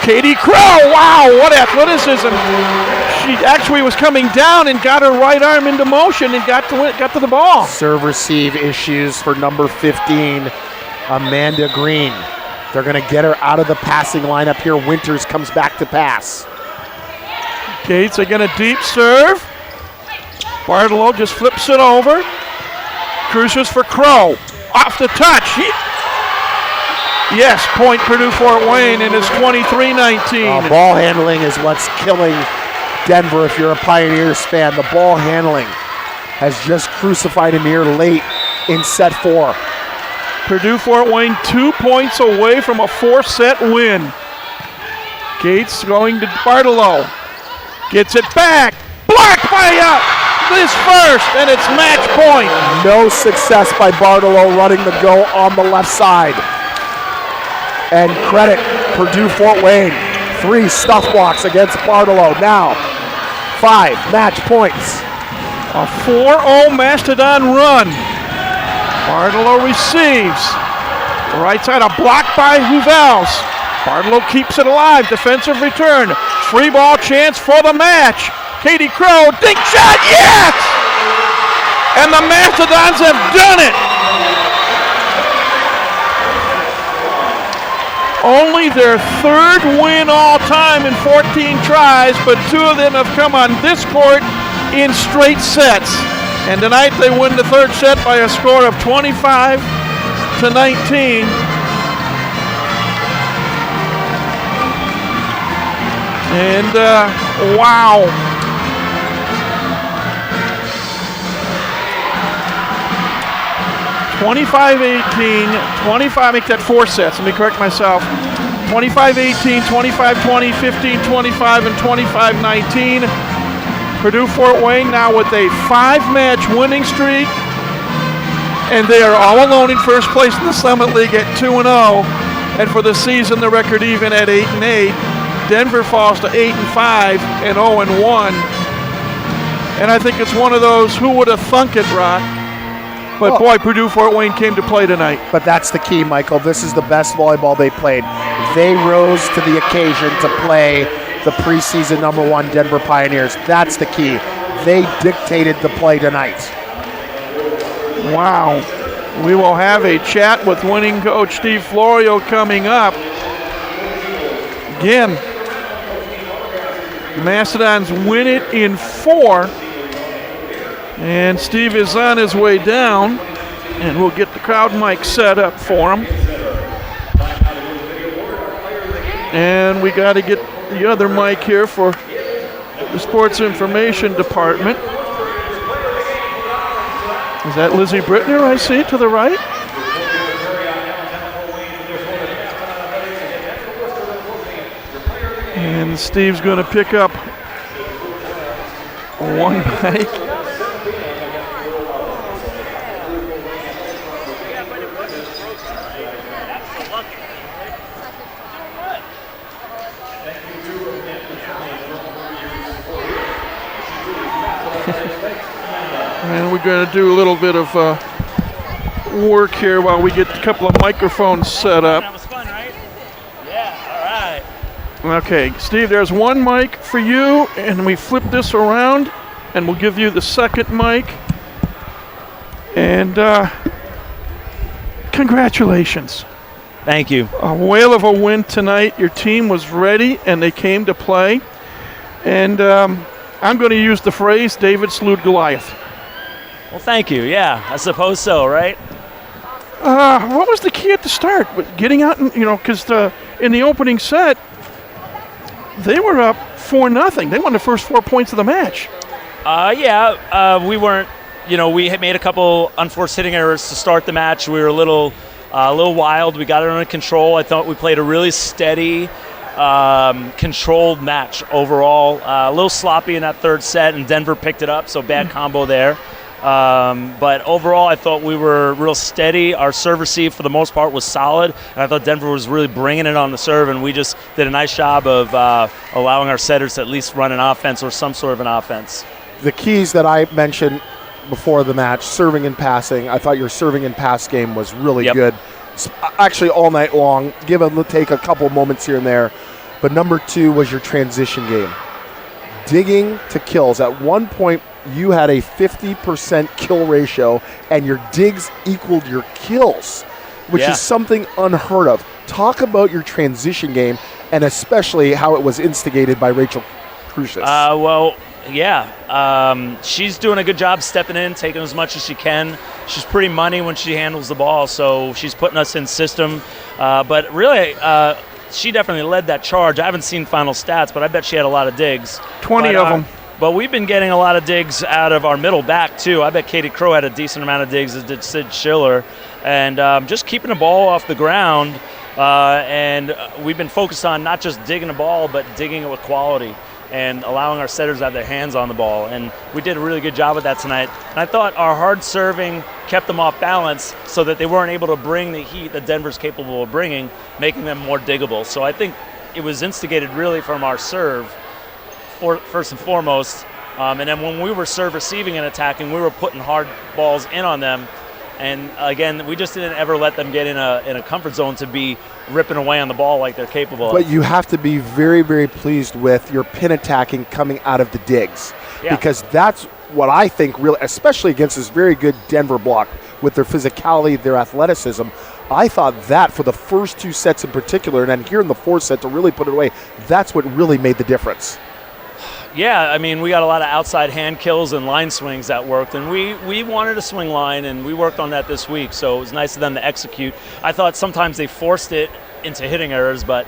Katie Crow, wow, what athleticism. She actually was coming down and got her right arm into motion and got to the ball. Serve receive issues for number 15, Amanda Green. They're going to get her out of the passing lineup here. Winters comes back to pass. Gates again, a deep serve. Bartolo just flips it over. Cruises for Crow. Off the touch. Yes, point Purdue Fort Wayne, and it's 23-19. Ball handling is what's killing Denver if you're a Pioneers fan. The ball handling has just crucified Amir late in set 4. Purdue Fort Wayne 2 points away from a 4-set win. Gates going to Bartolo. Gets it back. Blocked by Liz first, and it's match point. No success by Bartolo running the go on the left side. And credit Purdue Fort Wayne. 3 stuff blocks against Bartolo. Now 5 match points. A 4-0 Mastodon run. Bartolo receives. The right side, a block by Huvels. Bartolo keeps it alive. Defensive return. Free ball chance for the match. Katie Crow, dink shot, yes! And the Mastodons have done it. Only their 3rd win all time in 14 tries, but 2 of them have come on this court in straight sets. And tonight they win the 3rd set by a score of 25-19. And wow. Make that 4 sets. Let me correct myself. 25-18, 25-20, 15-25, and 25-19. Purdue Fort Wayne now with a 5-match winning streak, and they are all alone in first place in the Summit League at 2-0. And for the season, the record even at 8-8. Denver falls to 8-5 and 0-1. And I think it's one of those, who would have thunk it, Rock? But boy, Purdue Fort Wayne came to play tonight. But that's the key, Michael. This is the best volleyball they played. They rose to the occasion to play the preseason #1 Denver Pioneers. That's the key. They dictated the play tonight. Wow. We will have a chat with winning coach Steve Florio coming up. Again, Mastodons win it in 4. And Steve is on his way down, and we'll get the crowd mic set up for him. And we got to get the other mic here for the Sports Information Department. Is that Lizzie Brittner I see to the right? And Steve's going to pick up one mic. And we're going to do a little bit of work here while we get a couple of microphones set up. That was fun, right? Yeah, all right. Okay, Steve, there's one mic for you, and we flip this around, and we'll give you the second mic. And congratulations. Thank you. A whale of a win tonight. Your team was ready, and they came to play. And I'm going to use the phrase, David slew Goliath. Well, thank you. Yeah, I suppose so, right? What was the key at the start? Getting out, and because in the opening set, they were up 4-0. They won the first 4 points of the match. We weren't. We had made a couple unforced hitting errors to start the match. We were a little wild. We got it under control. I thought we played a really steady, controlled match overall. A little sloppy in that third set, and Denver picked it up. So bad combo there. But overall, I thought we were real steady. Our serve receive, for the most part, was solid. And I thought Denver was really bringing it on the serve, and we just did a nice job of allowing our setters to at least run an offense or some sort of an offense. The keys that I mentioned before the match, serving and passing, I thought your serving and pass game was really good. Actually, all night long. Take a couple moments here and there. But number 2 was your transition game. Digging to kills. At one point, you had a 50% kill ratio, and your digs equaled your kills, which is something unheard of. Talk about your transition game, and especially how it was instigated by Rachel Crucius. She's doing a good job stepping in, taking as much as she can. She's pretty money when she handles the ball, so she's putting us in system. But really, she definitely led that charge. I haven't seen final stats, but I bet she had a lot of digs. 20 of them. But we've been getting a lot of digs out of our middle back, too. I bet Katie Crow had a decent amount of digs, as did Sid Schiller. And just keeping the ball off the ground. And we've been focused on not just digging the ball, but digging it with quality and allowing our setters to have their hands on the ball. And we did a really good job with that tonight. And I thought our hard serving kept them off balance so that they weren't able to bring the heat that Denver's capable of bringing, making them more diggable. So I think it was instigated really from our serve, first and foremost. And then when we were serve receiving and attacking, we were putting hard balls in on them. And again, we just didn't ever let them get in a comfort zone to be ripping away on the ball like they're capable of. But you have to be very, very pleased with your pin attacking coming out of the digs. Yeah. Because that's what I think really, especially against this very good Denver block with their physicality, their athleticism. I thought that for the first 2 sets in particular, and then here in the 4th set to really put it away, that's what really made the difference. Yeah, I mean, we got a lot of outside hand kills and line swings that worked, and we wanted a swing line, and we worked on that this week, so it was nice of them to execute. I thought sometimes they forced it into hitting errors, but,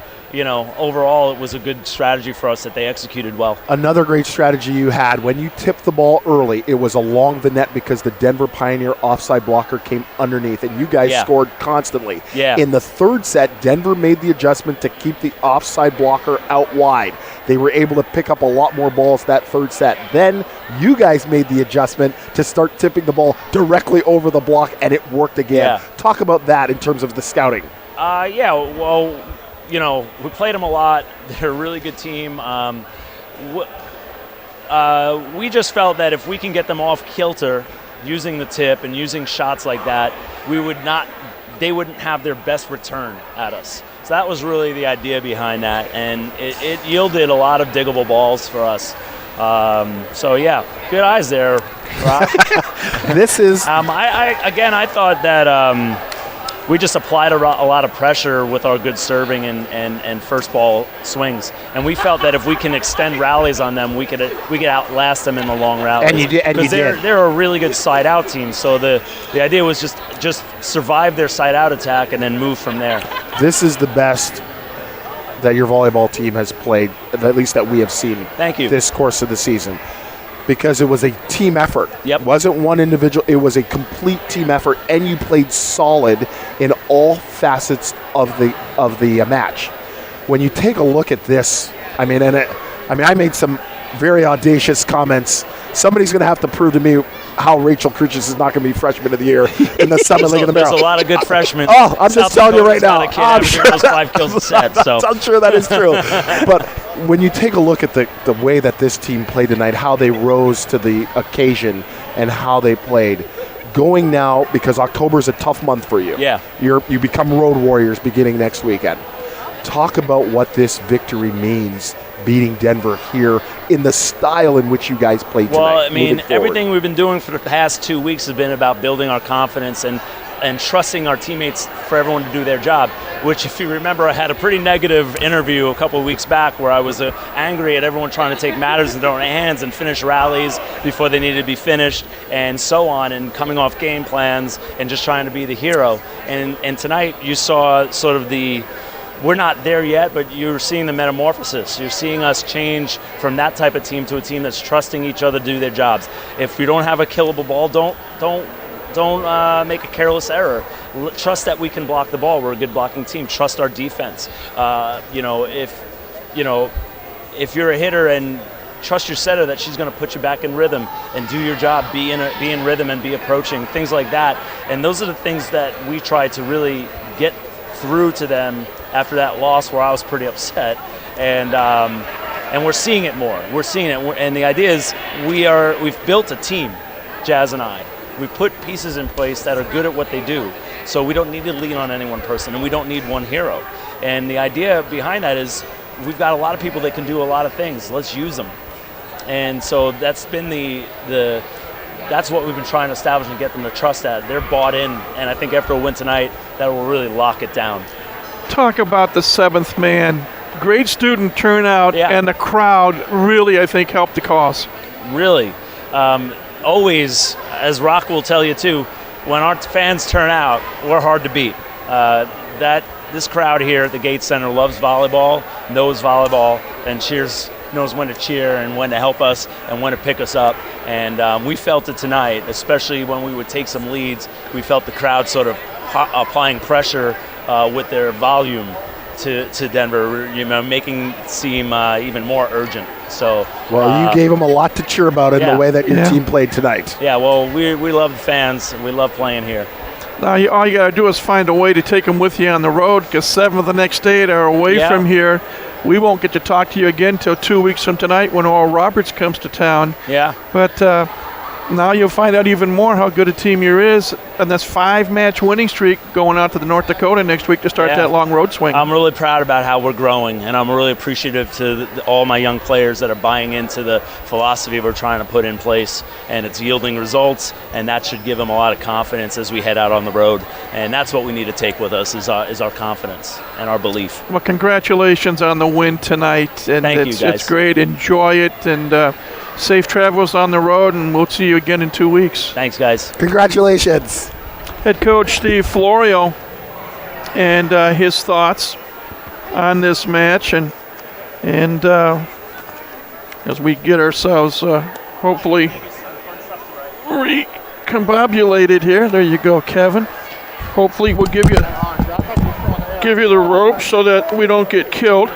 overall it was a good strategy for us that they executed well. Another great strategy you had, when you tipped the ball early, it was along the net because the Denver Pioneer offside blocker came underneath, and you guys scored constantly. Yeah. In the 3rd set, Denver made the adjustment to keep the offside blocker out wide. They were able to pick up a lot more balls that 3rd set. Then you guys made the adjustment to start tipping the ball directly over the block, and it worked again. Yeah. Talk about that in terms of the scouting. We played them a lot. They're a really good team. We just felt that if we can get them off kilter using the tip and using shots like that, they wouldn't have their best return at us. So that was really the idea behind that, and it yielded a lot of diggable balls for us. Good eyes there, Rob. This is. I thought that we just applied a lot of pressure with our good serving and first ball swings, and we felt that if we can extend rallies on them, we could outlast them in the long rallies. And you did. And you did. They're a really good side out team. So the idea was just survive their side out attack and then move from there. This is the best that your volleyball team has played, at least that we have seen. Thank you. This course of the season, because it was a team effort. Yep. It wasn't one individual. It was a complete team effort, and you played solid in all facets of the match. When you take a look at this, I made some very audacious comments. Somebody's going to have to prove to me how Rachel Crucius is not going to be Freshman of the Year in the Summit League of the Barrel. There's a lot of good freshmen. Oh, I'm just telling you right now. I'm sure those 5 kills a set. So I'm sure that is true. But when you take a look at the way that this team played tonight, how they rose to the occasion and how they played, going now, because October is a tough month for you. Yeah. You become road warriors beginning next weekend. Talk about what this victory means, beating Denver here in the style in which you guys played tonight. Well, I mean, everything we've been doing for the past 2 weeks has been about building our confidence and trusting our teammates for everyone to do their job, which, if you remember, I had a pretty negative interview a couple of weeks back where I was angry at everyone trying to take matters in their own hands and finish rallies before they needed to be finished and so on, and coming off game plans and just trying to be the hero. And tonight you saw sort of we're not there yet, but you're seeing the metamorphosis. You're seeing us change from that type of team to a team that's trusting each other to do their jobs. If we don't have a killable ball, don't make a careless error. Trust that we can block the ball. We're a good blocking team. Trust our defense. If you're a hitter, and trust your setter that she's going to put you back in rhythm and do your job, be in rhythm and be approaching, things like that. And those are the things that we try to really get through to them after that loss, where I was pretty upset, and we're seeing it more. We're seeing it, and the idea is we've built a team, Jazz and I. We put pieces in place that are good at what they do, so we don't need to lean on any one person, and we don't need one hero. And the idea behind that is we've got a lot of people that can do a lot of things. Let's use them. And so that's been that's what we've been trying to establish and get them to trust that. They're bought in, and I think after a win tonight, that will really lock it down. Talk about the seventh man. Great student turnout, and the crowd really, I think, helped the cause. Really. Always, as Rock will tell you too, when our fans turn out, we're hard to beat. This crowd here at the Gates Center loves volleyball, knows volleyball, and knows when to cheer and when to help us and when to pick us up. And we felt it tonight, especially when we would take some leads. We felt the crowd sort of applying pressure with their volume to Denver, making it seem even more urgent. So, you gave them a lot to cheer about in the way that your team played tonight. Yeah, well, we love the fans. We love playing here. Now, all you got to do is find a way to take them with you on the road, because 7 of the next 8 are away from here. We won't get to talk to you again until 2 weeks from tonight when Oral Roberts comes to town. Yeah. But now you'll find out even more how good a team you is, and this 5-match winning streak going out to the North Dakota next week to start that long road swing. I'm really proud about how we're growing, and I'm really appreciative to all my young players that are buying into the philosophy we're trying to put in place, and it's yielding results, and that should give them a lot of confidence as we head out on the road. And that's what we need to take with us is our confidence and our belief. Well, congratulations on the win tonight. And Thank you, guys. It's great. Enjoy it, and safe travels on the road, and we'll see you again in 2 weeks. Thanks, guys. Congratulations. Head coach Steve Florio and his thoughts on this match, and as we get ourselves hopefully recombobulated here. There you go, Kevin. Hopefully we'll give you the rope so that we don't get killed.